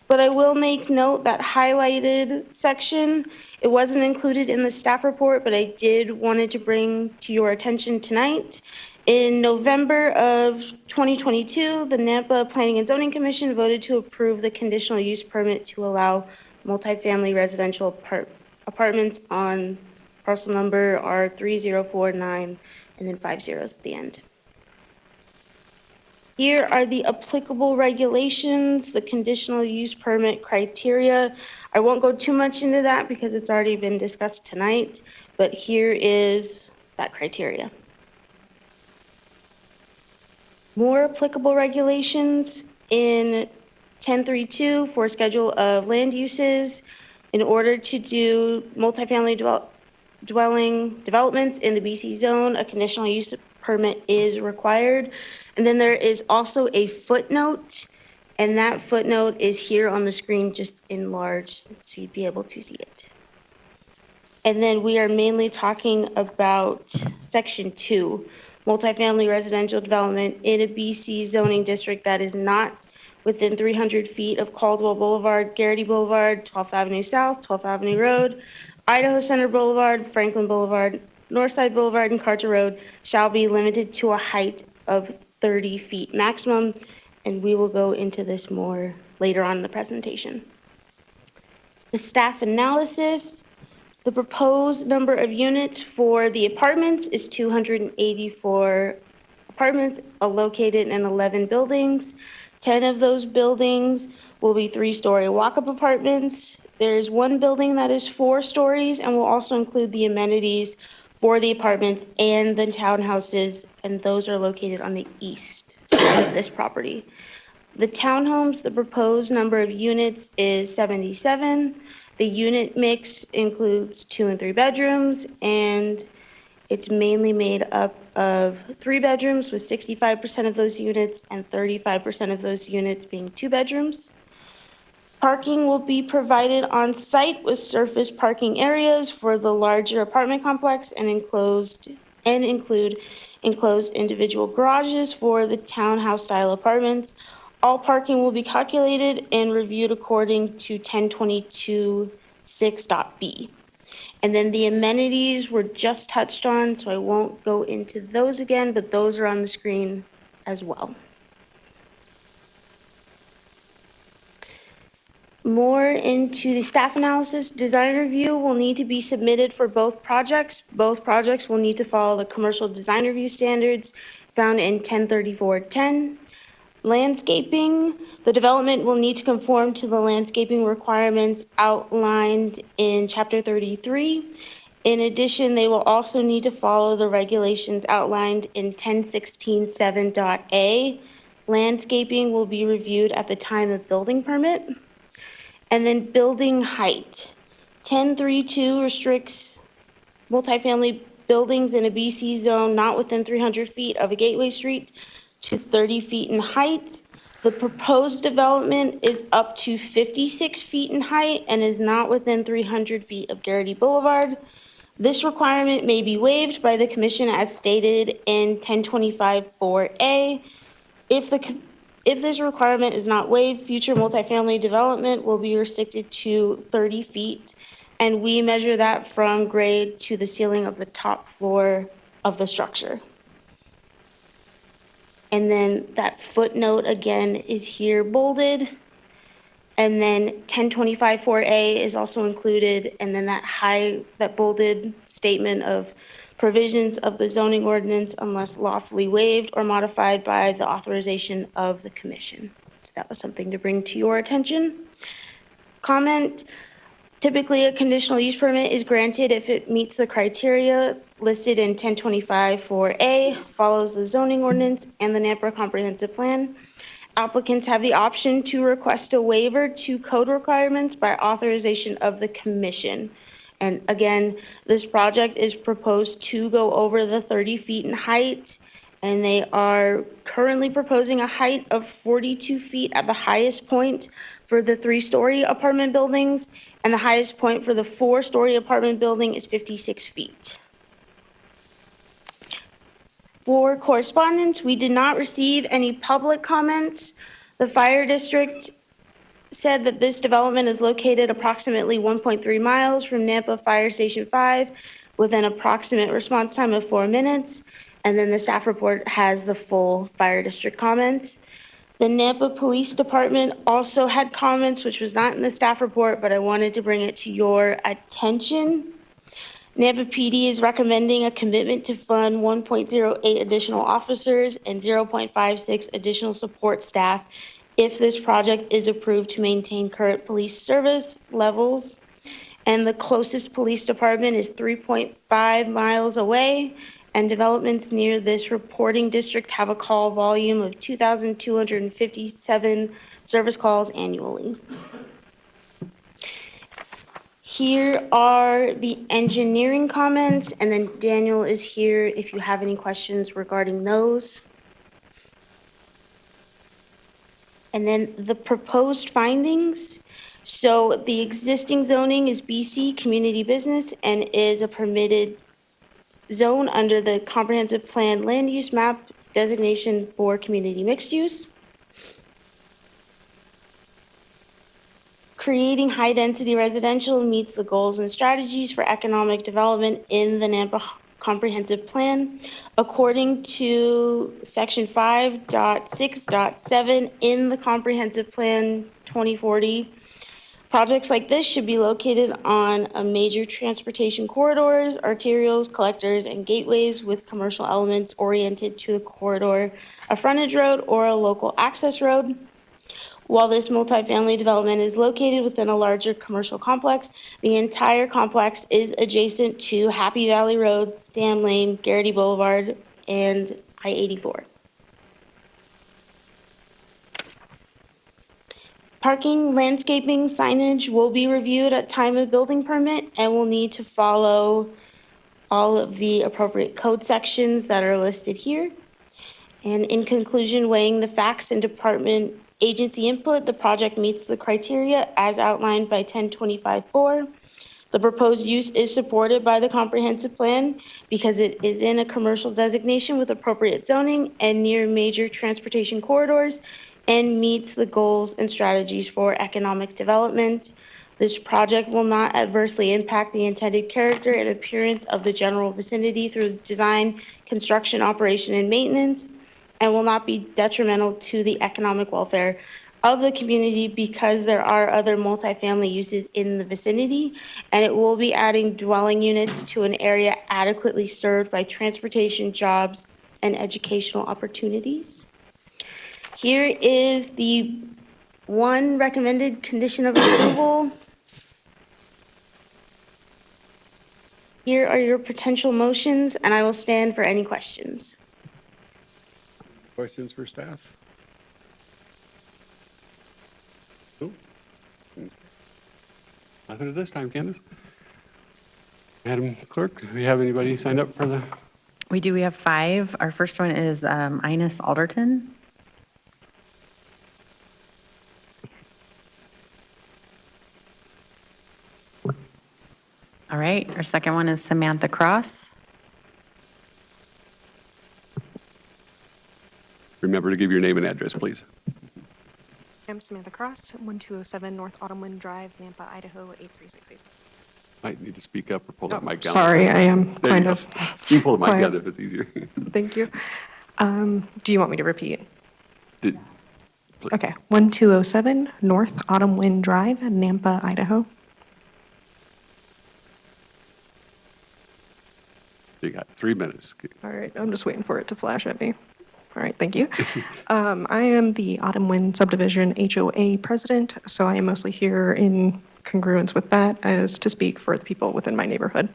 but I will make note that highlighted section, it wasn't included in the staff report, but I did wanted to bring to your attention tonight. In November of 2022, the Nampa Planning and Zoning Commission voted to approve the conditional use permit to allow multifamily residential apartments on parcel number R3049 and then 5 zeros at the end. Here are the applicable regulations, the conditional use permit criteria. I won't go too much into that because it's already been discussed tonight, but here is that criteria. More applicable regulations in 1032 for schedule of land uses. In order to do multifamily developments in the BC zone, a conditional use permit is required. And then there is also a footnote, and that footnote is here on the screen, just enlarged, so you'd be able to see it. And then we are mainly talking about section 2, multifamily residential development in a BC zoning district that is not within 300 feet of Caldwell Boulevard, Garrity Boulevard, 12th Avenue South, 12th Avenue Road, Idaho Center Boulevard, Franklin Boulevard, Northside Boulevard, and Carter Road shall be limited to a height of 30 feet maximum, and we will go into this more later on in the presentation. The staff analysis, the proposed number of units for the apartments is 284 apartments located in 11 buildings. 10 of those buildings will be 3-story walk-up apartments. There is one building that is 4 stories and will also include the amenities for the apartments and the townhouses, and those are located on the east side of this property. The townhomes, the proposed number of units is 77. The unit mix includes 2 and 3 bedrooms, and it's mainly made up of 3 bedrooms with 65% of those units and 35% of those units being 2 bedrooms. Parking will be provided on site with surface parking areas for the larger apartment complex and include enclosed individual garages for the townhouse style apartments. All parking will be calculated and reviewed according to 1022-6.b. And then the amenities were just touched on, so I won't go into those again, but those are on the screen as well. More into the staff analysis, design review will need to be submitted for both projects. Both projects will need to follow the commercial design review standards found in 1034-10. Landscaping, the development will need to conform to the landscaping requirements outlined in Chapter 33. In addition, they will also need to follow the regulations outlined in 1016-7.a. Landscaping will be reviewed at the time of building permit. And then building height. 1032 restricts multifamily buildings in a BC zone not within 300 feet of a gateway street to 30 feet in height. The proposed development is up to 56 feet in height and is not within 300 feet of Garrity Boulevard. This requirement may be waived by the commission as stated in 1025-4A. If this requirement is not waived, future multifamily development will be restricted to 30 feet, and we measure that from grade to the ceiling of the top floor of the structure. And then that footnote again is here bolded. And then 1025-4A is also included, and then that bolded statement of provisions of the zoning ordinance unless lawfully waived or modified by the authorization of the commission. So that was something to bring to your attention. Comment, typically a conditional use permit is granted if it meets the criteria listed in 1025-4A, follows the zoning ordinance and the NAMPA comprehensive plan. Applicants have the option to request a waiver to code requirements by authorization of the commission. And again, this project is proposed to go over the 30 feet in height, and they are currently proposing a height of 42 feet at the highest point for the 3-story apartment buildings, and the highest point for the 4-story apartment building is 56 feet. For correspondence, we did not receive any public comments. The fire district said that this development is located approximately 1.3 miles from Nampa Fire Station 5 with an approximate response time of 4 minutes. And then the staff report has the full fire district comments. The Nampa Police Department also had comments, which was not in the staff report, but I wanted to bring it to your attention. Nampa PD is recommending a commitment to fund 1.08 additional officers and 0.56 additional support staff if this project is approved to maintain current police service levels. And the closest police department is 3.5 miles away, and developments near this reporting district have a call volume of 2,257 service calls annually. Here are the engineering comments, and then Daniel is here if you have any questions regarding those. And then the proposed findings. So the existing zoning is BC Community Business and is a permitted zone under the Comprehensive Plan Land Use Map designation for community mixed use. Creating high-density residential meets the goals and strategies for economic development in the Nampa Comprehensive Plan. According to Section 5.6.7 in the Comprehensive Plan 2040, projects like this should be located on a major transportation corridors, arterials, collectors, and gateways with commercial elements oriented to a corridor, a frontage road, or a local access road. While this multifamily development is located within a larger commercial complex, the entire complex is adjacent to Happy Valley Road, Stam Lane, Garrity Boulevard, and I-84. Parking, landscaping, signage will be reviewed at time of building permit and will need to follow all of the appropriate code sections that are listed here. And in conclusion, weighing the facts and department agency input, the project meets the criteria as outlined by 1025-4. The proposed use is supported by the comprehensive plan because it is in a commercial designation with appropriate zoning and near major transportation corridors and meets the goals and strategies for economic development. This project will not adversely impact the intended character and appearance of the general vicinity through design, construction, operation, and maintenance, and will not be detrimental to the economic welfare of the community because there are other multifamily uses in the vicinity, and it will be adding dwelling units to an area adequately served by transportation, jobs, and educational opportunities. Here is the one recommended condition of approval. Here are your potential motions, and I will stand for any questions. Questions for staff? Nope. Nothing at this time, Candace. Madam Clerk, do we have anybody signed up for the? We do. We have 5. Our first one is Ines Alderton. All right. Our second one is Samantha Cross. Remember to give your name and address, please. I'm Samantha Cross, 1207 North Autumn Wind Drive, Nampa, Idaho, 83688. Might need to speak up or pull that mic down. Sorry, I am There kind you of go. You can pull the mic quiet. down if it's easier. Thank you. Do you want me to repeat? Did- Okay, 1207 North Autumn Wind Drive, Nampa, Idaho. You got 3 minutes. All right, I'm just waiting for it to flash at me. All right, thank you. I am the Autumn Wind Subdivision HOA president, so I am mostly here in congruence with that as to speak for the people within my neighborhood.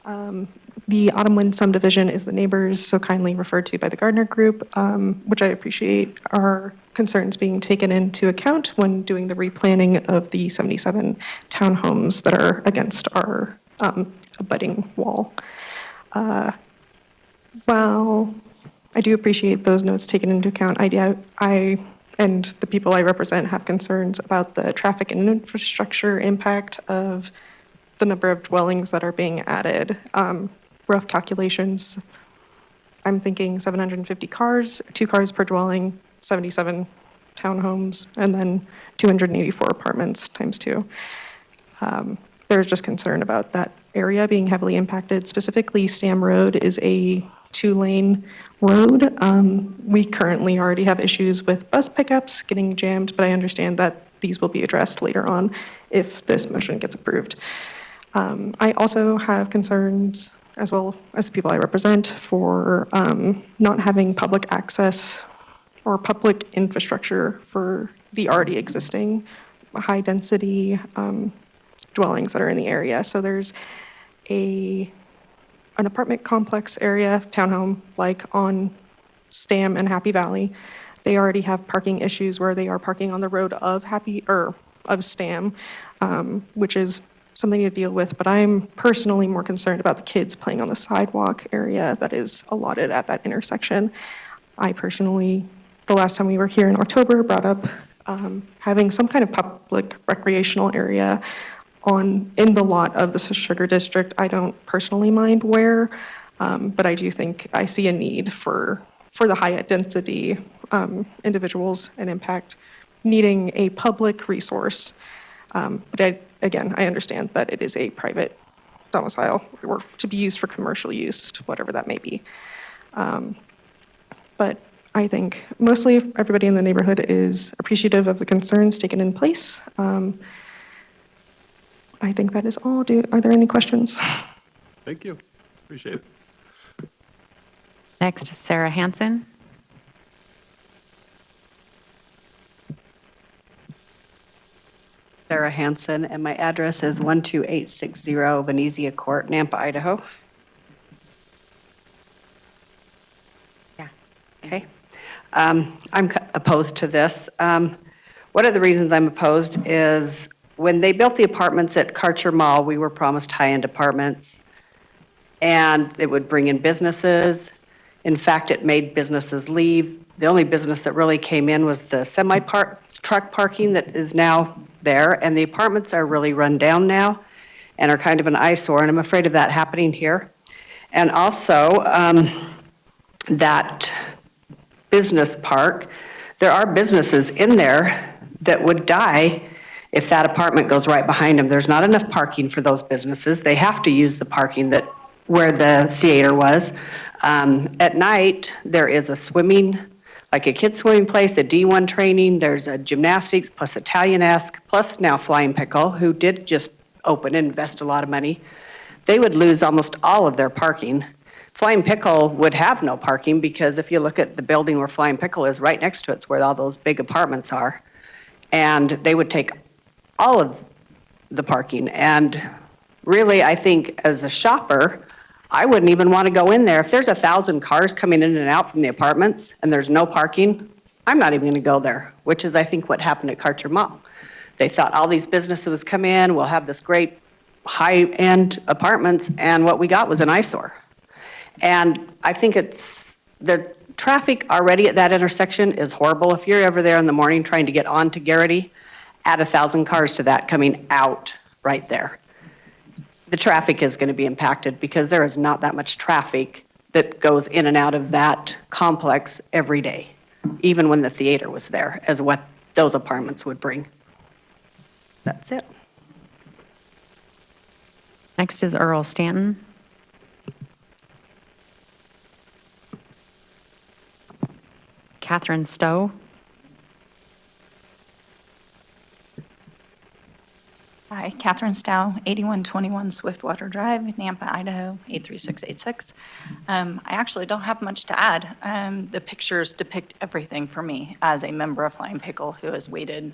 The Autumn Wind Subdivision is the neighbors so kindly referred to by the Gardner Group, which I appreciate our concerns being taken into account when doing the replanning of the 77 townhomes that are against our abutting wall. While I do appreciate those notes taken into account, I and the people I represent have concerns about the traffic and infrastructure impact of the number of dwellings that are being added. Rough calculations, I'm thinking 750 cars, 2 cars per dwelling, 77 townhomes, and then 284 apartments times 2. There's just concern about that area being heavily impacted. Specifically, Stam Road is a 2-lane road. We currently already have issues with bus pickups getting jammed, but I understand that these will be addressed later on if this motion gets approved. I also have concerns, as well as the people I represent, for not having public access or public infrastructure for the already existing high-density dwellings that are in the area. So there's an apartment complex area, townhome, like on Stam and Happy Valley. They already have parking issues where they are parking on the road of Stam, which is something to deal with, but I'm personally more concerned about the kids playing on the sidewalk area that is allotted at that intersection. I personally, the last time we were here in October, brought up having some kind of public recreational area in the lot of the Sugar District. I don't personally mind where, but I do think I see a need for the high density individuals and impact needing a public resource. But again, I understand that it is a private domicile or to be used for commercial use, whatever that may be. But I think mostly everybody in the neighborhood is appreciative of the concerns taken in place. I think that is all. Are there any questions? Thank you. Appreciate it. Next is Sarah Hansen. Sarah Hansen, and my address is 12860 Venezia Court, Nampa, Idaho. Yeah. Okay. I'm opposed to this. One of the reasons I'm opposed is when they built the apartments at Karcher Mall, we were promised high-end apartments, and it would bring in businesses. In fact, it made businesses leave. The only business that really came in was the semi-truck parking that is now there, and the apartments are really run down now and are kind of an eyesore, and I'm afraid of that happening here. And also, that business park, there are businesses in there that would die if that apartment goes right behind them. There's not enough parking for those businesses. They have to use the parking where the theater was. At night, there is a swimming, like a kid's swimming place, a D1 training, there's a gymnastics, plus Italianesque, plus now Flying Pickle, who did just open and invest a lot of money. They would lose almost all of their parking. Flying Pickle would have no parking because if you look at the building where Flying Pickle is, right next to it's where all those big apartments are. And they would take all of the parking. And really, I think as a shopper, I wouldn't even want to go in there. If there's 1,000 cars coming in and out from the apartments and there's no parking, I'm not even going to go there, which is, I think, what happened at Karcher Mall. They thought all these businesses come in, we'll have this great high-end apartments, and what we got was an eyesore. And I think the traffic already at that intersection is horrible. If you're ever there in the morning trying to get on to Garrity, add 1,000 cars to that coming out right there. The traffic is going to be impacted because there is not that much traffic that goes in and out of that complex every day, even when the theater was there, as what those apartments would bring. That's it. Next is Earl Stanton. Catherine Stowe. Hi, Catherine Stowe, 8121 Swiftwater Drive, Nampa, Idaho, 83686. I actually don't have much to add. The pictures depict everything for me as a member of Flying Pickle who has waited,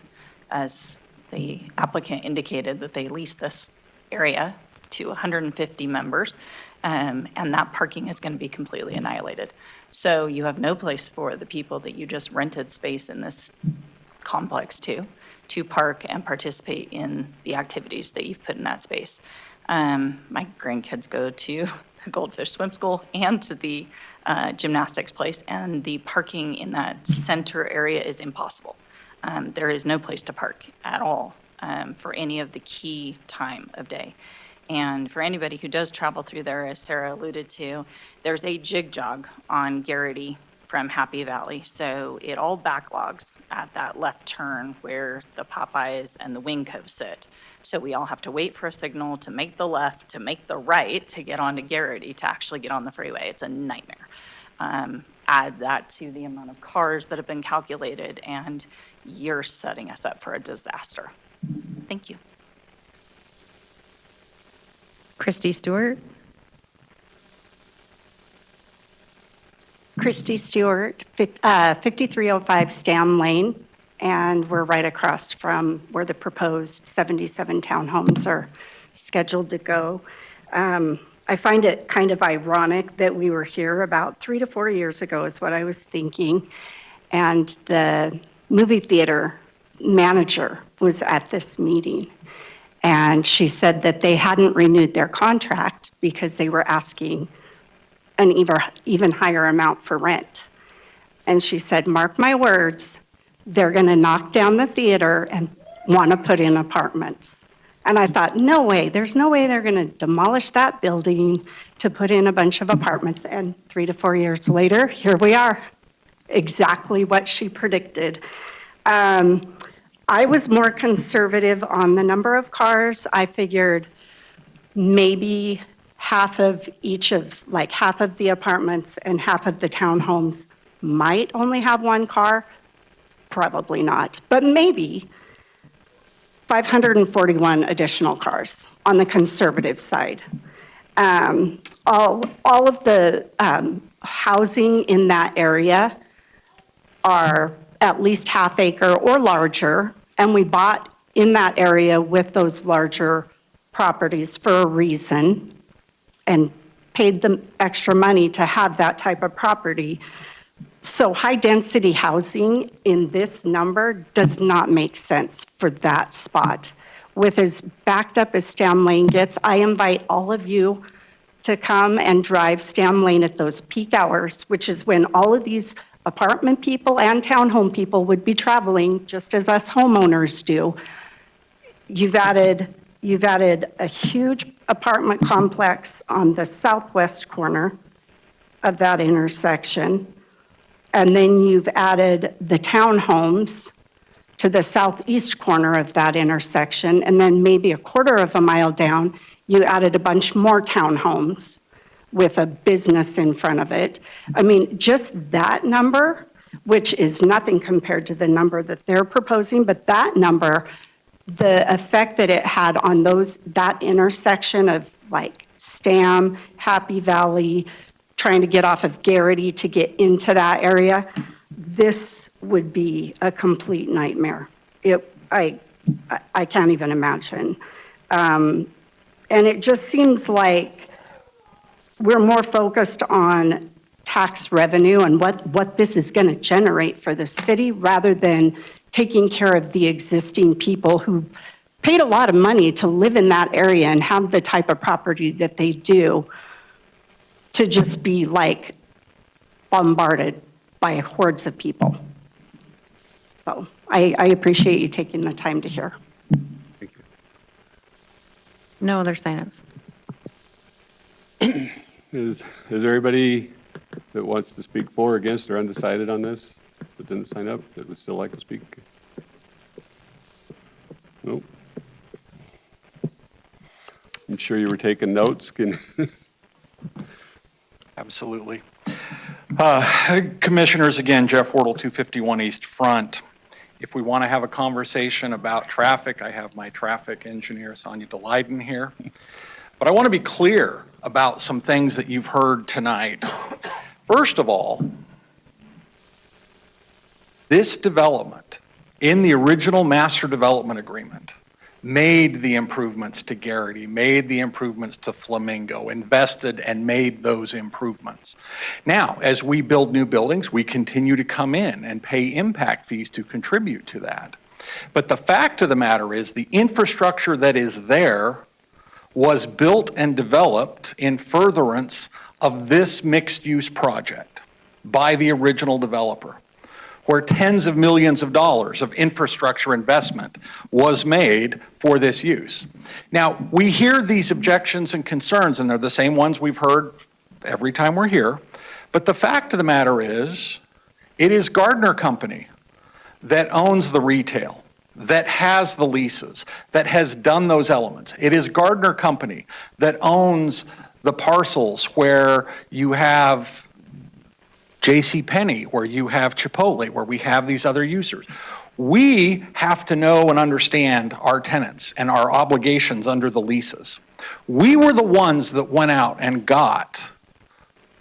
as the applicant indicated, that they lease this area to 150 members, and that parking is going to be completely annihilated. So you have no place for the people that you just rented space in this complex to park and participate in the activities that you've put in that space. My grandkids go to the Goldfish Swim School and to the gymnastics place, and the parking in that center area is impossible. There is no place to park at all for any of the key time of day. And for anybody who does travel through there, as Sarah alluded to, there's a jig jog on Garrity from Happy Valley. So it all backlogs at that left turn where the Popeyes and the Wing Cove sit. So we all have to wait for a signal to make the left, to make the right, to get onto Garrity, to actually get on the freeway. It's a nightmare. Add that to the amount of cars that have been calculated, and you're setting us up for a disaster. Thank you. Christy Stewart. Christy Stewart, 5305 Stam Lane, and we're right across from where the proposed 77 townhomes are scheduled to go. I find it kind of ironic that we were here about 3 to 4 years ago is what I was thinking, and the movie theater manager was at this meeting. And she said that they hadn't renewed their contract because they were asking an even higher amount for rent. And she said, mark my words, they're going to knock down the theater and want to put in apartments. And I thought, no way, there's no way they're going to demolish that building to put in a bunch of apartments. And 3 to 4 years later, here we are, exactly what she predicted. I was more conservative on the number of cars. I figured maybe half of each of, like half of the apartments and half of the townhomes might only have one car. Probably not, but maybe 541 additional cars on the conservative side. All of the housing in that area are at least half acre or larger, and we bought in that area with those larger properties for a reason and paid the extra money to have that type of property. So high-density housing in this number does not make sense for that spot. With as backed up as Stam Lane gets, I invite all of you to come and drive Stam Lane at those peak hours, which is when all of these apartment people and townhome people would be traveling, just as us homeowners do. You've added a huge apartment complex on the southwest corner of that intersection. And then you've added the townhomes to the southeast corner of that intersection. And then maybe a quarter of a mile down, you added a bunch more townhomes with a business in front of it. I mean, just that number, which is nothing compared to the number that they're proposing, but that number, the effect that it had on that intersection of like Stam, Happy Valley, trying to get off of Garrity to get into that area, this would be a complete nightmare. I can't even imagine. And it just seems like we're more focused on tax revenue and what this is going to generate for the city rather than taking care of the existing people who paid a lot of money to live in that area and have the type of property that they do, to just be like bombarded by hordes of people. So I appreciate you taking the time to hear. No other signups. Is there anybody that wants to speak for, against, or undecided on this that didn't sign up that would still like to speak? Nope. I'm sure you were taking notes. Absolutely. Commissioners, again, Jeff Wardle, 251 East Front. If we want to have a conversation about traffic, I have my traffic engineer, Sonia DeLeiden, here. But I want to be clear about some things that you've heard tonight. First of all, this development in the original master development agreement made the improvements to Garrity, made the improvements to Flamingo, invested and made those improvements. Now, as we build new buildings, we continue to come in and pay impact fees to contribute to that. But the fact of the matter is the infrastructure that is there was built and developed in furtherance of this mixed-use project by the original developer, where tens of millions of dollars of infrastructure investment was made for this use. Now, we hear these objections and concerns, and they're the same ones we've heard every time we're here, but the fact of the matter is, it is Gardner Company that owns the retail, that has the leases, that has done those elements. It is Gardner Company that owns the parcels where you have JCPenney, where you have Chipotle, where we have these other users. We have to know and understand our tenants and our obligations under the leases. We were the ones that went out and got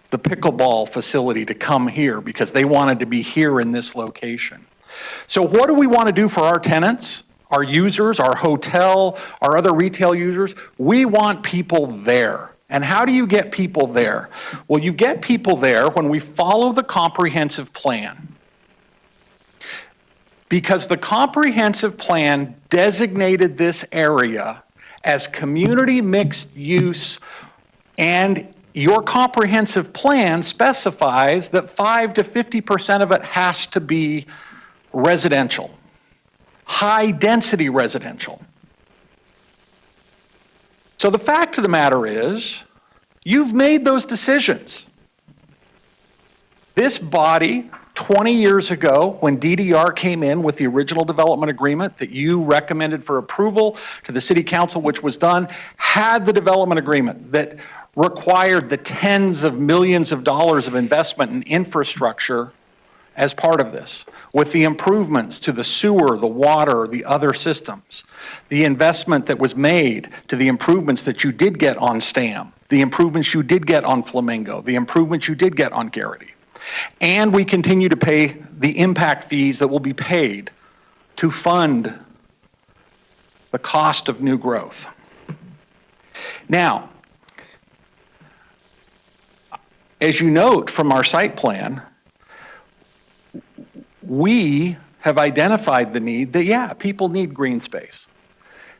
the pickleball facility to come here because they wanted to be here in this location. So what do we want to do for our tenants, our users, our hotel, our other retail users? We want people there. And how do you get people there? Well, you get people there when we follow the comprehensive plan. Because the comprehensive plan designated this area as community mixed use, and your comprehensive plan specifies that 5 to 50% of it has to be residential, high density residential. So the fact of the matter is, you've made those decisions. This body, 20 years ago, when DDR came in with the original development agreement that you recommended for approval to the city council, which was done, had the development agreement that required the tens of millions of dollars of investment in infrastructure as part of this, with the improvements to the sewer, the water, the other systems, the investment that was made to the improvements that you did get on Stam, the improvements you did get on Flamingo, the improvements you did get on Garrity. And we continue to pay the impact fees that will be paid to fund the cost of new growth. Now, as you note from our site plan, we have identified the need that, yeah, people need green space.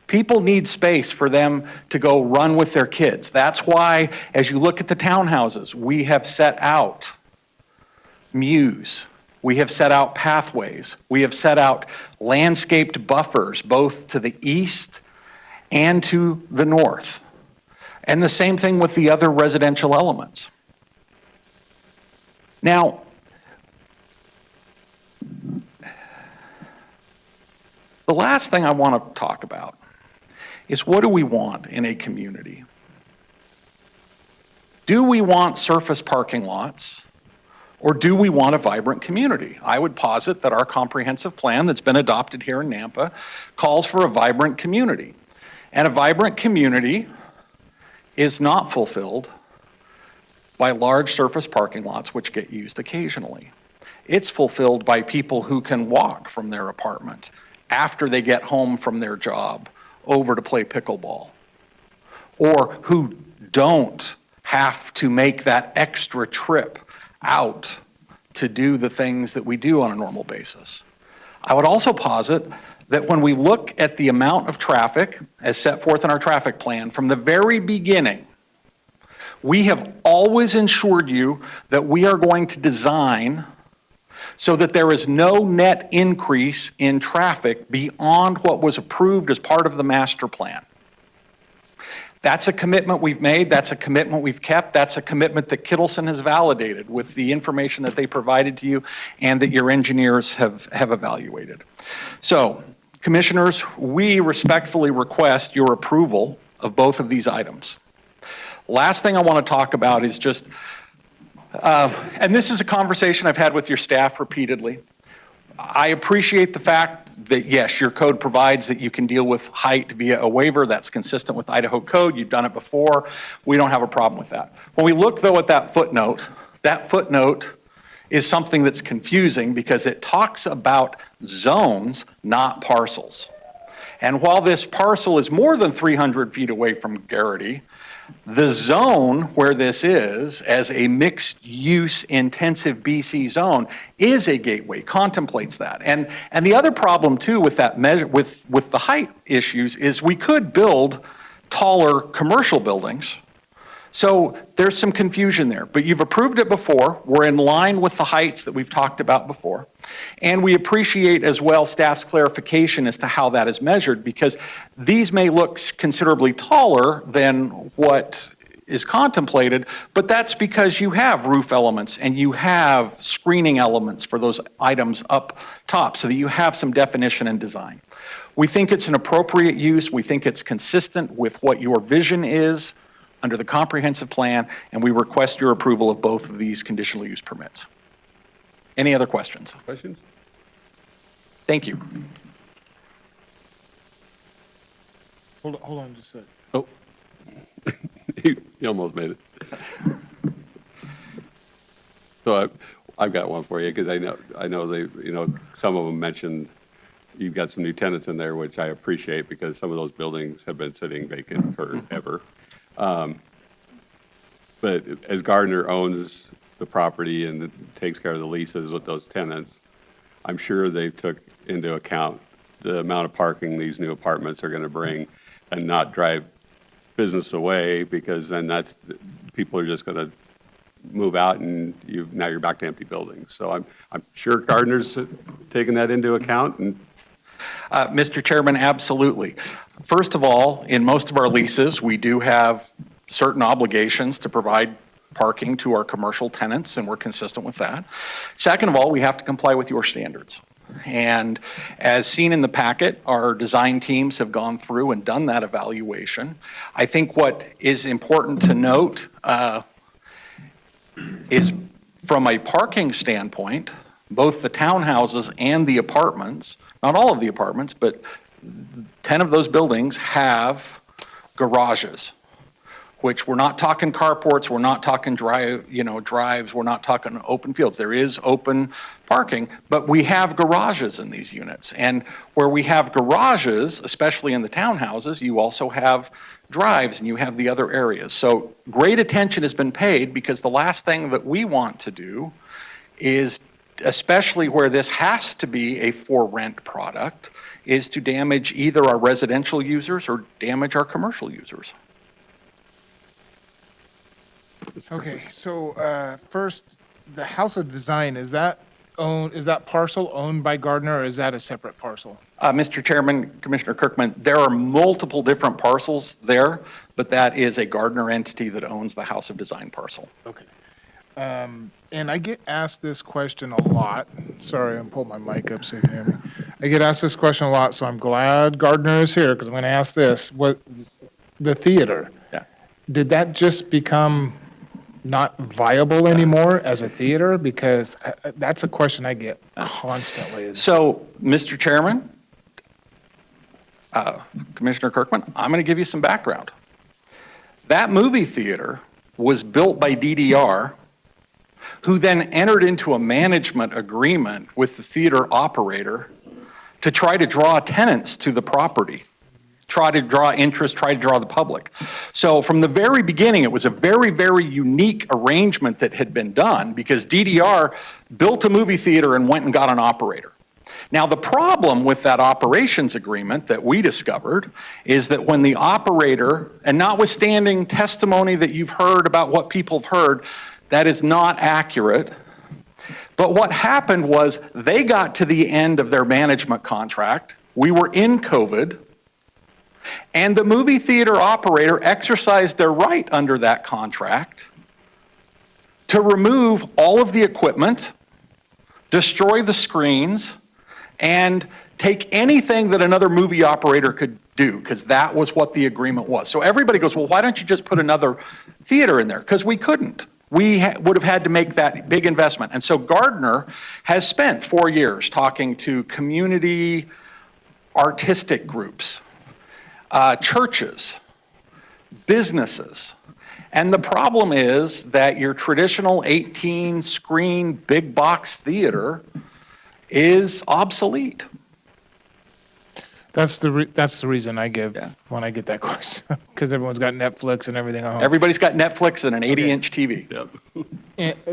People need space for them to go run with their kids. That's why, as you look at the townhouses, we have set out mews. We have set out pathways. We have set out landscaped buffers, both to the east and to the north. And the same thing with the other residential elements. Now, the last thing I want to talk about is, what do we want in a community? Do we want surface parking lots, or do we want a vibrant community? I would posit that our comprehensive plan that's been adopted here in Nampa calls for a vibrant community. And a vibrant community is not fulfilled by large surface parking lots which get used occasionally. It's fulfilled by people who can walk from their apartment after they get home from their job over to play pickleball, or who don't have to make that extra trip out to do the things that we do on a normal basis. I would also posit that when we look at the amount of traffic as set forth in our traffic plan, from the very beginning, we have always ensured you that we are going to design so that there is no net increase in traffic beyond what was approved as part of the master plan. That's a commitment we've made, that's a commitment we've kept, that's a commitment that Kittleson has validated with the information that they provided to you and that your engineers have evaluated. So, commissioners, we respectfully request your approval of both of these items. Last thing I want to talk about is just, and this is a conversation I've had with your staff repeatedly. I appreciate the fact that, yes, your code provides that you can deal with height via a waiver. That's consistent with Idaho code. You've done it before. We don't have a problem with that. When we look, though, at that footnote is something that's confusing because it talks about zones, not parcels. And while this parcel is more than 300 feet away from Garrity, the zone where this is, as a mixed-use intensive BC zone, is a gateway, contemplates that. And the other problem, too, with that measure, with the height issues, is we could build taller commercial buildings. So there's some confusion there, but you've approved it before. We're in line with the heights that we've talked about before. And we appreciate as well staff's clarification as to how that is measured, because these may look considerably taller than what is contemplated, but that's because you have roof elements and you have screening elements for those items up top so that you have some definition and design. We think it's an appropriate use. We think it's consistent with what your vision is under the comprehensive plan, and we request your approval of both of these conditional use permits. Any other questions? Questions? Thank you. Hold on just a sec. Oh, you almost made it. So I've got one for you, because I know they, some of them mentioned you've got some new tenants in there, which I appreciate, because some of those buildings have been sitting vacant forever. But as Gardner owns the property and takes care of the leases with those tenants, I'm sure they took into account the amount of parking these new apartments are going to bring and not drive business away, because then people are just going to move out and now you're back to empty buildings. So I'm sure Gardner's taken that into account. And Mr. Chairman, absolutely. First of all, in most of our leases, we do have certain obligations to provide parking to our commercial tenants, and we're consistent with that. Second of all, we have to comply with your standards. And as seen in the packet, our design teams have gone through and done that evaluation. I think what is important to note is from a parking standpoint, both the townhouses and the apartments, not all of the apartments, but 10 of those buildings have garages, which we're not talking carports, we're not talking drives, we're not talking open fields. There is open parking, but we have garages in these units. And where we have garages, especially in the townhouses, you also have drives and you have the other areas. So great attention has been paid, because the last thing that we want to do is, especially where this has to be a for-rent product, is to damage either our residential users or damage our commercial users. Okay, so first, the House of Design, is that parcel owned by Gardner, or is that a separate parcel? Mr. Chairman, Commissioner Kirkman, there are multiple different parcels there, but that is a Gardner entity that owns the House of Design parcel. Okay. And I get asked this question a lot. Sorry, I'm pulling my mic up so you can hear me. I get asked this question a lot, so I'm glad Gardner is here, because I'm going to ask this. The theater, did that just become not viable anymore as a theater? Because that's a question I get constantly. So, Mr. Chairman, Commissioner Kirkman, I'm going to give you some background. That movie theater was built by DDR, who then entered into a management agreement with the theater operator to try to draw tenants to the property, try to draw interest, try to draw the public. So from the very beginning, it was a very, very unique arrangement that had been done, because DDR built a movie theater and went and got an operator. Now, the problem with that operations agreement that we discovered is that when the operator, and notwithstanding testimony that you've heard about what people have heard, that is not accurate. But what happened was they got to the end of their management contract. We were in COVID. And the movie theater operator exercised their right under that contract to remove all of the equipment, destroy the screens, and take anything that another movie operator could do, because that was what the agreement was. So everybody goes, well, why don't you just put another theater in there? Because we couldn't. We would have had to make that big investment. And so Gardner has spent 4 years talking to community artistic groups, churches, businesses. And the problem is that your traditional 18-screen big box theater is obsolete. That's the reason I give when I get that question, because everyone's got Netflix and everything at home. Everybody's got Netflix and an 80-inch TV.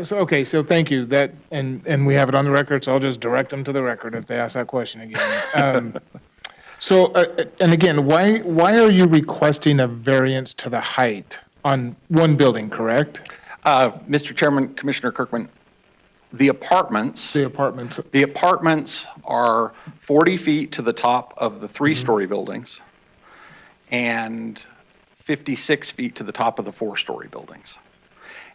So thank you. And we have it on the record, so I'll just direct them to the record if they ask that question again. So, and again, why are you requesting a variance to the height on one building, correct? Mr. Chairman, Commissioner Kirkman, the apartments are 40 feet to the top of the three-story buildings and 56 feet to the top of the four-story buildings.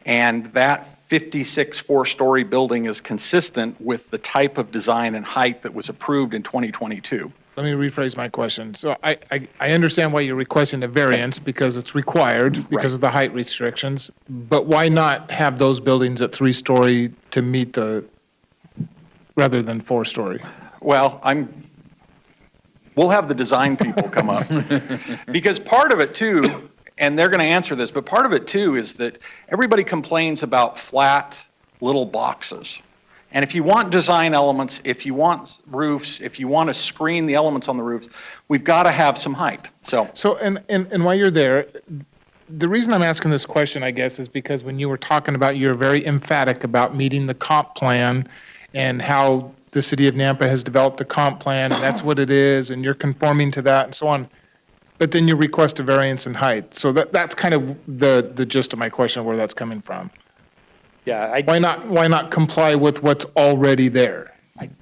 And that 56 four-story building is consistent with the type of design and height that was approved in 2022. Let me rephrase my question. So I understand why you're requesting a variance, because it's required because of the height restrictions, but why not have those buildings at three-story to meet rather than four-story? Well, we'll have the design people come up. Because part of it too, and they're going to answer this, but part of it too is that everybody complains about flat little boxes. And if you want design elements, if you want roofs, if you want to screen the elements on the roofs, we've got to have some height. So and while you're there, the reason I'm asking this question, I guess, is because when you were talking about, you're very emphatic about meeting the comp plan and how the city of Nampa has developed a comp plan, and that's what it is, and you're conforming to that and so on. But then you request a variance in height. So that's kind of the gist of my question, where that's coming from. Yeah. Why not comply with what's already there?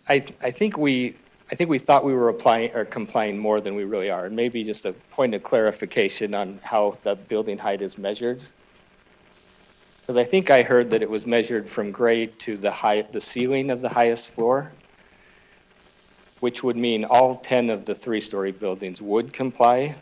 I think we thought we were applying or complying more than we really are. And maybe just a point of clarification on how the building height is measured. Because I think I heard that it was measured from grade to the ceiling of the highest floor, which would mean all 10 of the three-story buildings would comply,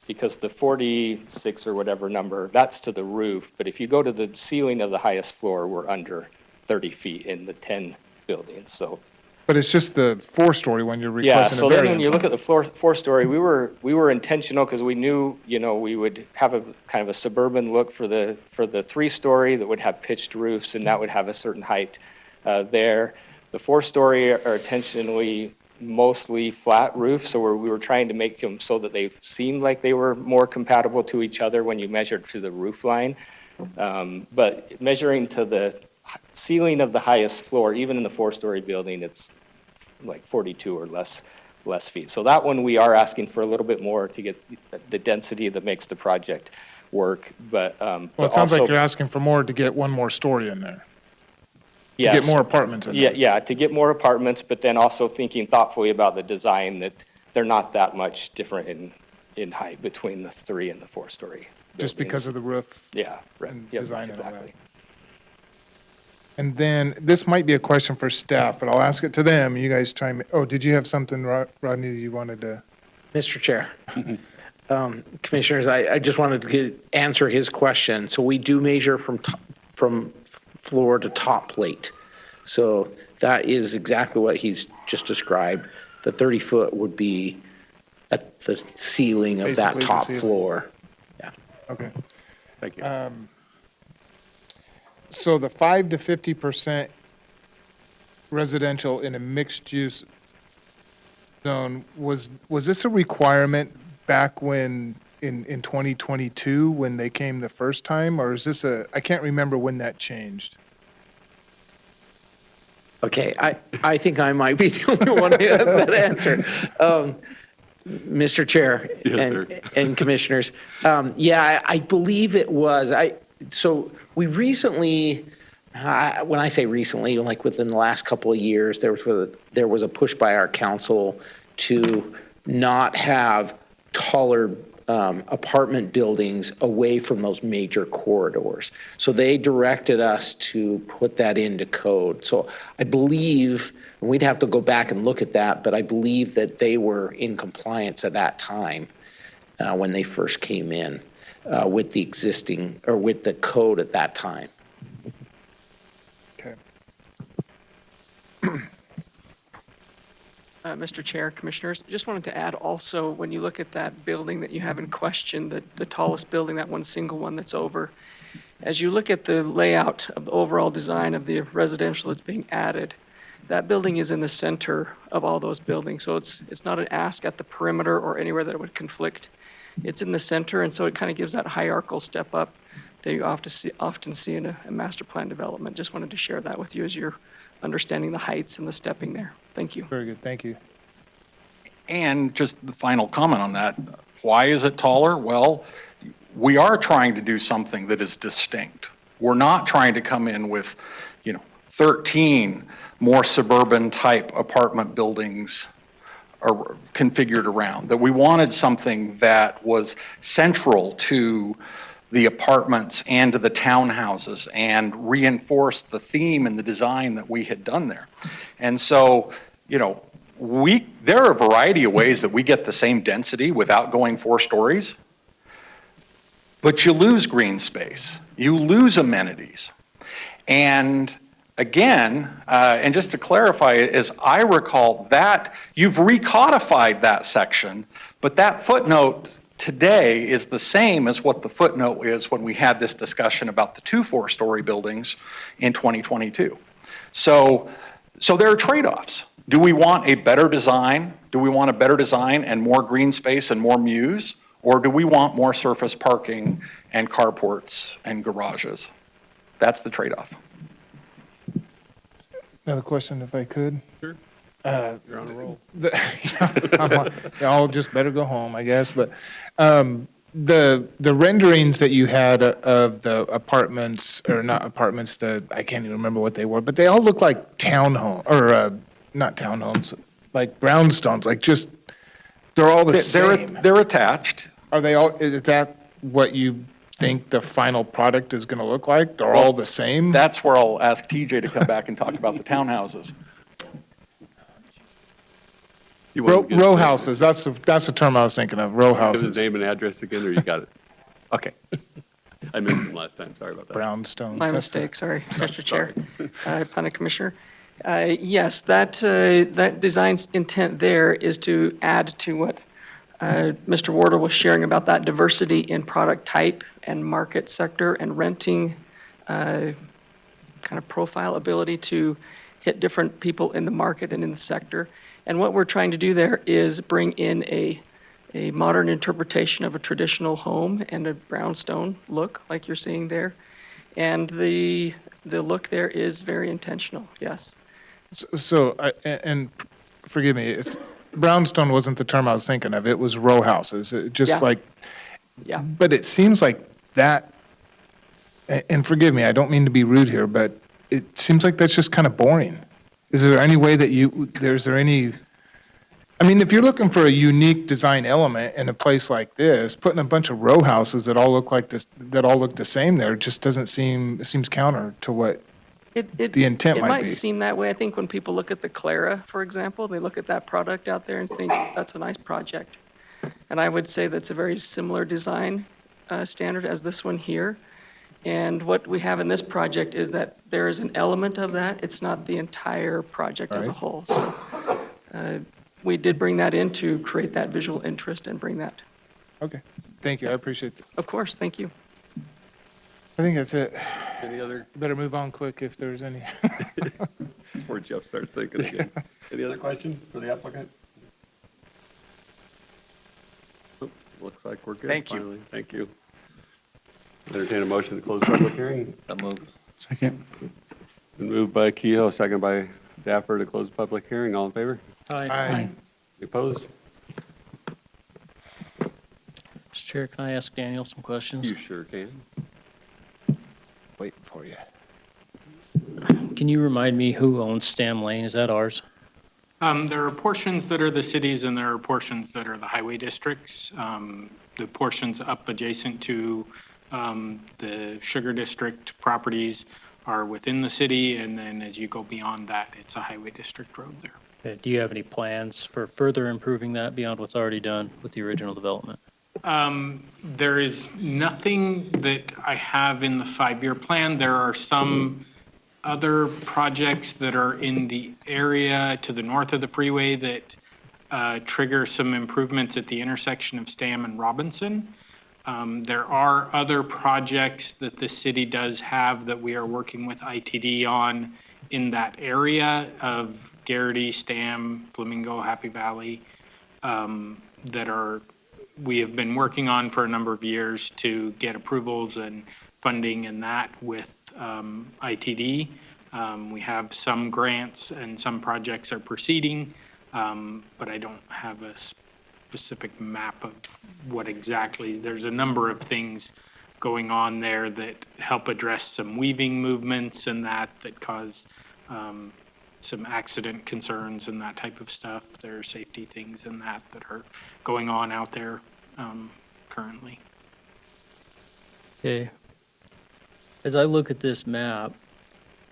because the 46 or whatever number, that's to the roof. But if you go to the ceiling of the highest floor, we're under 30 feet in the 10 buildings, so. But it's just the four-story when you're requesting a variance. Yeah, so then when you look at the four-story, we were intentional because we knew, we would have a kind of a suburban look for the three-story that would have pitched roofs, and that would have a certain height there. The four-story are intentionally mostly flat roofs, so we were trying to make them so that they seemed like they were more compatible to each other when you measured to the roof line. But measuring to the ceiling of the highest floor, even in the four-story building, it's like 42 or less feet. So that one, we are asking for a little bit more to get the density that makes the project work. But well, it sounds like you're asking for more to get one more story in there. Yes. To get more apartments in there. Yeah, to get more apartments, but then also thinking thoughtfully about the design, that they're not that much different in height between the three and the four-story. Just because of the roof? Yeah, right. And Yep, design and all exactly. that. And then, this might be a question for staff, but I'll ask it to them. You guys chime in. Oh, did you have something, Rodney, you wanted to? Mr. Chair. Commissioners, I just wanted to answer his question. So we do measure from floor to top plate. So that is exactly what he's just described. The 30-foot would be at the ceiling of that Basically the top ceiling. floor. Yeah. Okay. Thank you. So the 5 to 50% residential in a mixed-use zone, was this a requirement back when, in 2022, when they came the first time? Or is this I can't remember when that changed. Okay, I think I might be the only one who has that answer. Mr. Chair and Commissioners, yeah, I believe it was. So we recently, when I say recently, like within the last couple of years, there was a push by our council to not have taller apartment buildings away from those major corridors. So they directed us to put that into code. So I believe, and we'd have to go back and look at that, but I believe that they were in compliance at that time when they first came in with the existing, or with the code at that time. Okay. Mr. Chair, Commissioners, just wanted to add also, when you look at that building that you have in question, the tallest building, that one single one that's over, as you look at the layout of the overall design of the residential that's being added, that building is in the center of all those buildings. So it's not an ask at the perimeter or anywhere that it would conflict. It's in the center, and so it kind of gives that hierarchical step up that you often see in a master plan development. Just wanted to share that with you as you're understanding the heights and the stepping there. Thank you. Very good, thank you. And just the final comment on that, why is it taller? Well, we are trying to do something that is distinct. We're not trying to come in with, 13 more suburban type apartment buildings are configured around, that we wanted something that was central to the apartments and to the townhouses and reinforce the theme and the design that we had done there. And so, there are a variety of ways that we get the same density without going 4 stories, but you lose green space, you lose amenities. And again, and just to clarify, as I recall, that you've recodified that section, but that footnote today is the same as what the footnote is when we had this discussion about the 2 4-story buildings in 2022. So there are trade-offs. Do we want a better design? Do we want a better design and more green space and more mews? Or do we want more surface parking and carports and garages? That's the trade-off. Another question, if I could. Sure. You're on a roll. Y'all just better go home, I guess, but the renderings that you had of the apartments, or not apartments, I can't even remember what they were, but they all look like townhome, or not townhomes, like brownstones, like just, they're all the same. They're attached. Are they all, is that what you think the final product is going to look like? They're all the same? That's where I'll ask TJ to come back and talk about the townhouses. Row houses, that's the term I was thinking of, row Give houses. his name and address again, or you got it? Okay. I missed him last time, sorry about that. Brownstones. My mistake, sorry, Mr. Chair, Planning Commissioner. Yes, that design's intent there is to add to what Mr. Wardle was sharing about that diversity in product type and market sector and renting kind of profile ability to hit different people in the market and in the sector. And what we're trying to do there is bring in a modern interpretation of a traditional home and a brownstone look like you're seeing there. And the look there is very intentional, yes. So, and forgive me, brownstone wasn't the term I was thinking of. It was row houses, Yeah. But it seems like that, and forgive me, I don't mean to be rude here, but it seems like that's just kind of boring. Is there any way that I mean, if you're looking for a unique design element in a place like this, putting a bunch of row houses that all look like this, that all look the same there, just doesn't it seems counter to what the intent might be. It might seem that way. I think when people look at the Clara, for example, they look at that product out there and think, that's a nice project. And I would say that's a very similar design standard as this one here. And what we have in this project is that there is an element of that. It's not the entire project as a whole. So we did bring that in to create that visual interest and bring that. Okay, thank you, I appreciate it. Of course, thank you. I think that's it. Any other? Better move on quick if there's any. Before Jeff starts thinking again. Any other questions for the applicant? Oh, looks like we're good. Thank you. Finally. Thank you. Entertain a motion to close public hearing. I'll move. Second. Been moved by Kehoe, second by Dapper to close public hearing. All in favor? Aye. Aye. Opposed? Mr. Chair, can I ask Daniel some questions? You sure can. Waiting for you. Can you remind me who owns Stam Lane? Is that ours? There are portions that are the cities and there are portions that are the highway districts. The portions up adjacent to the Sugar District properties are within the city, and then as you go beyond that, it's a highway district road there. Okay, do you have any plans for further improving that beyond what's already done with the original development? There is nothing that I have in the 5-year plan. There are some other projects that are in the area to the north of the freeway that trigger some improvements at the intersection of Stam and Robinson. There are other projects that the city does have that we are working with ITD on in that area of Garrity, Stam, Flamingo, Happy Valley, that we have been working on for a number of years to get approvals and funding and that with ITD. We have some grants and some projects are proceeding. but I don't have a specific map of what exactly. There's a number of things going on there that help address some weaving movements and that cause some accident concerns and that type of stuff. There are safety things and that are going on out there currently. Okay. As I look at this map,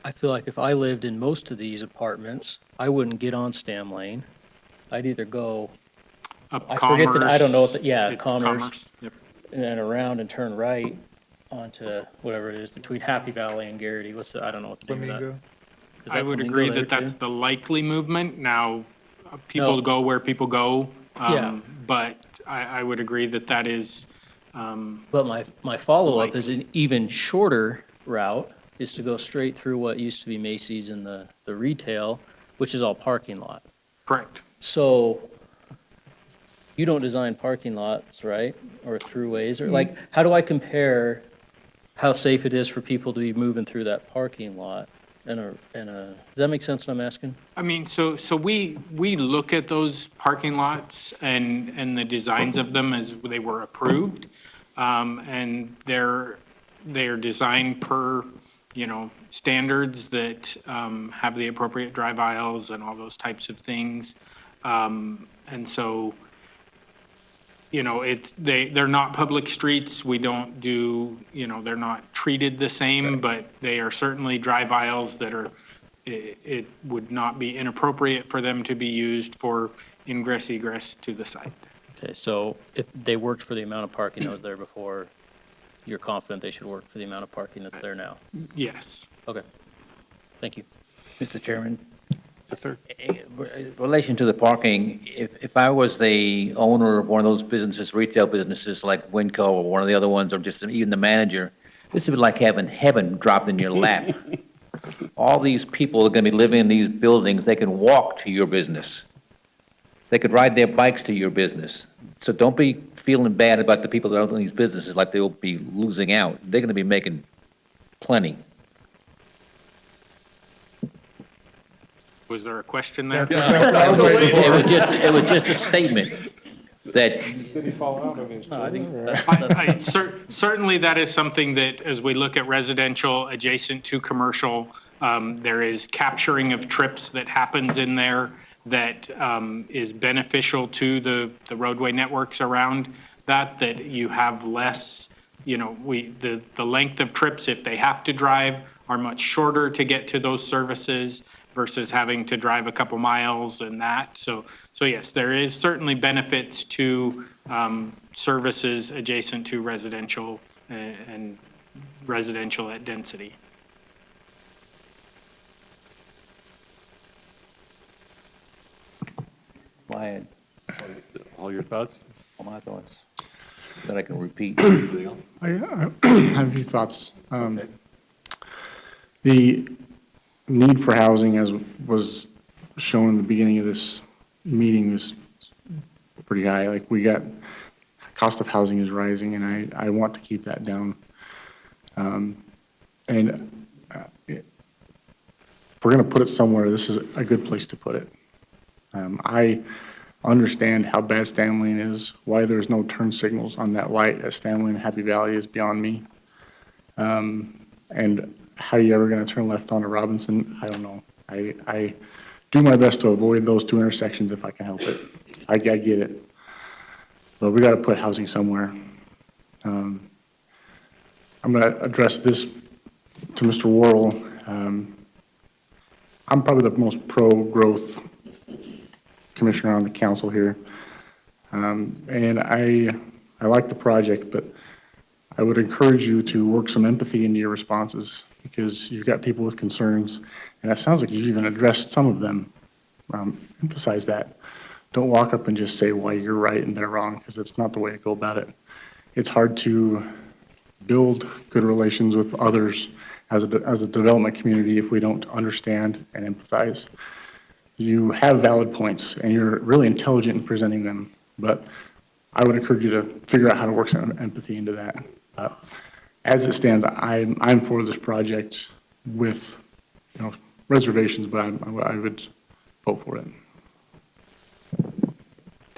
I feel like if I lived in most of these apartments, I wouldn't get on Stam Lane. I'd either go, Up I forget that, I don't know what, yeah, It's Commerce, Yep. and then around and turn right onto whatever it is between Happy Valley and Garrity. I don't know what the name of that. Flamingo. Is I that would Flamingo agree there that that's too? the likely movement. Now, people No. go where people go. Yeah. But I would agree that that is, But my follow-up is an even shorter route, is to go straight through what used to be Macy's and the retail, which is all parking lot. correct. So you don't design parking lots, right? Or throughways, or like, how do I compare how safe it is for people to be moving through that parking lot? Does that make sense what I'm asking? I mean, so we look at those parking lots and the designs of them as they were approved. And they're designed per, standards that have the appropriate drive aisles and all those types of things. And so, they're not public streets. We don't do, they're not treated the same, but they are certainly drive aisles that are, it would not be inappropriate for them to be used for ingress egress to the site. Okay, so if they worked for the amount of parking that was there before, you're confident they should work for the amount of parking that's there now? Yes. Okay, thank you. Mr. Chairman? Yes, sir. In relation to the parking, if I was the owner of one of those businesses, retail businesses like Winco or one of the other ones, or just even the manager, this would be like having heaven dropped in your lap. All these people are going to be living in these buildings, they can walk to your business. They could ride their bikes to your business. So don't be feeling bad about the people that own these businesses like they'll be losing out. They're going to be making plenty. Was there a question there? It was just a statement that, Did he fall out of his? No, I think Certainly, that is something that, as we look at residential adjacent to commercial, there is capturing of trips that happens in there that is beneficial to the roadway networks around that you have less, the length of trips, if they have to drive, are much shorter to get to those services versus having to drive a couple miles and that. So yes, there is certainly benefits to services adjacent to residential and residential at density. All your thoughts? all my thoughts, that I can repeat. I have a few thoughts. The need for housing, as was shown in the beginning of this meeting, was pretty high. Like, cost of housing is rising, and I want to keep that down. If we're going to put it somewhere, this is a good place to put it. I understand how bad Stam Lane is, why there's no turn signals on that light at Stam Lane and Happy Valley is beyond me. And how you ever going to turn left onto Robinson, I don't know. I do my best to avoid those two intersections if I can help it. I get it. But we got to put housing somewhere. I'm going to address this to Mr. Worrell. I'm probably the most pro-growth commissioner on the council here. And I like the project, but I would encourage you to work some empathy into your responses because you've got people with concerns, and it sounds like you've even addressed some of them. Emphasize that. Don't walk up and just say why you're right and they're wrong, because that's not the way to go about it. It's hard to build good relations with others as a development community if we don't understand and empathize. You have valid points, and you're really intelligent in presenting them, but I would encourage you to figure out how to work some empathy into that. As it stands, I'm for this project with reservations, but I would vote for it.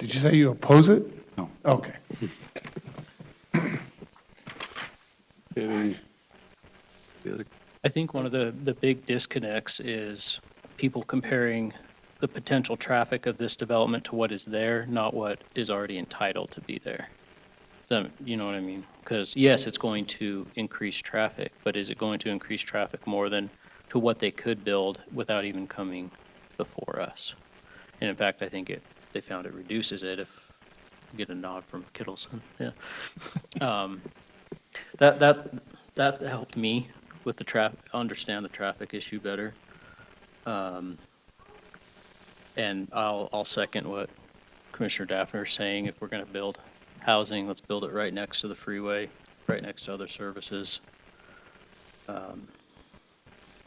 Did you say you oppose it? No. Okay. Any other? I think one of the big disconnects is people comparing the potential traffic of this development to what is there, not what is already entitled to be there. You know what I mean? Because yes, it's going to increase traffic, but is it going to increase traffic more than to what they could build without even coming before us? And in fact, I think they found it reduces it if you get a nod from Kittleson, yeah. That helped me with the understand the traffic issue better. And I'll second what Commissioner Daffner is saying. If we're going to build housing, let's build it right next to the freeway, right next to other services. So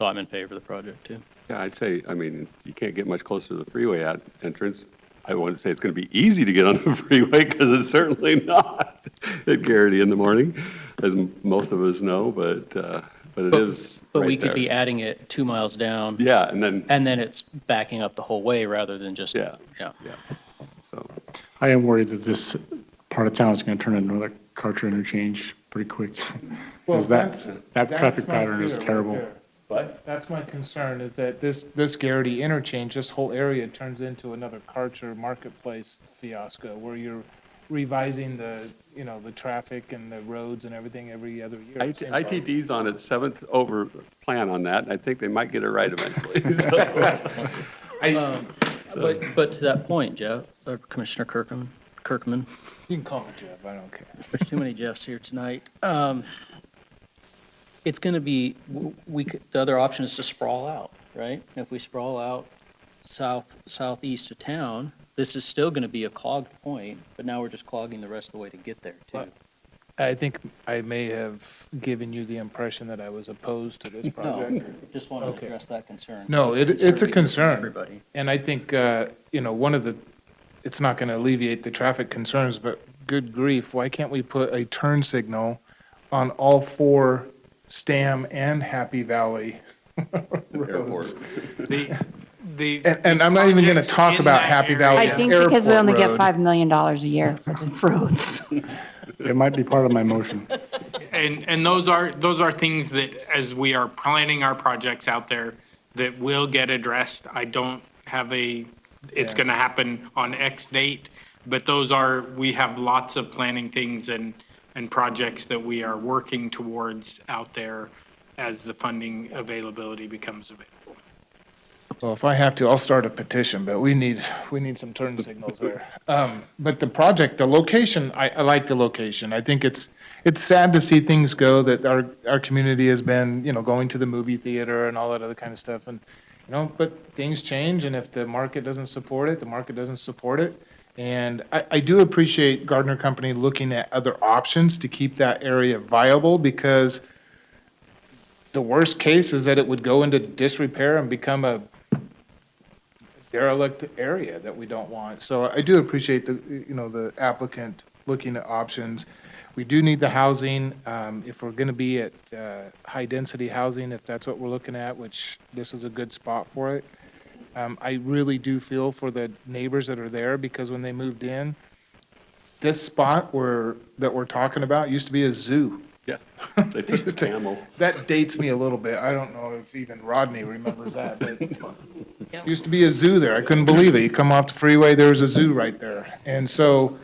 I'm in favor of the project too. Yeah, I'd say, I mean, you can't get much closer to the freeway entrance. I wouldn't say it's going to be easy to get on the freeway because it's certainly not at Garrity in the morning, as most of us know, but it is But right we could there. be adding it 2 miles down. Yeah, and then it's backing up the whole way rather than just, yeah. So I am worried that this part of town is going to turn into another Karcher interchange pretty quick. Well, Because that traffic my pattern fear is right terrible. there. What? That's my concern, is that this Garrity interchange, this whole area turns into another Karcher marketplace fiasco, where you're revising the traffic and the roads and everything every other year. it seems like. ITD's on its 7th over plan on that, and I think they might get it right eventually. So- But to that point, Jeff, Commissioner Kirkman, You can call me Jeff, I don't care. there's too many Jeffs here tonight. It's going to be, the other option is to sprawl out, right? If we sprawl out southeast of town, this is still going to be a clogged point, but now we're just clogging the rest of the way to get there too. I think I may have given you the impression that I was opposed to this project. No, just want to Okay. address that concern. No, it's a because of concern. Everybody. And I think, it's not going to alleviate the traffic concerns, but good grief, why can't we put a turn signal on all 4 Stam and Happy Valley roads? And I'm not even going to talk about Happy Valley I think because we only get Road. $5 million a year for the roads. It might be part of my motion. And those are things that, as we are planning our projects out there, that will get addressed. I don't have it's going to happen on X date, but we have lots of planning things and projects that we are working towards out there as the funding availability becomes available. Well, if I have to, I'll start a petition, but we need some turn signals there. But the project, the location, I like the location. I think it's sad to see things go, that our community has been, going to the movie theater and all that other kind of stuff. And, but things change, and if the market doesn't support it, the market doesn't support it. And I do appreciate Gardner Company looking at other options to keep that area viable, because the worst case is that it would go into disrepair and become a derelict area that we don't want. So I do appreciate the applicant looking at options. We do need the housing, if we're gonna be at, high-density housing, if that's what we're looking at, which this is a good spot for it. I really do feel for the neighbors that are there, because when they moved in, this spot that we're talking about used to be a zoo. Yeah, they took the camel. That dates me a little bit. I don't know if even Rodney remembers that, but used to be a zoo there. I couldn't believe it. You come off the freeway, there was a zoo right there. And so,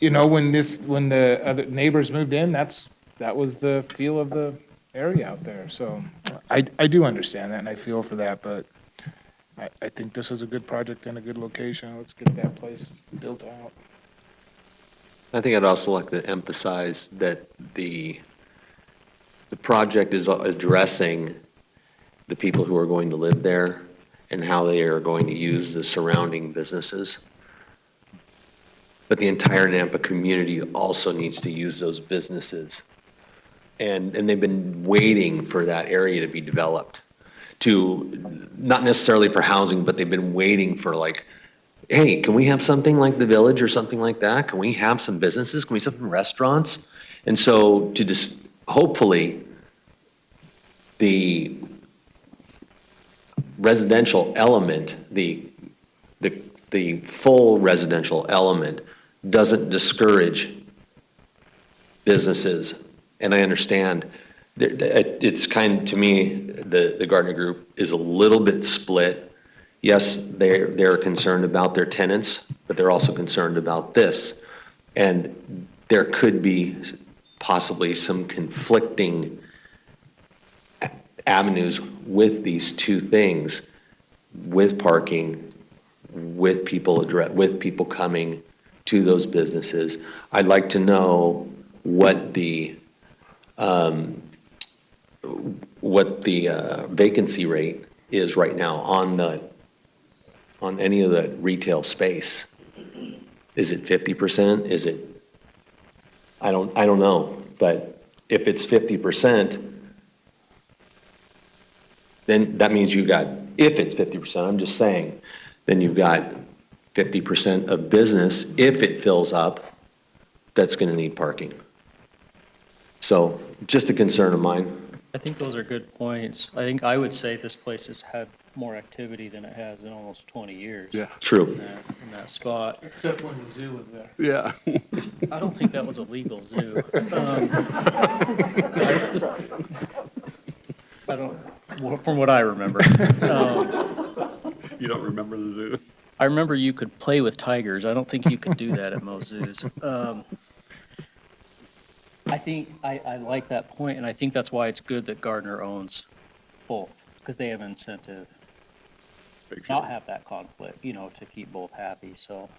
when the other neighbors moved in, that was the feel of the area out there. So I do understand that, and I feel for that, but I think this is a good project and a good location. Let's get that place built out. I think I'd also like to emphasize that the project is addressing the people who are going to live there and how they are going to use the surrounding businesses. But the entire Nampa community also needs to use those businesses. And they've been waiting for that area to be developed, not necessarily for housing, but they've been waiting for, like, hey, can we have something like the Village or something like that? Can we have some businesses? Can we have some restaurants? And so to just, hopefully, the residential element, the the full residential element doesn't discourage businesses. And I understand, it's to me, the Gardner Group is a little bit split. Yes, they're concerned about their tenants, but they're also concerned about this. And there could be possibly some conflicting avenues with these two things, with parking, with people coming to those businesses. I'd like to know what the vacancy rate is right now on any of the retail space. Is it 50%? Is it, I don't know, but if it's 50%, then that means you got, if it's 50%, I'm just saying, then you've got 50% of business, if it fills up, that's going to need parking. So just a concern of mine. I think those are good points. I think I would say this place has had more activity than it has in almost 20 years. Yeah. True. In that spot. Except when the zoo was there. Yeah. I don't think that was a legal zoo. I don't, from what I remember. You don't remember the zoo? I remember you could play with tigers. I don't think you could do that at most zoos. I think, I like that point, and I think that's why it's good that Gardner owns both, because they have incentive not have that conflict, to keep both happy. So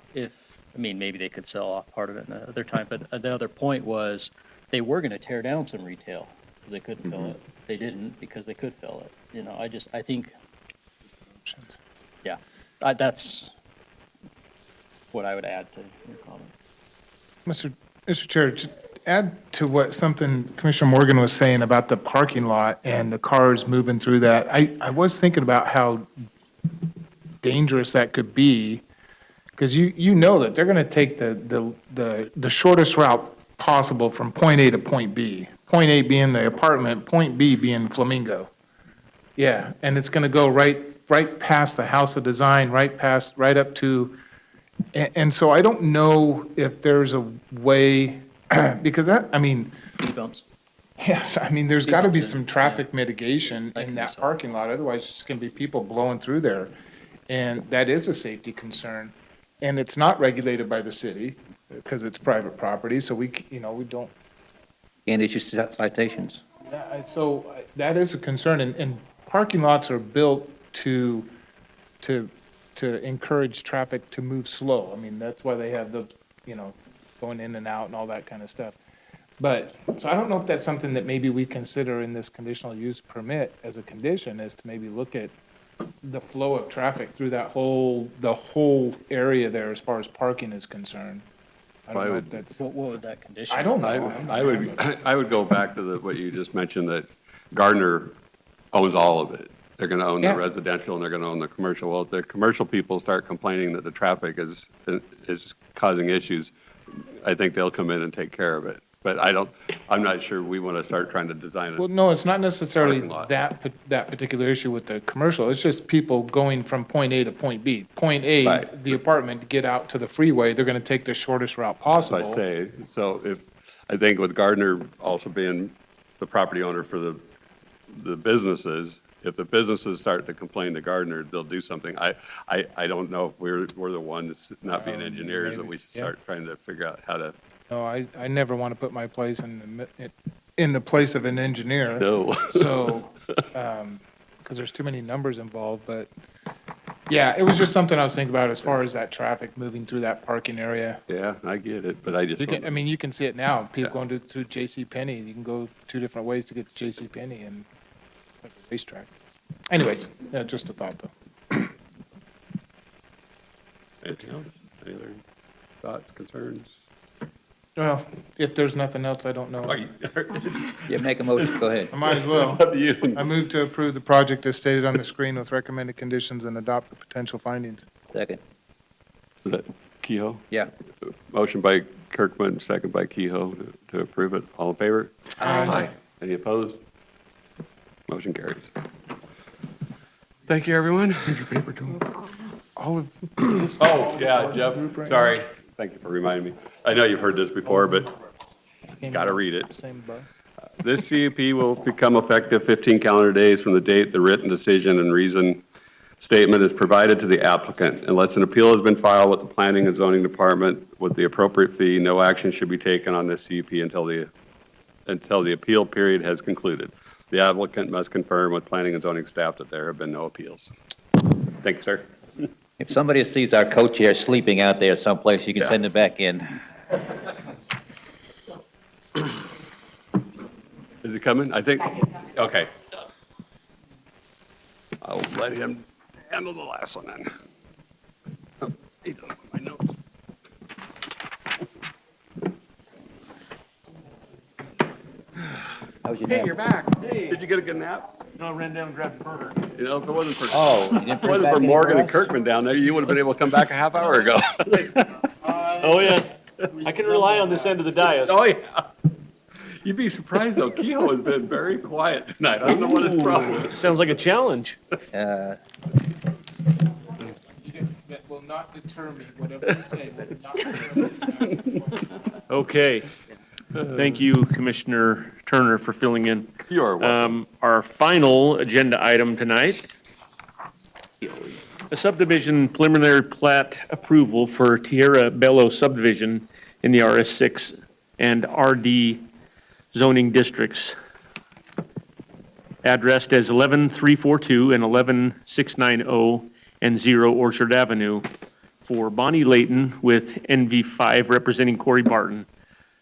maybe they could sell off part of it another time, but the other point was they were going to tear down some retail because they couldn't fill it. They didn't because they could fill it. I think, yeah, that's what I would add to your comment. Mr. Chair, just add to something Commissioner Morgan was saying about the parking lot and the cars moving through that. I was thinking about how dangerous that could be, because you know that they're going to take the shortest route possible from point A to point B. Point A being the apartment, point B being Flamingo. Yeah, and it's going to go right past the House of Design, right up to, and so I don't know if there's a way, because Speed bumps. yes, there's got to be some traffic mitigation in that parking lot, otherwise it's going to be people blowing through there. And that is a safety concern. And it's not regulated by the city because it's private property, so we don't. And issue citations. Yeah, so that is a concern, and parking lots are built to encourage traffic to move slow. That's why they have the, going in and out and all that kind of stuff. But, so I don't know if that's something that maybe we consider in this conditional use permit as a condition, is to maybe look at the flow of traffic through the whole area there as far as parking is concerned. I don't know if that's. What would that condition? I don't know. I would go back to what you just mentioned, that Gardner owns all of it. They're going to own the residential and they're going to own the commercial. Well, if the commercial people start complaining that the traffic is causing issues, I think they'll come in and take care of it. But I'm not sure we want to start trying to design it. Well, no, it's not necessarily that particular issue with the commercial. It's just people going from point A to point B. Point A, the apartment, to get out to the freeway, they're going to take the shortest route possible. I say, so I think with Gardner also being the property owner for the businesses, if the businesses start to complain to Gardner, they'll do something. I don't know if we're the ones, not being engineers, that we should start trying to figure out how to. No, I never want to put my place in the place of an engineer. No. So, because there's too many numbers involved, but yeah, it was just something I was thinking about as far as that traffic moving through that parking area. Yeah, I get it, but I just. You can see it now. People going to JCPenney. You can go two different ways to get to JCPenney, and it's like a racetrack. Anyways, yeah, just a thought though. Anything else? Any other thoughts, concerns? Well, if there's nothing else, I don't know. Yeah, make a motion, go ahead. I might as well. It's up to you. I move to approve the project as stated on the screen with recommended conditions and adopt the potential findings. Second. Is that Kehoe? Yeah. Motion by Kirkman, second by Kehoe to approve it. All in favor? Aye. Any opposed? Motion carries. Thank you, everyone. Here's your paper, Joe. all of. Oh, yeah, Jeff, sorry. Thank you for reminding me. I know you've heard this before, but got to read it. Same bus. This CUP will become effective 15 calendar days from the date the written decision and reason statement is provided to the applicant. Unless an appeal has been filed with the Planning and Zoning Department with the appropriate fee, no action should be taken on this CUP until the appeal period has concluded. The applicant must confirm with Planning and Zoning staff that there have been no appeals. Thank you, sir. If somebody sees our co-chair sleeping out there someplace, you can send it back in. Is it coming? I think, okay. I'll let him handle the last one then. Oh, he doesn't have my notes. How's your Hey, nap? you're back. Did you get a good nap? No, I ran down and grabbed the burger. You know, if it wasn't for, Oh, you didn't if it bring wasn't back for any Morgan for and us? Kirkman down there, you would have been able to come back a half hour ago. Oh, yeah. I can rely on this end of the dais. Oh, yeah. You'd be surprised though, Kehoe has been very quiet tonight. I don't know what his problem is. Sounds like a challenge. That will not deter me. Whatever you say will not deter me. Okay. Thank you, Commissioner Turner, for filling in. You are welcome. Our final agenda item tonight, a subdivision preliminary plat approval for Tierra Bello subdivision in the RS6 and RD zoning districts, addressed as 11342 and 11690 and 0 Orchard Avenue, for Bonnie Layton with NV5 representing Corey Barton,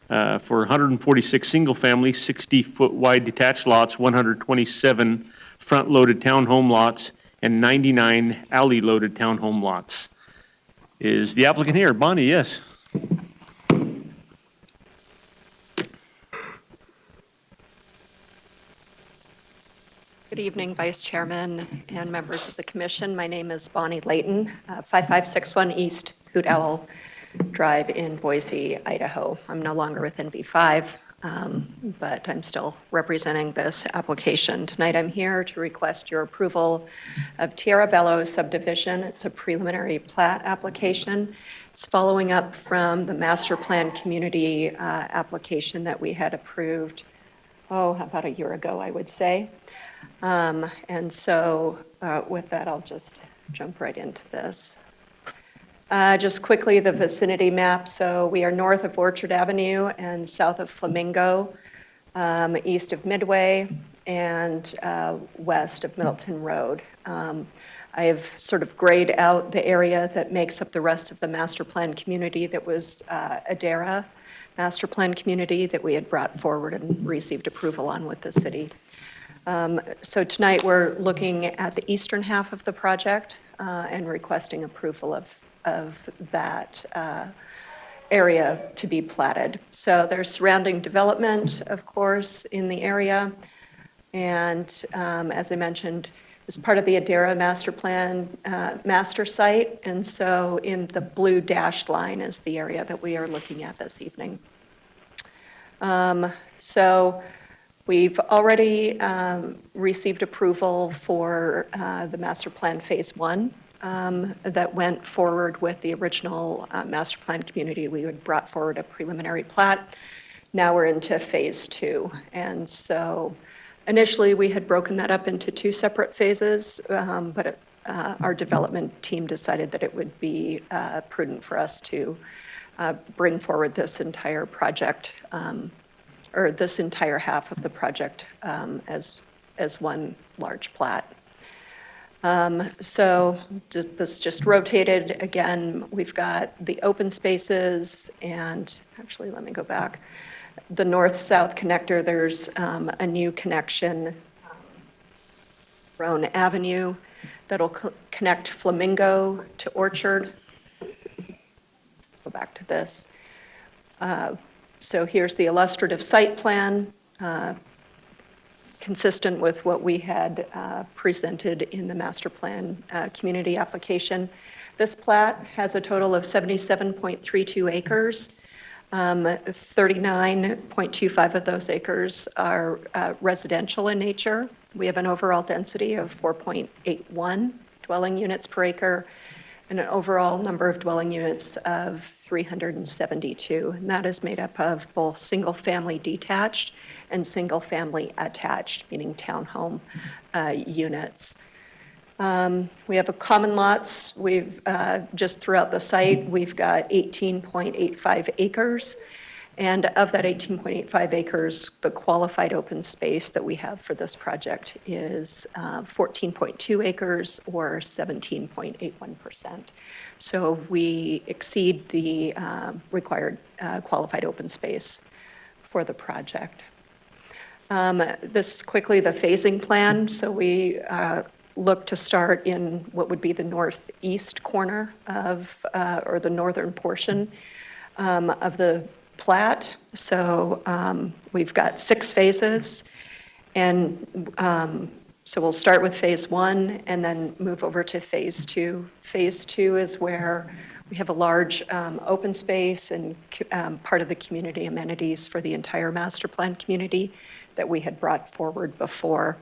for 146 single-family, 60-foot wide detached lots, 127 front-loaded townhome lots, and 99 alley-loaded townhome lots. Is the applicant here? Bonnie, yes. Good evening, Vice Chairman and members of the commission. My name is Bonnie Layton, 5561 East Hoot Owl Drive in Boise, Idaho. I'm no longer with NV5, but I'm still representing this application. Tonight I'm here to request your approval of Tierra Bello subdivision. It's a preliminary plat application. It's following up from the master plan community application that we had approved, about a year ago, I would say. And so with that, I'll just jump right into this. Just quickly, the vicinity map. So we are north of Orchard Avenue and south of Flamingo, east of Midway, and west of Middleton Road. I have sort of grayed out the area that makes up the rest of the master plan community that was Adara master plan community that we had brought forward and received approval on with the city. So tonight, we're looking at the eastern half of the project and requesting approval of that area to be platted. So there's surrounding development, of course, in the area. And as I mentioned, as part of the Adara master plan master site. And so in the blue dashed line is the area that we are looking at this evening. So we've already received approval for the master plan phase 1 that went forward with the original master plan community. We had brought forward a preliminary plat. Now we're into phase 2. And so initially we had broken that up into 2 separate phases, but our development team decided that it would be prudent for us to bring forward this entire project, or this entire half of the project as one large plat. So this just rotated. Again, we've got the open spaces, and actually, let me go back. The north-south connector, there's a new connection, Roan Avenue, that'll connect Flamingo to Orchard. Go back to this. So here's the illustrative site plan, consistent with what we had presented in the master plan community application. This plat has a total of 77.32 acres. 39.25 of those acres are residential in nature. We have an overall density of 4.81 dwelling units per acre, and an overall number of dwelling units of 372. And that is made up of both single-family detached and single-family attached, meaning townhome units. We have a common lots. We've, just throughout the site, we've got 18.85 acres. And of that 18.85 acres, the qualified open space that we have for this project is 14.2 acres or 17.81%. So we exceed the required qualified open space for the project. This is quickly the phasing plan. So we look to start in what would be the northeast corner of, or the northern portion of the plat. So we've got 6 phases, and so we'll start with phase 1 and then move over to phase 2. Phase 2 is where we have a large open space and part of the community amenities for the entire master plan community that we had brought forward before.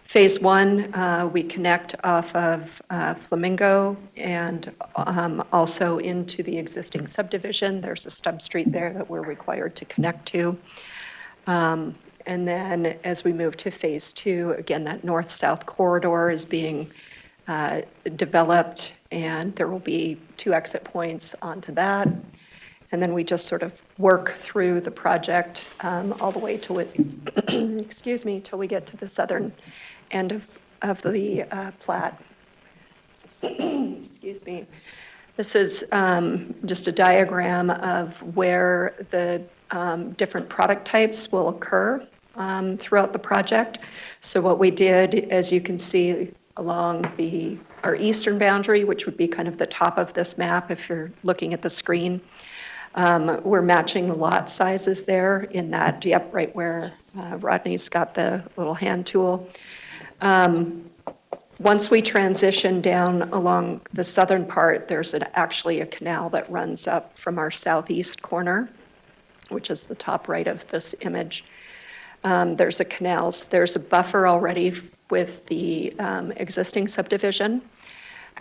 Phase 1, we connect off of Flamingo and also into the existing subdivision. There's a stub street there that we're required to connect to. And then as we move to phase 2, again, that north-south corridor is being developed, and there will be 2 exit points onto that. And then we just sort of work through the project all the way till it, excuse me, till we get to the southern end of the plat. Excuse me. This is just a diagram of where the different product types will occur throughout the project. So what we did, as you can see along our eastern boundary, which would be kind of the top of this map if you're looking at the screen, we're matching the lot sizes there in that, yep, right where Rodney's got the little hand tool. Once we transition down along the southern part, there's actually a canal that runs up from our southeast corner, which is the top right of this image. There's a canal. There's a buffer already with the existing subdivision.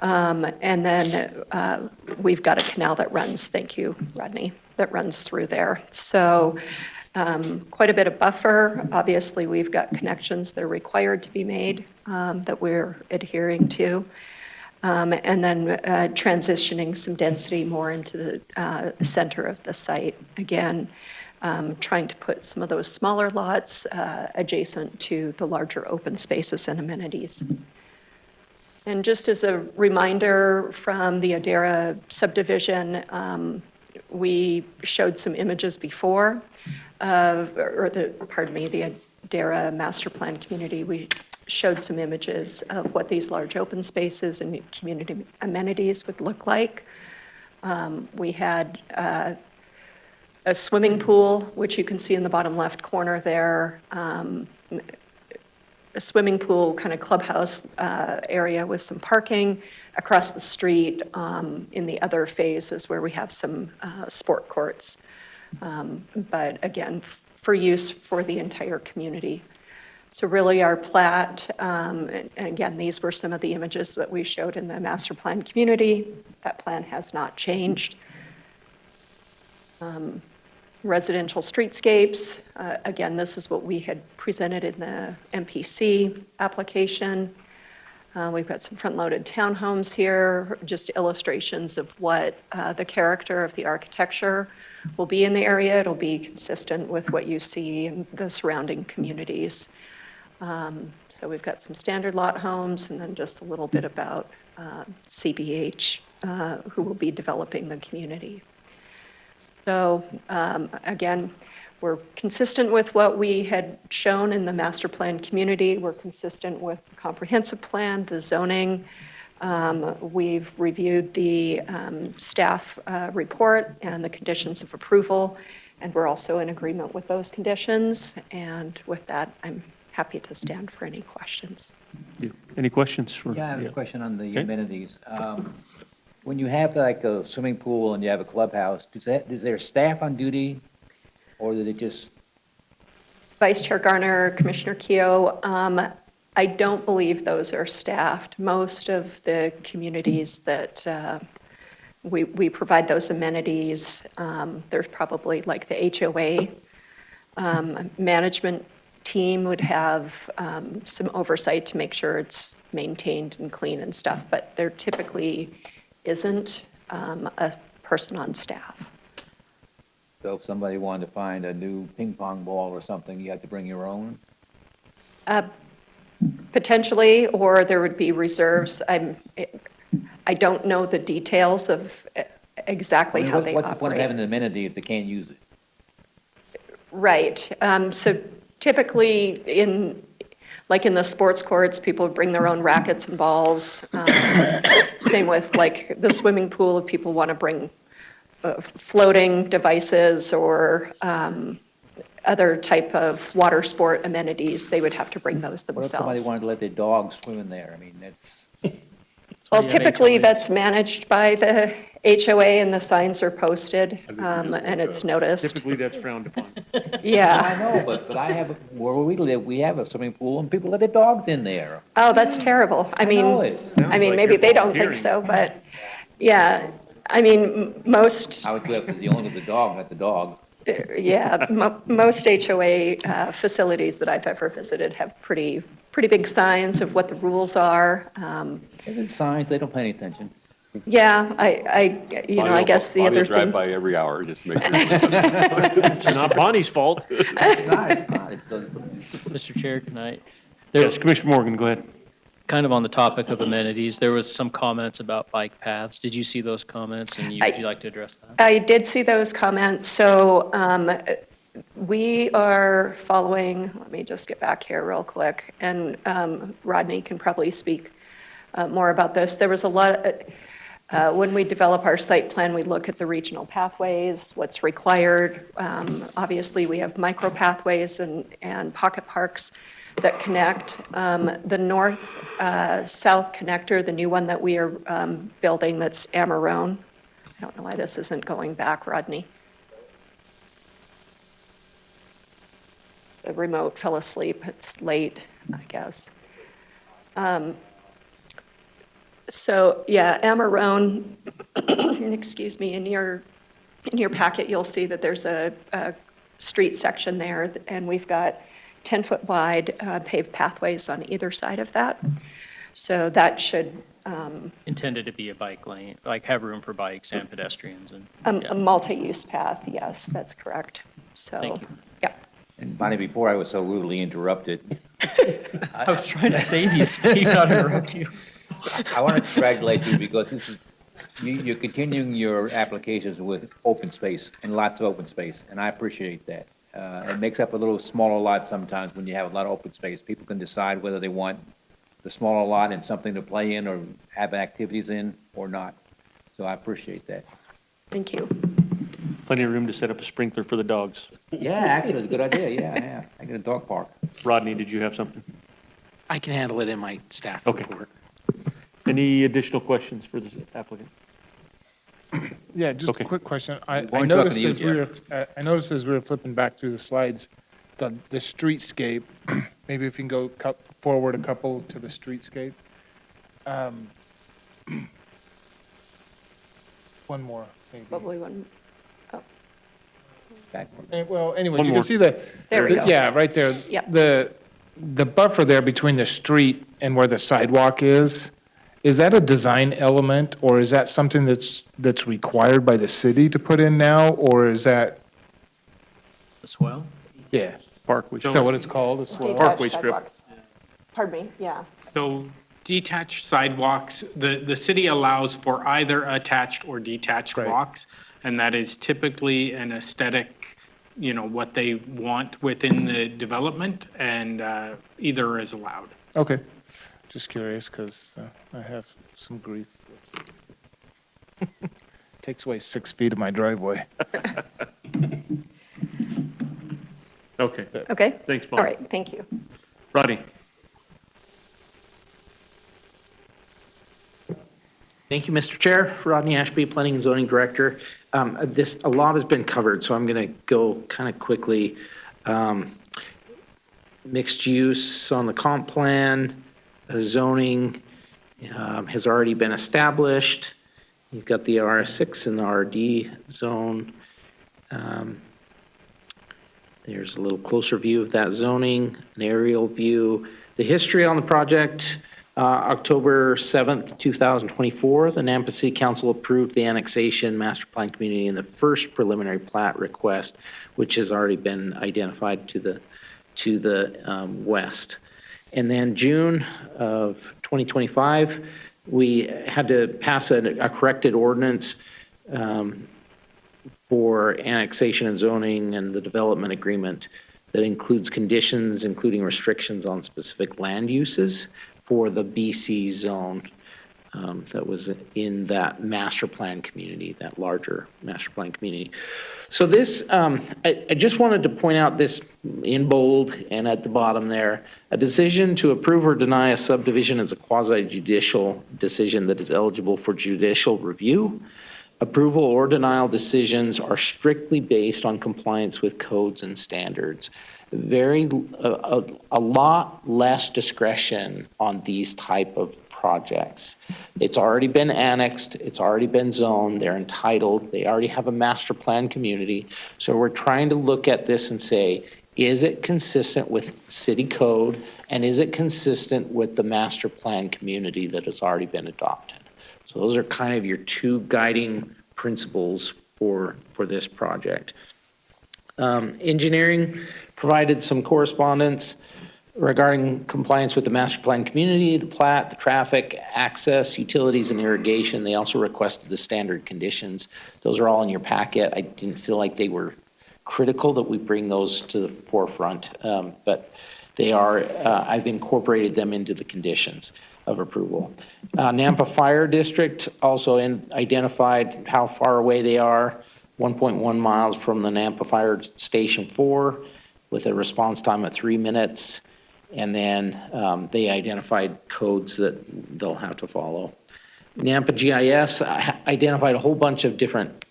And then we've got a canal that runs, thank you, Rodney, that runs through there. So quite a bit of buffer. Obviously, we've got connections that are required to be made that we're adhering to. And then transitioning some density more into the center of the site. Again, trying to put some of those smaller lots adjacent to the larger open spaces and amenities. And just as a reminder from the Adara subdivision, we showed some images before, the Adara master plan community. We showed some images of what these large open spaces and community amenities would look like. We had a swimming pool, which you can see in the bottom left corner there, a swimming pool kind of clubhouse area with some parking. Across the street in the other phases where we have some sport courts. But again, for use for the entire community. So really our plat, and again, these were some of the images that we showed in the master plan community. That plan has not changed. Residential streetscapes, again, this is what we had presented in the MPC application. We've got some front-loaded townhomes here, just illustrations of what the character of the architecture will be in the area. It'll be consistent with what you see in the surrounding communities. So we've got some standard lot homes and then just a little bit about CBH, who will be developing the community. So again, we're consistent with what we had shown in the master plan community. We're consistent with the comprehensive plan, the zoning. We've reviewed the staff report and the conditions of approval, and we're also in agreement with those conditions. And with that, I'm happy to stand for any questions. Any questions for? Yeah, I have a question on the amenities. When you have like a swimming pool and you have a clubhouse, is there staff on duty, or did it just? Vice Chair Garner, Commissioner Keough, I don't believe those are staffed. Most of the communities that we provide those amenities, there's probably like the HOA management team would have some oversight to make sure it's maintained and clean and stuff, but there typically isn't a person on staff. So if somebody wanted to find a new ping pong ball or something, you have to bring your own? Potentially, or there would be reserves. I don't know the details of exactly how they What's the point of operate. having an amenity if they can't use it? Right. So typically like in the sports courts, people bring their own rackets and balls. Same with like the swimming pool, if people want to bring floating devices or other type of water sport amenities, they would have to bring those What if somebody themselves. wanted to let their dog swim in there? I mean, that's, Well, typically, that's managed by the HOA, and the signs are posted, and it's noticed. Typically, that's frowned upon. Yeah. I know, but I have, where we live, we have a swimming pool and people let their dogs in there. Oh, that's terrible. I mean, know it. maybe they don't think so, but, yeah, I mean, most, I would go after the owner of the dog, not the dog. yeah, most HOA facilities that I've ever visited have pretty big signs of what the rules are. There's signs, they don't pay any attention. Yeah, I guess the other Bonnie will drive thing. by every hour, just to make sure. It's not Bonnie's fault. It's not, it's the, Mr. Chair, can I? Yes, Commissioner Morgan, go ahead. Kind of on the topic of amenities, there was some comments about bike paths. Did you see those comments, and would you like to address that? I did see those comments, so we are following, let me just get back here real quick, and Rodney can probably speak more about this. There was a lot, when we develop our site plan, we look at the regional pathways, what's required. Obviously, we have micro pathways and pocket parks that connect. The north-south connector, the new one that we are building that's Amarone. I don't know why this isn't going back, Rodney. The remote fell asleep. It's late, I guess. So, yeah, Amarone, excuse me, in your packet, you'll see that there's a street section there, and we've got 10-foot wide paved pathways on either side of that. So that should, Intended to be a bike lane, like have room for bikes and pedestrians and. a multi-use path, yes, that's correct. So, Thank you. yeah. and Bonnie, before I was so rudely interrupted, I was trying to save you, Steve, not interrupt you. I want to congratulate you because this is, you're continuing your applications with open space and lots of open space, and I appreciate that. It makes up a little smaller lot sometimes when you have a lot of open space. People can decide whether they want the smaller lot and something to play in or have activities in or not. So I appreciate that. Thank you. Plenty of room to set up a sprinkler for the dogs. Yeah, actually, it's a good idea, yeah. I get a dog park. Rodney, did you have something? I can handle it in my staff Okay. report. Any additional questions for the applicant? Yeah, just a Okay. quick question. I We're talking noticed to you, as we were, I noticed as we were flipping back through the slides, the streetscape, maybe if you can go forward a couple to the streetscape. One more, maybe. Probably one. Well, anyways, One you more. can see the. There we go. Yeah, right there. Yeah. The buffer there between the street and where the sidewalk is that a design element, or is that something that's required by the city to put in now, or is that, The swell? yeah, Parkway. is that what it's called, as well? Detached Parkway strip. sidewalks. Pardon me, yeah. So detached sidewalks, the city allows for either attached or detached Right. walks, and that is typically an aesthetic, what they want within the development, and either is allowed. Okay, just curious, because I have some grief. Takes away 6 feet of my driveway. Okay, Okay? thanks, All Bonnie. right, thank you. Rodney? Thank you, Mr. Chair. Rodney Ashby, Planning and Zoning Director. A lot has been covered, so I'm going to go kind of quickly. Mixed use on the comp plan, zoning has already been established. You've got the RS6 and the RD zone. There's a little closer view of that zoning, an aerial view. The history on the project, October 7th, 2024, the Nampa City Council approved the annexation master plan community in the first preliminary plat request, which has already been identified to the west. And then June of 2025, we had to pass a corrected ordinance for annexation and zoning and the development agreement that includes conditions, including restrictions on specific land uses for the BC zone that was in that master plan community, that larger master plan community. So this, I just wanted to point out this in bold and at the bottom there, a decision to approve or deny a subdivision is a quasi-judicial decision that is eligible for judicial review. Approval or denial decisions are strictly based on compliance with codes and standards. A lot less discretion on these type of projects. It's already been annexed, it's already been zoned, they're entitled, they already have a master plan community. So we're trying to look at this and say, is it consistent with city code and is it consistent with the master plan community that has already been adopted? So those are kind of your two guiding principles for this project. Engineering provided some correspondence regarding compliance with the master plan community, the plat, the traffic, access, utilities, and irrigation. They also requested the standard conditions. Those are all in your packet. I didn't feel like they were critical that we bring those to the forefront, but they are, I've incorporated them into the conditions of approval. Nampa Fire District also identified how far away they are, 1.1 miles from the Nampa Fire Station 4 with a response time of 3 minutes. And then they identified codes that they'll have to follow. Nampa GIS identified a whole bunch of different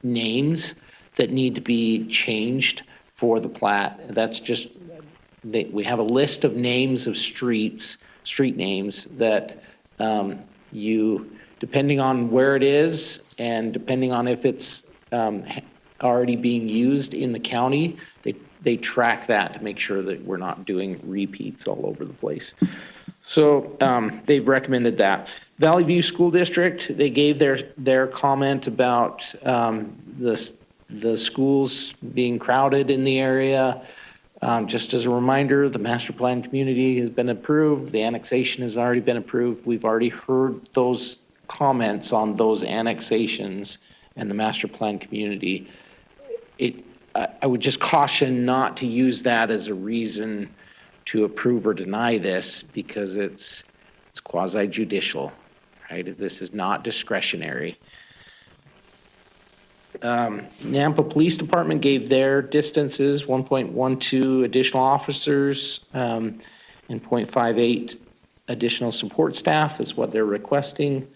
names that need to be changed for the plat. That's just, we have a list of names of street names that you, depending on where it is and depending on if it's already being used in the county, they track that to make sure that we're not doing repeats all over the place. So they've recommended that. Valley View School District, they gave their comment about the schools being crowded in the area. Just as a reminder, the master plan community has been approved. The annexation has already been approved. We've already heard those comments on those annexations and the master plan community. I would just caution not to use that as a reason to approve or deny this because it's quasi-judicial, right? This is not discretionary. Nampa Police Department gave their distances, 1.12 additional officers and 0.58 additional support staff is what they're requesting.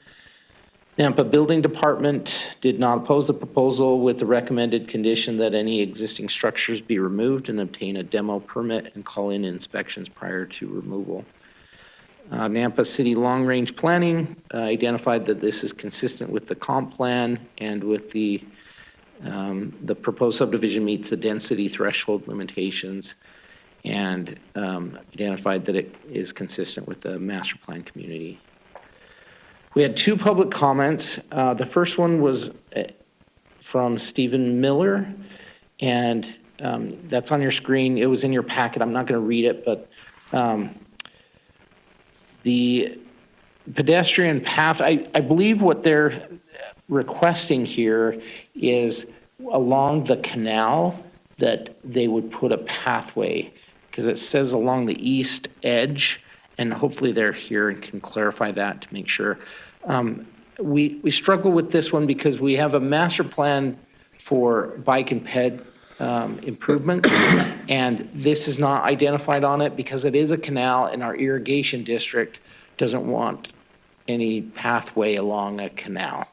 Nampa Building Department did not oppose the proposal with the recommended condition that any existing structures be removed and obtain a demo permit and call in inspections prior to removal. Nampa City Long Range Planning identified that this is consistent with the comp plan and with the proposed subdivision meets the density threshold limitations and identified that it is consistent with the master plan community. We had two public comments. The first one was from Stephen Miller, and that's on your screen. It was in your packet. I'm not going to read it, but the pedestrian path, I believe what they're requesting here is along the canal that they would put a pathway, because it says along the east edge, and hopefully they're here and can clarify that to make sure. We struggle with this one because we have a master plan for bike and ped improvement, and this is not identified on it because it is a canal and our irrigation district doesn't want any pathway along a canal.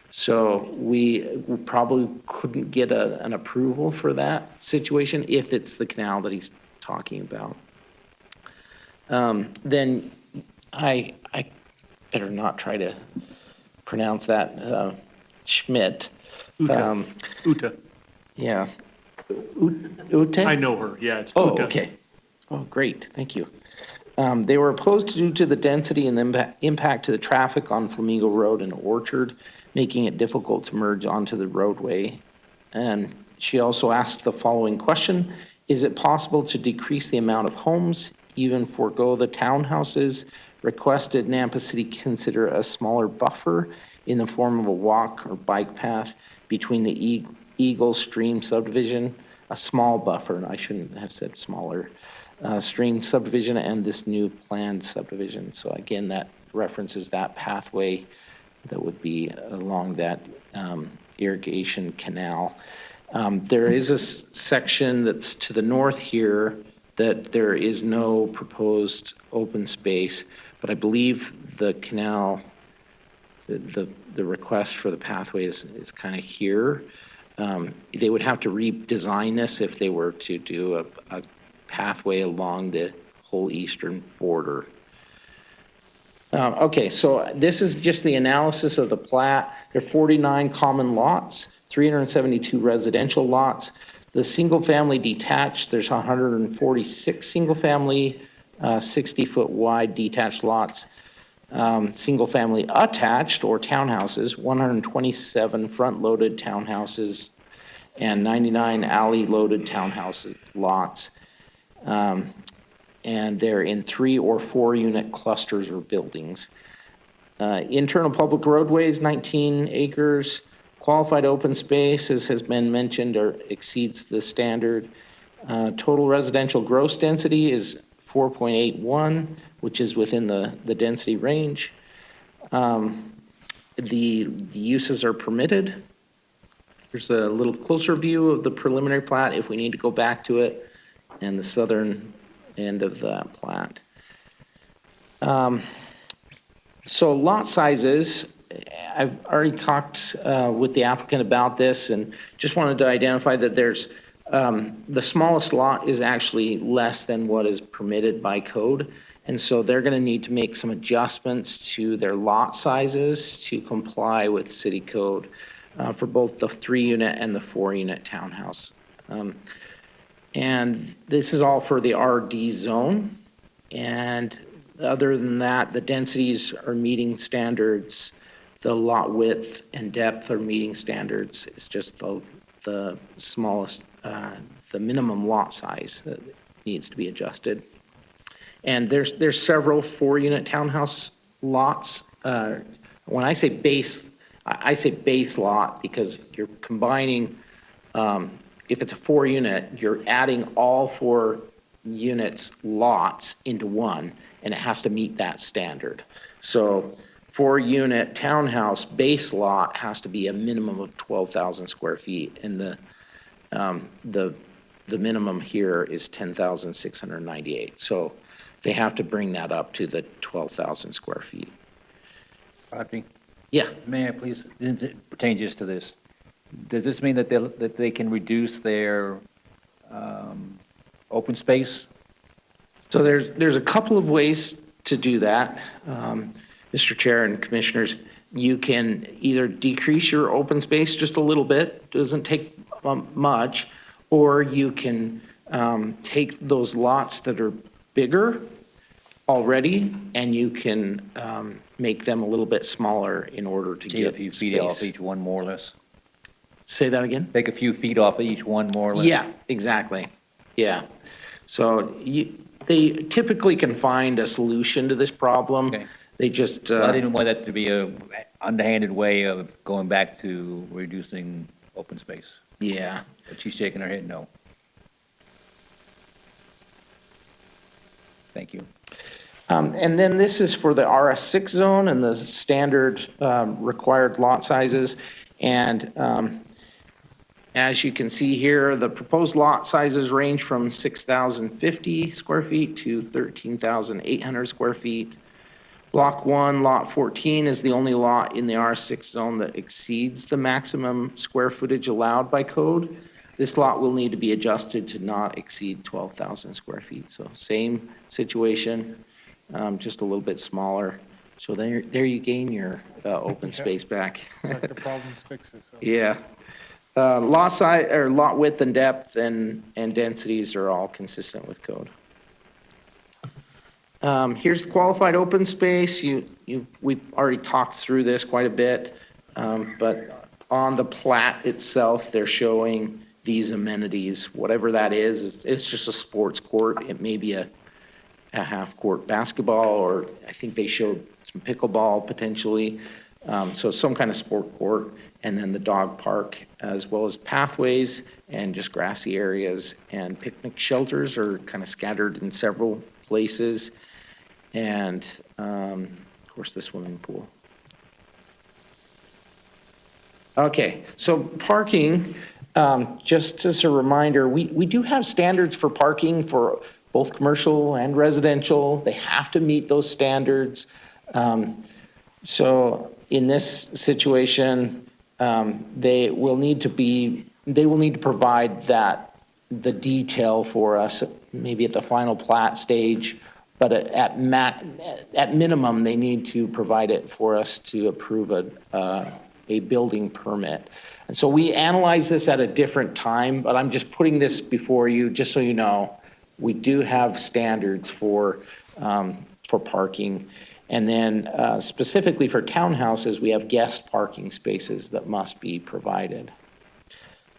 So we probably couldn't get an approval for that situation if it's the canal that he's talking about. then I better not try to pronounce that, Schmidt. Uta. Uta. Yeah. Ute? I know her, yeah, it's Oh, Uta. okay. Oh, great, thank you. They were opposed due to the density and the impact to the traffic on Flamingo Road and Orchard, making it difficult to merge onto the roadway. And she also asked the following question: is it possible to decrease the amount of homes, even forego the townhouses? Requested Nampa City consider a smaller buffer in the form of a walk or bike path between the Eagle Stream subdivision, a small buffer, and I shouldn't have said smaller, stream subdivision and this new planned subdivision. So again, that references that pathway that would be along that irrigation canal. There is a section that's to the north here that there is no proposed open space, but I believe the canal, the request for the pathway is kind of here. They would have to redesign this if they were to do a pathway along the whole eastern border. Okay, so this is just the analysis of the plat. There are 49 common lots, 372 residential lots. The single-family detached, there's 146 single-family, 60-foot wide detached lots. Single-family attached or townhouses, 127 front-loaded townhouses, and 99 alley-loaded townhouses lots. And they're in 3 or 4 unit clusters or buildings. Internal public roadways, 19 acres. Qualified open space, as has been mentioned, exceeds the standard. Total residential gross density is 4.81, which is within the density range. The uses are permitted. Here's a little closer view of the preliminary plat if we need to go back to it, and the southern end of that plat. So lot sizes, I've already talked with the applicant about this and just wanted to identify that there's the smallest lot is actually less than what is permitted by code. And so they're going to need to make some adjustments to their lot sizes to comply with city code for both the 3-unit and the 4-unit townhouse. And this is all for the RD zone. And other than that, the densities are meeting standards. The lot width and depth are meeting standards. It's just the smallest, the minimum lot size that needs to be adjusted. And there's several 4-unit townhouse lots. When I say base, I say base lot because you're combining, if it's a 4-unit, you're adding all 4 units lots into one, and it has to meet that standard. So 4-unit townhouse base lot has to be a minimum of 12,000 square feet, and the minimum here is 10,698. So they have to bring that up to the 12,000 square feet. Rodney? Yeah. May I please, it pertains just to this. Does this mean that they can reduce their open space? So there's a couple of ways to do that, Mr. Chair and Commissioners. You can either decrease your open space just a little bit, doesn't take much, or you can take those lots that are bigger already, and you can make them a little bit smaller in order to Take get a few feet off each one, more or less? Say that again? Take a few feet off each one, more or less? Yeah, exactly. Yeah. So they typically can find a solution to this problem. Okay. They just. I didn't want that to be a underhanded way of going back to reducing open space. Yeah. But she's shaking her head no. Thank you. And then this is for the RS6 zone and the standard required lot sizes. And as you can see here, the proposed lot sizes range from 6,050 square feet to 13,800 square feet. Block 1, Lot 14 is the only lot in the R6 zone that exceeds the maximum square footage allowed by code. this lot will need to be adjusted to not exceed 12,000 square feet. So same situation, just a little bit smaller. So there you gain your open space back. It's like the problem's fixes. So. Yeah. Lot size, or lot width and depth and densities are all consistent with code. Here's qualified open space. We've already talked through this quite a bit, but on the plat itself, they're showing these amenities. Whatever that is, it's just a sports court. It may be a half-court basketball, or I think they showed some pickleball potentially. So some kind of sport court, and then the dog park, as well as pathways and just grassy areas, and picnic shelters are kind of scattered in several places. And of course, the swimming pool. Okay, so parking, just as a reminder, we do have standards for parking for both commercial and residential. They have to meet those standards. So in this situation, they will need to provide the detail for us, maybe at the final plat stage, but at minimum, they need to provide it for us to approve a building permit. And so we analyze this at a different time, but I'm just putting this before you, just so you know, we do have standards for parking. And then specifically for townhouses, we have guest parking spaces that must be provided.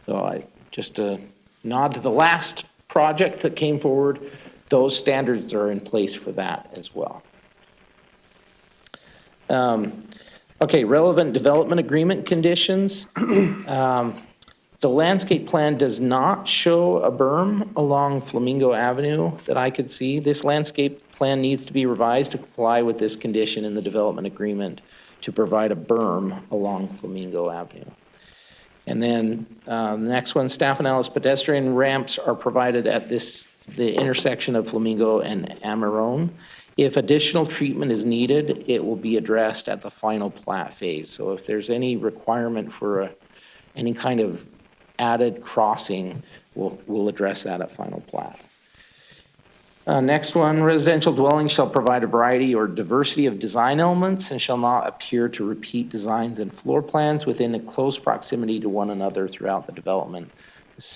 So just a nod to the last project that came forward, those standards are in place for that as well. Okay, relevant development agreement conditions. The landscape plan does not show a berm along Flamingo Avenue that I could see. This landscape plan needs to be revised to comply with this condition in the development agreement to provide a berm along Flamingo Avenue. And then the next one, staff analysis, pedestrian ramps are provided at the intersection of Flamingo and Amarone. If additional treatment is needed, it will be addressed at the final plat phase. So if there's any requirement for any kind of added crossing, we'll address that at final plat. Next one, residential dwellings shall provide a variety or diversity of design elements and shall not appear to repeat designs and floor plans within a close proximity to one another throughout the development.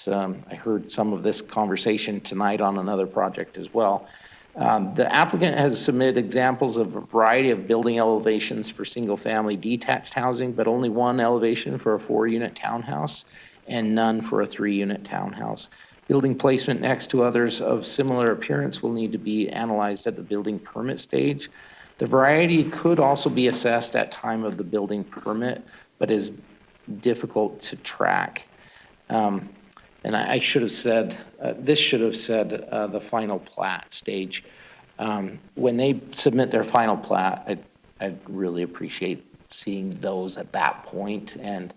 I heard some of this conversation tonight on another project as well. The applicant has submitted examples of a variety of building elevations for single-family detached housing, but only one elevation for a 4-unit townhouse and none for a 3-unit townhouse. Building placement next to others of similar appearance will need to be analyzed at the building permit stage. The variety could also be assessed at time of the building permit, but is difficult to track. And I should have said, this should have said the final plat stage. When they submit their final plat, I'd really appreciate seeing those at that point. And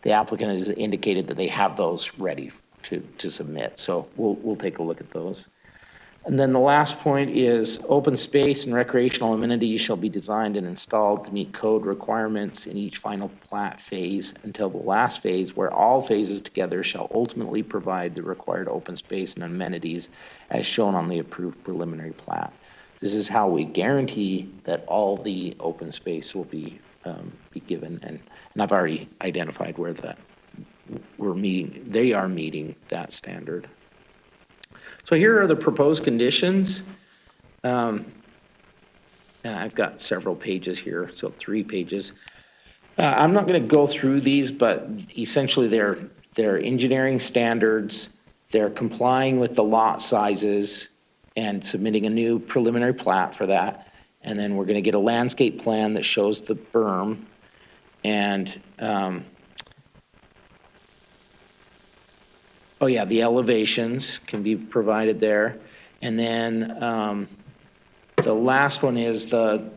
the applicant has indicated that they have those ready to submit. So we'll take a look at those. And then the last point is open space and recreational amenities shall be designed and installed to meet code requirements in each final plat phase until the last phase, where all phases together shall ultimately provide the required open space and amenities as shown on the approved preliminary plat. This is how we guarantee that all the open space will be given. And I've already identified where they are meeting that standard. So here are the proposed conditions. And I've got several pages here, so 3 pages. I'm not going to go through these, but essentially they're engineering standards, they're complying with the lot sizes and submitting a new preliminary plat for that. And then we're going to get a landscape plan that shows the berm. And oh yeah, the elevations can be provided there. And then the last one is the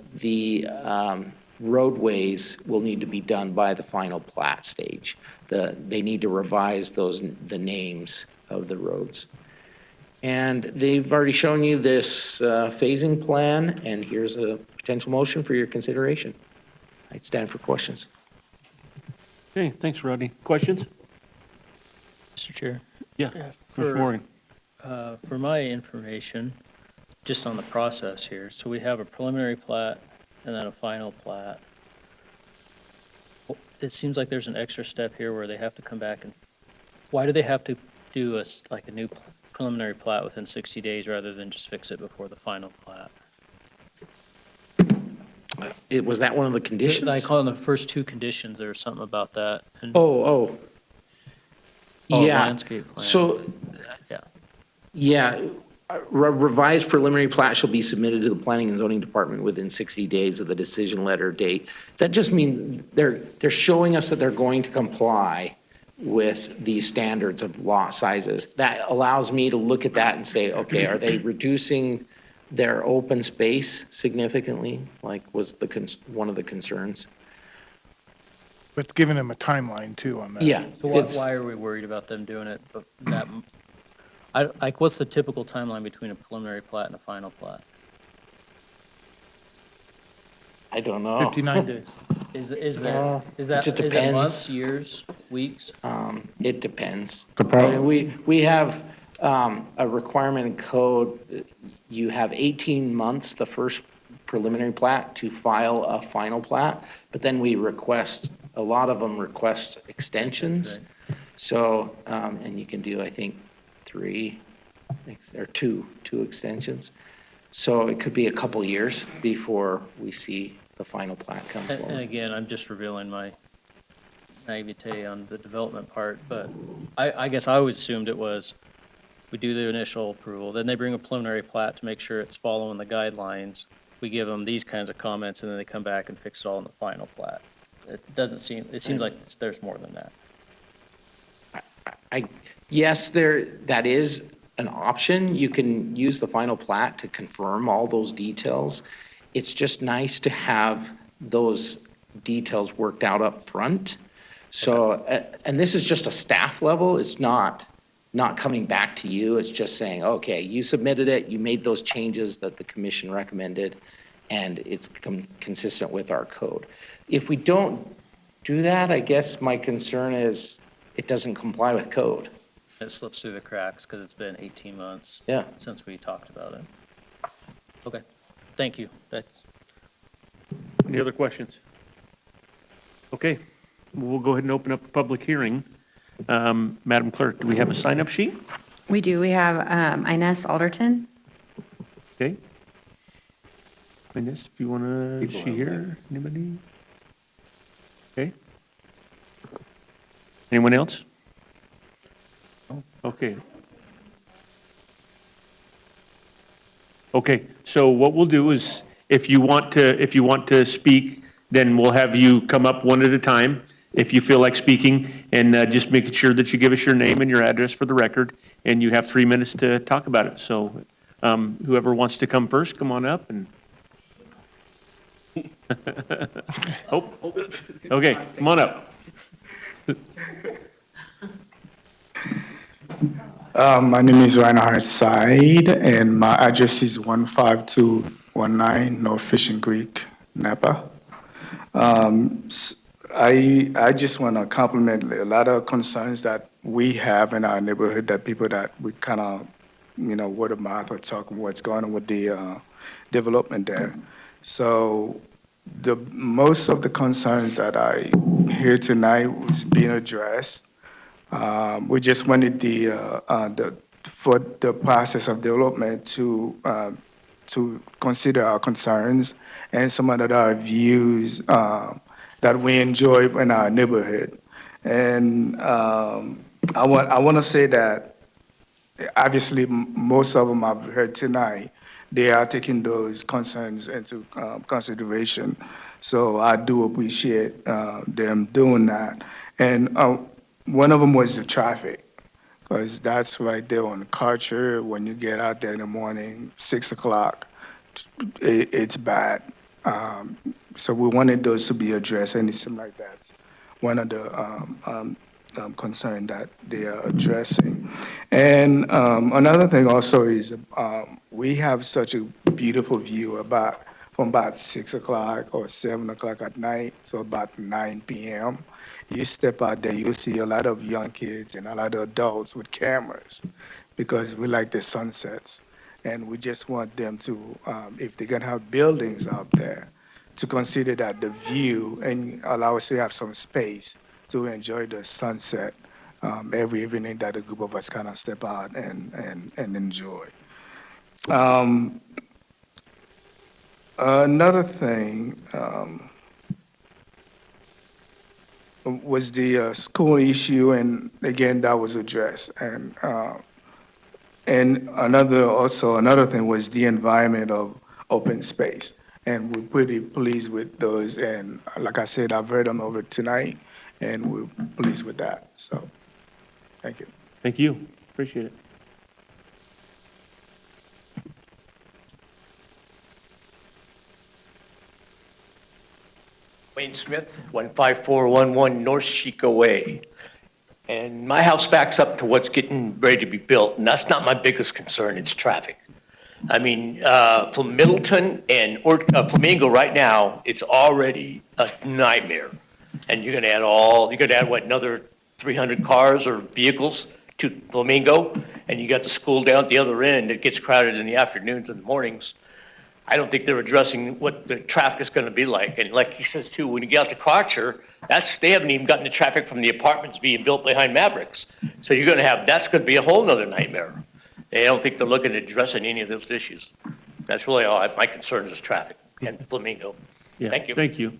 roadways will need to be done by the final plat stage. They need to revise the names of the roads. And they've already shown you this phasing plan, and here's a potential motion for your consideration. I stand for questions. Okay, thanks, Rodney. Questions? Mr. Chair? Yeah, For- Commissioner Morgan. For my information, just on the process here, so we have a preliminary plat and then a final plat. It seems like there's an extra step here where they have to come back and, why do they have to do like a new preliminary plat within 60 days rather than just fix it before the final plat? Was that one of the conditions? I call in the first two conditions, there was something about that. and- Oh. Oh, Yeah. landscape plan. So, Yeah. yeah, revised preliminary plat shall be submitted to the Planning and Zoning Department within 60 days of the decision letter date. That just means they're showing us that they're going to comply with the standards of lot sizes. That allows me to look at that and say, okay, are they reducing their open space significantly, like was one of the concerns? But it's giving them a timeline too on that. Yeah. So why are we worried about them doing it? But like, what's the typical timeline between a preliminary plat and a final plat? I don't know. 59 days. Is It just that depends. months, years, weeks? It depends. problem- We have a requirement in code, you have 18 months, the first preliminary plat, to file a final plat, but then we request, a lot of them request extensions. So, and you can do, I think, 3 or 2 extensions. So it could be a couple years before we see the final plat come And forward. again, I'm just revealing my naivete on the development part, but I guess I always assumed it was, we do the initial approval, then they bring a preliminary plat to make sure it's following the guidelines. We give them these kinds of comments, and then they come back and fix it all in the final plat. It seems like there's more than that. Yes, that is an option. You can use the final plat to confirm all those details. It's just nice to have those details worked out up front. So, and this is just a staff level, it's not coming back to you, it's just saying, okay, you submitted it, you made those changes that the commission recommended, and it's consistent with our code. If we don't do that, I guess my concern is it doesn't comply with code. It slips through the cracks because it's been 18 months. Yeah. Since we talked about it. Okay, thank you. Any other questions? Okay, we'll go ahead and open up a public hearing. Madam Clerk, do we have a sign-up sheet? We do. We have Ines Alderton. Okay. Ines, if you want to, is she here? Anybody? Okay. Anyone else? Okay. Okay, so what we'll do is, if you want to speak, then we'll have you come up one at a time, if you feel like speaking, and just making sure that you give us your name and your address for the record, and you have 3 minutes to talk about it. So whoever wants to come first, come on up and. Oh, okay, come on up. My name is Reinhard Said, and my address is 15219 North Fishing Creek, Napa. I just want to compliment a lot of concerns that we have in our neighborhood, that people that we kind of, word of mouth are talking what's going on with the development there. So most of the concerns that I hear tonight was being addressed. We just wanted for the process of development to consider our concerns and some of our views that we enjoy in our neighborhood. And I want to say that obviously most of them I've heard tonight, they are taking those concerns into consideration. So I do appreciate them doing that. And one of them was the traffic, because that's right there on Carter. When you get out there in the morning, 6 o'clock, it's bad. So we wanted those to be addressed, and it seemed like that's one of the concern that they are addressing. And another thing also is we have such a beautiful view from about 6 o'clock or 7 o'clock at night to about 9 p.m. You step out there, you see a lot of young kids and a lot of adults with cameras because we like the sunsets. And we just want them to, if they're gonna have buildings out there, to consider that the view and allow us to have some space to enjoy the sunset every evening that a group of us kind of step out and enjoy. Another thing was the school issue, and again, that was addressed. And another thing was the environment of open space. And we're pretty pleased with those. And like I said, I've read them over tonight, and we're pleased with that. So, thank you. Thank you. Appreciate it. Wayne Smith, 15411 North Chico Way. And my house backs up to what's getting ready to be built, and that's not my biggest concern, it's traffic. I mean, from Middleton and Flamingo right now, it's already a nightmare. And you're gonna add what, another 300 cars or vehicles to Flamingo? And you got the school down at the other end, it gets crowded in the afternoons and the mornings. I don't think they're addressing what the traffic is gonna be like. And like he says too, when you get out to Crotcher, they haven't even gotten the traffic from the apartments being built behind Mavericks. So that's gonna be a whole nother nightmare. I don't think they're looking at addressing any of those issues. That's really all, my concern is traffic and Flamingo. Yeah, Thank you. Thank you.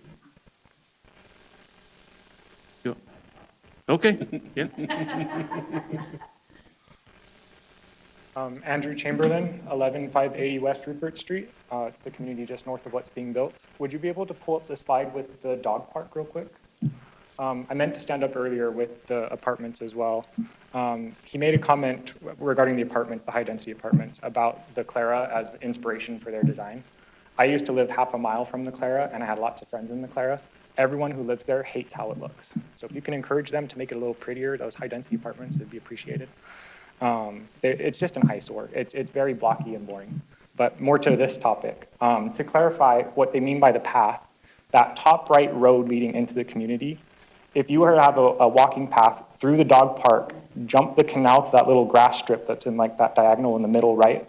Okay, yeah. Andrew Chamberlain, 11580 West Rupert Street. It's the community just north of what's being built. Would you be able to pull up the slide with the dog park real quick? I meant to stand up earlier with the apartments as well. He made a comment regarding the apartments, the high-density apartments, about the Clara as inspiration for their design. I used to live half a mile from the Clara, and I had lots of friends in the Clara. Everyone who lives there hates how it looks. So if you can encourage them to make it a little prettier, those high-density apartments, it'd be appreciated. It's just an eyesore. It's very blocky and boring. But more to this topic, to clarify what they mean by the path, that top right road leading into the community, if you were to have a walking path through the dog park, jump the canal to that little grass strip that's in like that diagonal in the middle right,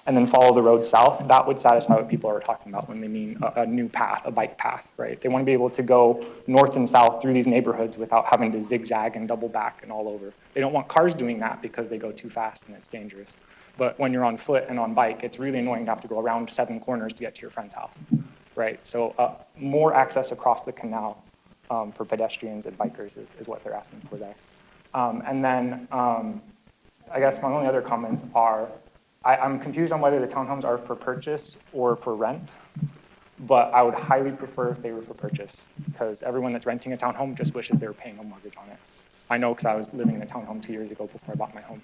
and then follow the road south, that would satisfy what people are talking about when they mean a new path, a bike path, right? They want to be able to go north and south through these neighborhoods without having to zigzag and double back and all over. They don't want cars doing that because they go too fast and it's dangerous. But when you're on foot and on bike, it's really annoying to have to go around 7 corners to get to your friend's house, right? So more access across the canal for pedestrians and bikers is what they're asking for there. And then I guess my only other comments are, I'm confused on whether the townhomes are for purchase or for rent, but I would highly prefer if they were for purchase, because everyone that's renting a townhome just wishes they were paying a mortgage on it. I know because I was living in a townhome 2 years ago before I bought my home.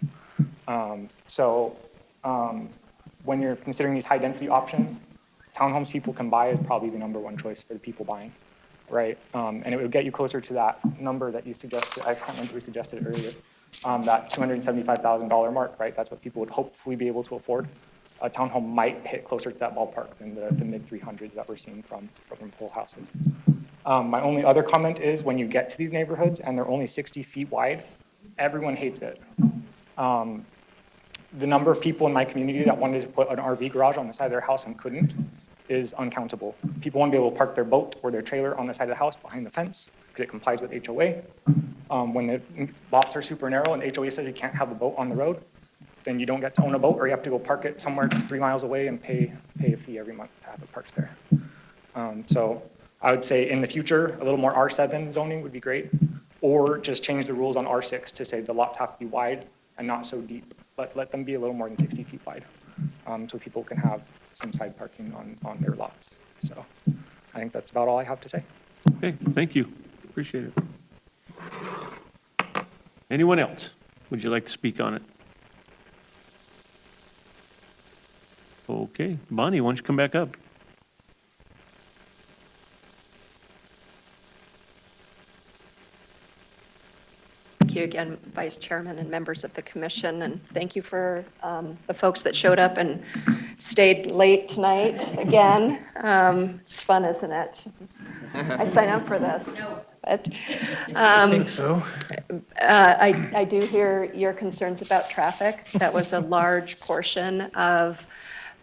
When you're considering these high density options, townhomes people can buy is probably the #1 choice for the people buying, right? And it would get you closer to that number that you suggested. I can't remember who suggested it earlier. That $275,000 mark, right? That's what people would hopefully be able to afford. A townhome might hit closer to that ballpark than the mid 300s that we're seeing from whole houses. My only other comment is when you get to these neighborhoods and they're only 60 feet wide, everyone hates it. The number of people in my community that wanted to put an RV garage on the side of their house and couldn't is uncountable. People want to be able to park their boat or their trailer on the side of the house behind the fence because it complies with HOA. When the lots are super narrow and the HOA says you can't have a boat on the road, then you don't get to own a boat, or you have to go park it somewhere 3 miles away and pay a fee every month to have it parked there. So I would say in the future, a little more R7 zoning would be great, or just change the rules on R6 to say the lots have to be wide and not so deep, but let them be a little more than 60 feet wide, so people can have some side parking on their lots. So I think that's about all I have to say. Okay, thank you. Appreciate it. Anyone else? Would you like to speak on it? Okay, Bonnie, why don't you come back up? Thank you again, Vice Chairman and members of the commission, and thank you for the folks that showed up and stayed late tonight again. It's fun, isn't it? I sign up for this. No. But, I think so. I do hear your concerns about traffic. That was a large portion of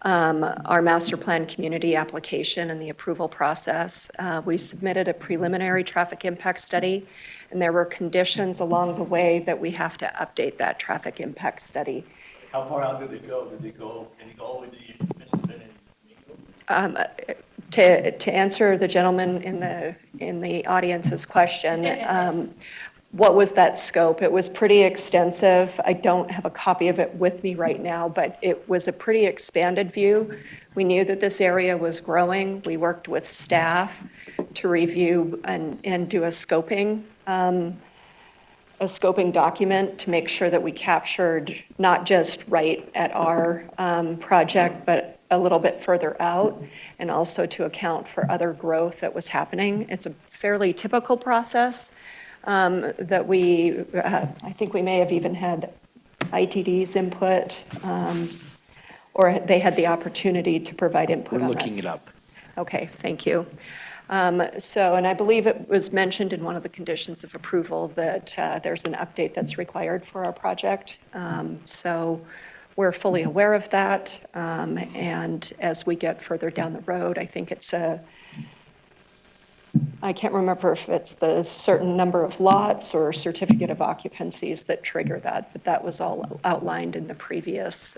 our master plan community application and the approval process. We submitted a preliminary traffic impact study, and there were conditions along the way that we have to update that traffic impact study. How far out did it go? Can you go all the way to the To answer the gentleman in the audience's question, what was that scope? It was pretty extensive. I don't have a copy of it with me right now, but it was a pretty expanded view. We knew that this area was growing. We worked with staff to review and do a scoping document to make sure that we captured not just right at our project, but a little bit further out, and also to account for other growth that was happening. It's a fairly typical process that I think we may have even had ITD's input, or they had the opportunity to provide input on that. We're looking it up. Okay, thank you. And I believe it was mentioned in one of the conditions of approval that there's an update that's required for our project. So we're fully aware of that. And as we get further down the road, I think I can't remember if it's the certain number of lots or certificate of occupancies that trigger that, but that was all outlined in the previous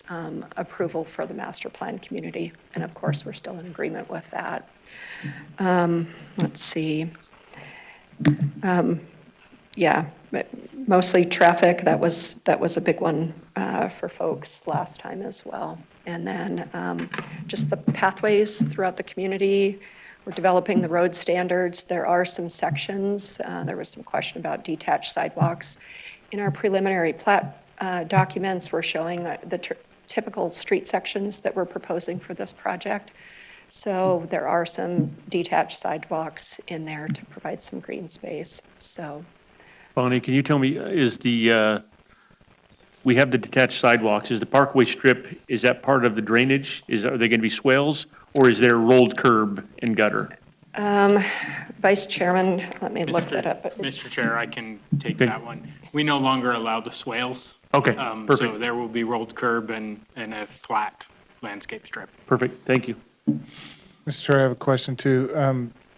approval for the master plan community. And of course, we're still in agreement with that. Let's see. Yeah, mostly traffic. That was a big one for folks last time as well. And then just the pathways throughout the community. We're developing the road standards. There are some sections. There was some question about detached sidewalks. In our preliminary plat documents, we're showing the typical street sections that we're proposing for this project. So there are some detached sidewalks in there to provide some green space. So, Bonnie, can you tell me, we have the detached sidewalks, is the parkway strip, is that part of the drainage? Are they going to be swales, or is there rolled curb and gutter? Vice Chairman, let me look that up. Mr. Chair, I can take that one. We no longer allow the swales. Okay, So perfect, there will be rolled curb and a flat landscape strip. perfect, thank you. Mr. Chair, I have a question too.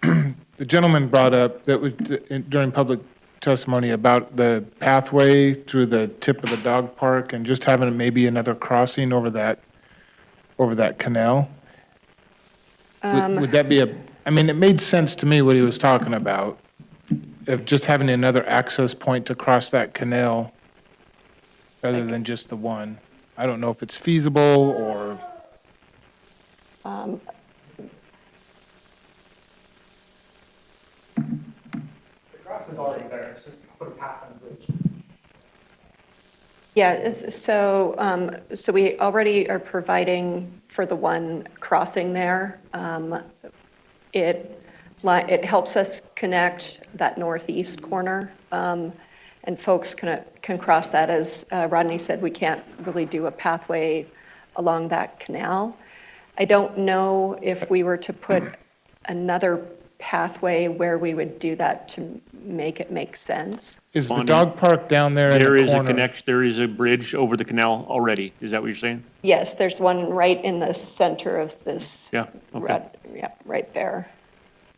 The gentleman brought up that was during public testimony about the pathway through the tip of the dog park and just having maybe another crossing over that canal. Would that be I mean, it made sense to me what he was talking about, of just having another access point to cross that canal rather than just the one. I don't know if it's feasible or. The grass is already there, it's just put a path on the bridge. Yeah, so we already are providing for the one crossing there. It helps us connect that northeast corner, and folks can cross that. As Rodney said, we can't really do a pathway along that canal. I don't know if we were to put another pathway where we would do that to make it make sense. Is the dog park down there in the corner? There is a bridge over the canal already, is that what you're saying? Yes, there's one right in the center of this. Yeah, okay. Yeah, right there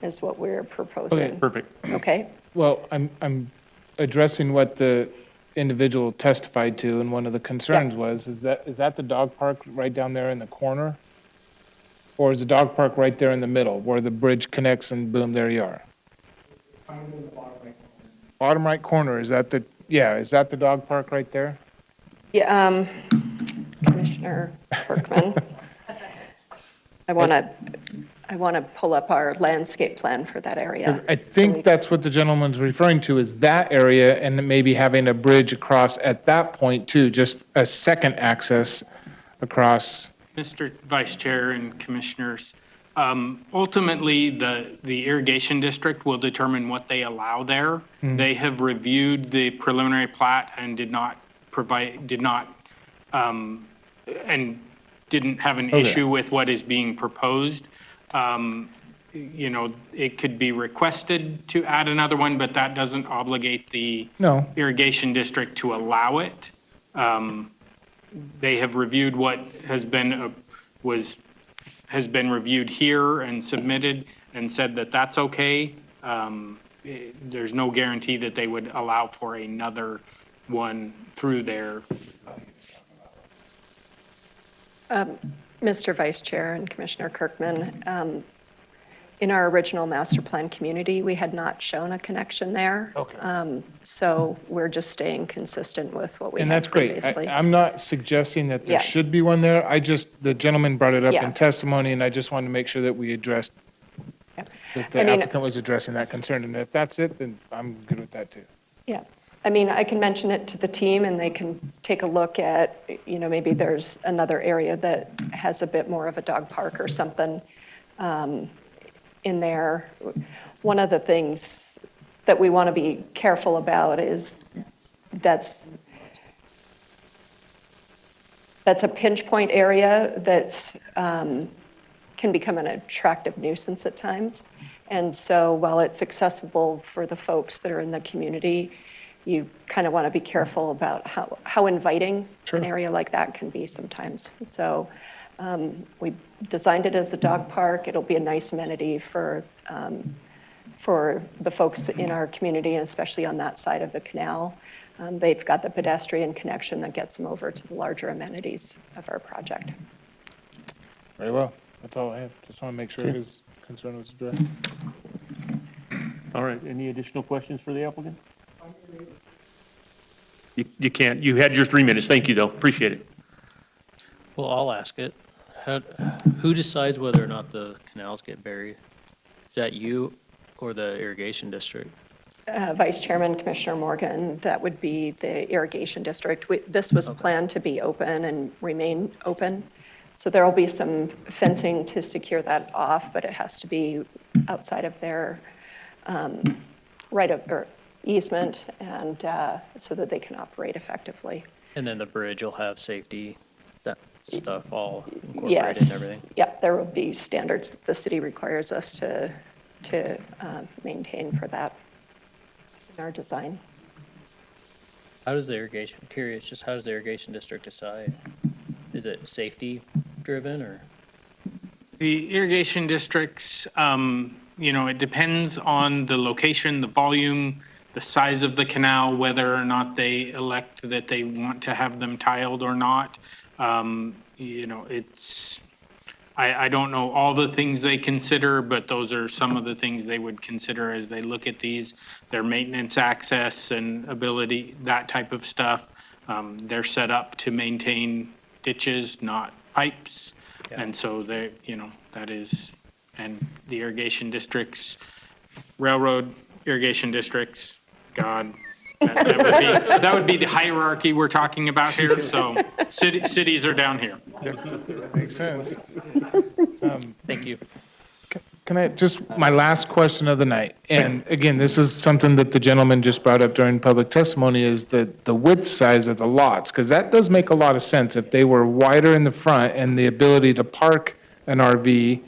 is what we're proposing. Okay, perfect. Okay. Well, I'm addressing what the individual testified to, and one of the concerns was, is that the dog park right down there in the corner? Or is the dog park right there in the middle, where the bridge connects and boom, there you are? Bottom right corner, is that the dog park right there? Yeah, Commissioner Berkman. I want to pull up our landscape plan for that area. I think that's what the gentleman's referring to, is that area, and maybe having a bridge across at that point too, just a second access across. Mr. Vice Chair and Commissioners, ultimately, the irrigation district will determine what they allow there. They have reviewed the preliminary plat and did not didn't have an Okay. issue with what is being proposed. You know, it could be requested to add another one, but that doesn't obligate the No. irrigation district to allow it. They have reviewed what has been reviewed here and submitted and said that that's okay. There's no guarantee that they would allow for another one through there. Mr. Vice Chair and Commissioner Kirkman, in our original master plan community, we had not shown a connection there. Okay. So we're just staying consistent with what we And had that's great. previously. I'm not suggesting that there Yeah. should be one there. The gentleman brought it up Yeah. in testimony, and I just wanted to make sure that we addressed, that the I mean- applicant was addressing that concern. And if that's it, then I'm good with that too. Yeah, I mean, I can mention it to the team and they can take a look at, you know, maybe there's another area that has a bit more of a dog park or something in there. One of the things that we want to be careful about is that's a pinch point area that's can become an attractive nuisance at times. And so while it's accessible for the folks that are in the community, you kind of want to be careful about how inviting an area like that can be sometimes. So we designed it as a dog park. It'll be a nice amenity for the folks in our community, and especially on that side of the canal. They've got the pedestrian connection that gets them over to the larger amenities of our project. Very well. That's all I have. Just want to make sure his concern was addressed. All right, any additional questions for the applicant? You can't, you had your 3 minutes. Thank you, though. Appreciate it. Well, I'll ask it. Who decides whether or not the canals get buried? Is that you or the irrigation district? Vice Chairman, Commissioner Morgan, that would be the irrigation district. This was planned to be open and remain open. So there will be some fencing to secure that off, but it has to be outside of their right of, or easement, and so that they can operate effectively. And then the bridge will have safety, that stuff all incorporated and everything? Yes, yep, there will be standards that the city requires us to maintain for that in our design. How does the irrigation, curious, just how does the irrigation district decide? Is it safety driven or? The irrigation districts, you know, it depends on the location, the volume, the size of the canal, whether or not they elect that they want to have them tiled or not. You know, I don't know all the things they consider, but those are some of the things they would consider as they look at these. Their maintenance access and ability, that type of stuff. They're set up to maintain ditches, not pipes. And so they, you know, that is, and the irrigation districts, railroad irrigation districts, God, that would be the hierarchy we're talking about here. So cities are down here. That makes sense. Thank you. Can I, just my last question of the night, and again, this is something that the gentleman just brought up during public testimony, is the width size of the lots, because that does make a lot of sense. If they were wider in the front and the ability to park an RV,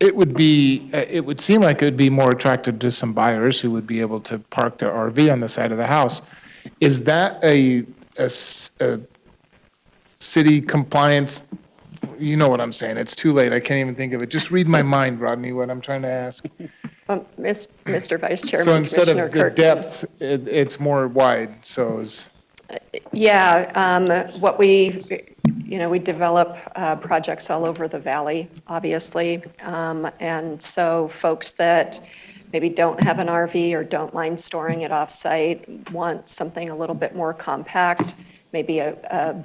it would seem like it would be more attractive to some buyers who would be able to park their RV on the side of the house. Is that a city compliance? You know what I'm saying. It's too late. I can't even think of it. Just read my mind, Rodney, what I'm trying to ask. Mr. Vice So Chairman, instead Commissioner of the Kirkman. depth, it's more wide, so is, Yeah, what we, you know, we develop projects all over the valley, obviously. And so folks that maybe don't have an RV or don't mind storing it off-site want something a little bit more compact, maybe a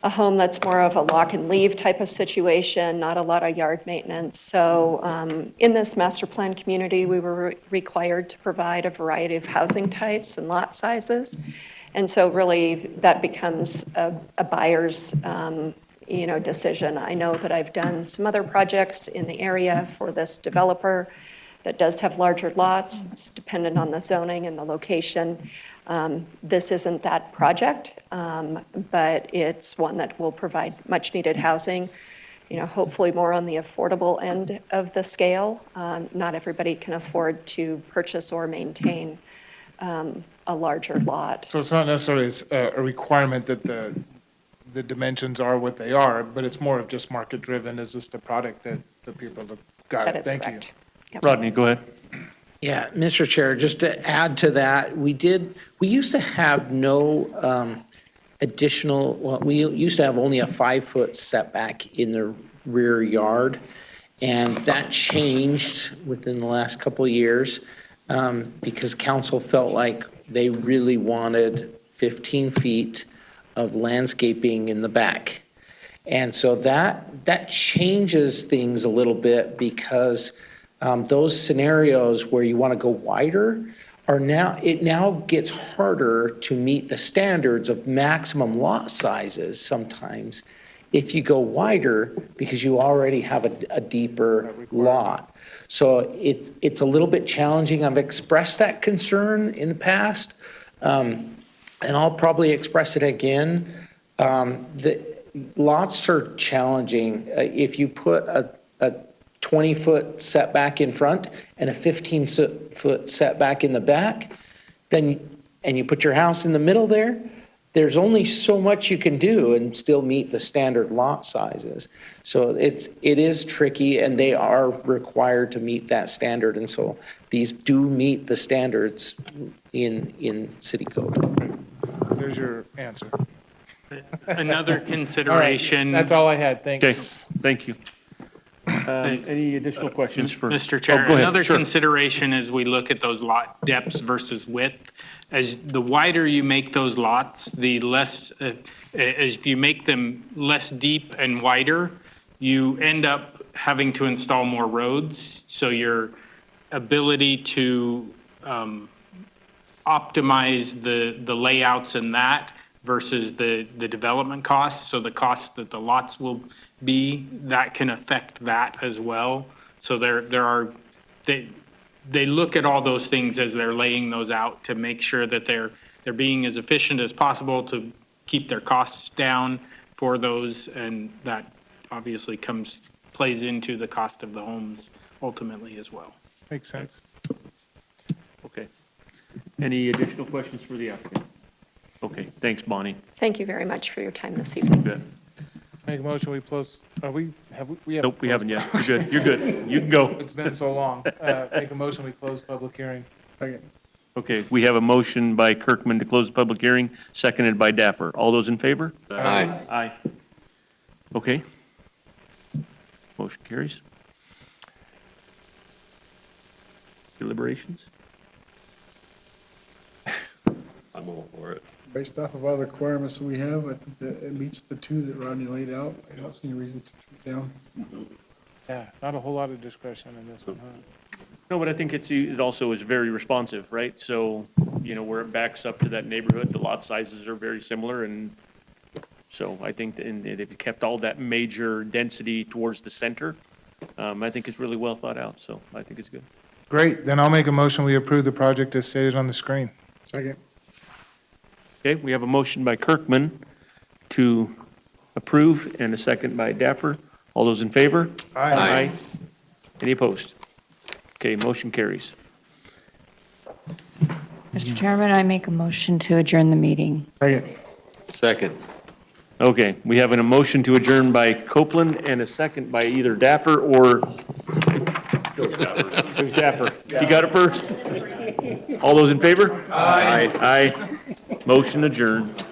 home that's more of a lock and leave type of situation, not a lot of yard maintenance. So in this master plan community, we were required to provide a variety of housing types and lot sizes. And so really that becomes a buyer's you know, decision. I know that I've done some other projects in the area for this developer that does have larger lots. It's dependent on the zoning and the location. This isn't that project, but it's one that will provide much-needed housing, hopefully more on the affordable end of the scale. Not everybody can afford to purchase or maintain a larger lot. So it's not necessarily a requirement that the dimensions are what they are, but it's more of just market-driven. Is this the product that the people have got? That is Thank you. correct. Rodney, go ahead. Yeah, Mr. Chair, just to add to that, we used to have no we used to have only a 5-foot setback in the rear yard, and that changed within the last couple of years because council felt like they really wanted 15 feet of landscaping in the back. And so that changes things a little bit because those scenarios where you want to go wider it now gets harder to meet the standards of maximum lot sizes sometimes if you go wider because you already have a deeper lot. So it's a little bit challenging. I've expressed that concern in the past, and I'll probably express it again. The lots are challenging. If you put a 20-foot setback in front and a 15-foot setback in the back, and you put your house in the middle there's only so much you can do and still meet the standard lot sizes. So it is tricky, and they are required to meet that standard. And so these do meet the standards in city code. There's your answer. Another consideration. That's all I had. Thanks. Okay, thank you. Any additional questions for? Mr. Chair, Oh, go ahead. another Sure. consideration as we look at those lot depths versus width, as the wider you make those lots, the less, as you make them less deep and wider, you end up having to install more roads. So your ability to optimize the layouts in that versus the development costs, so the costs that the lots will be, that can affect that as well. So they look at all those things as they're laying those out to make sure that they're being as efficient as possible to keep their costs down for those, and that obviously plays into the cost of the homes ultimately as well. Makes sense. Okay. Any additional questions for the applicant? Okay, thanks, Bonnie. Thank you very much for your time this evening. Good. Make a motion, we close, we haven't Nope, we haven't yet. You're good. You're good. You can go. It's been so long. Make a motion, we close public hearing. Okay, we have a motion by Kirkman to close the public hearing, seconded by Daffer. All those in favor? Aye. Aye. Okay. Motion carries. Deliberations? I'm all for it. Based off of all the requirements that we have, I think that it meets the two that Rodney laid out. I don't see any reason to turn it down. Yeah, not a whole lot of discretion in this one, huh? No, but I think it also is very responsive, right? So, where it backs up to that neighborhood, the lot sizes are very similar, and so I think that they've kept all that major density towards the center. I think it's really well thought out, so I think it's good. Great, then I'll make a motion, we approve the project as stated on the screen. Second. Okay, we have a motion by Kirkman to approve and a second by Daffer. All those in favor? Aye. Any opposed? Okay, motion carries. Mr. Chairman, I make a motion to adjourn the meeting. Second. Okay, we have a motion to adjourn by Copeland and a second by either Daffer or. Who's Daffer? You got it first? All those in favor? Aye. Aye. Motion adjourned.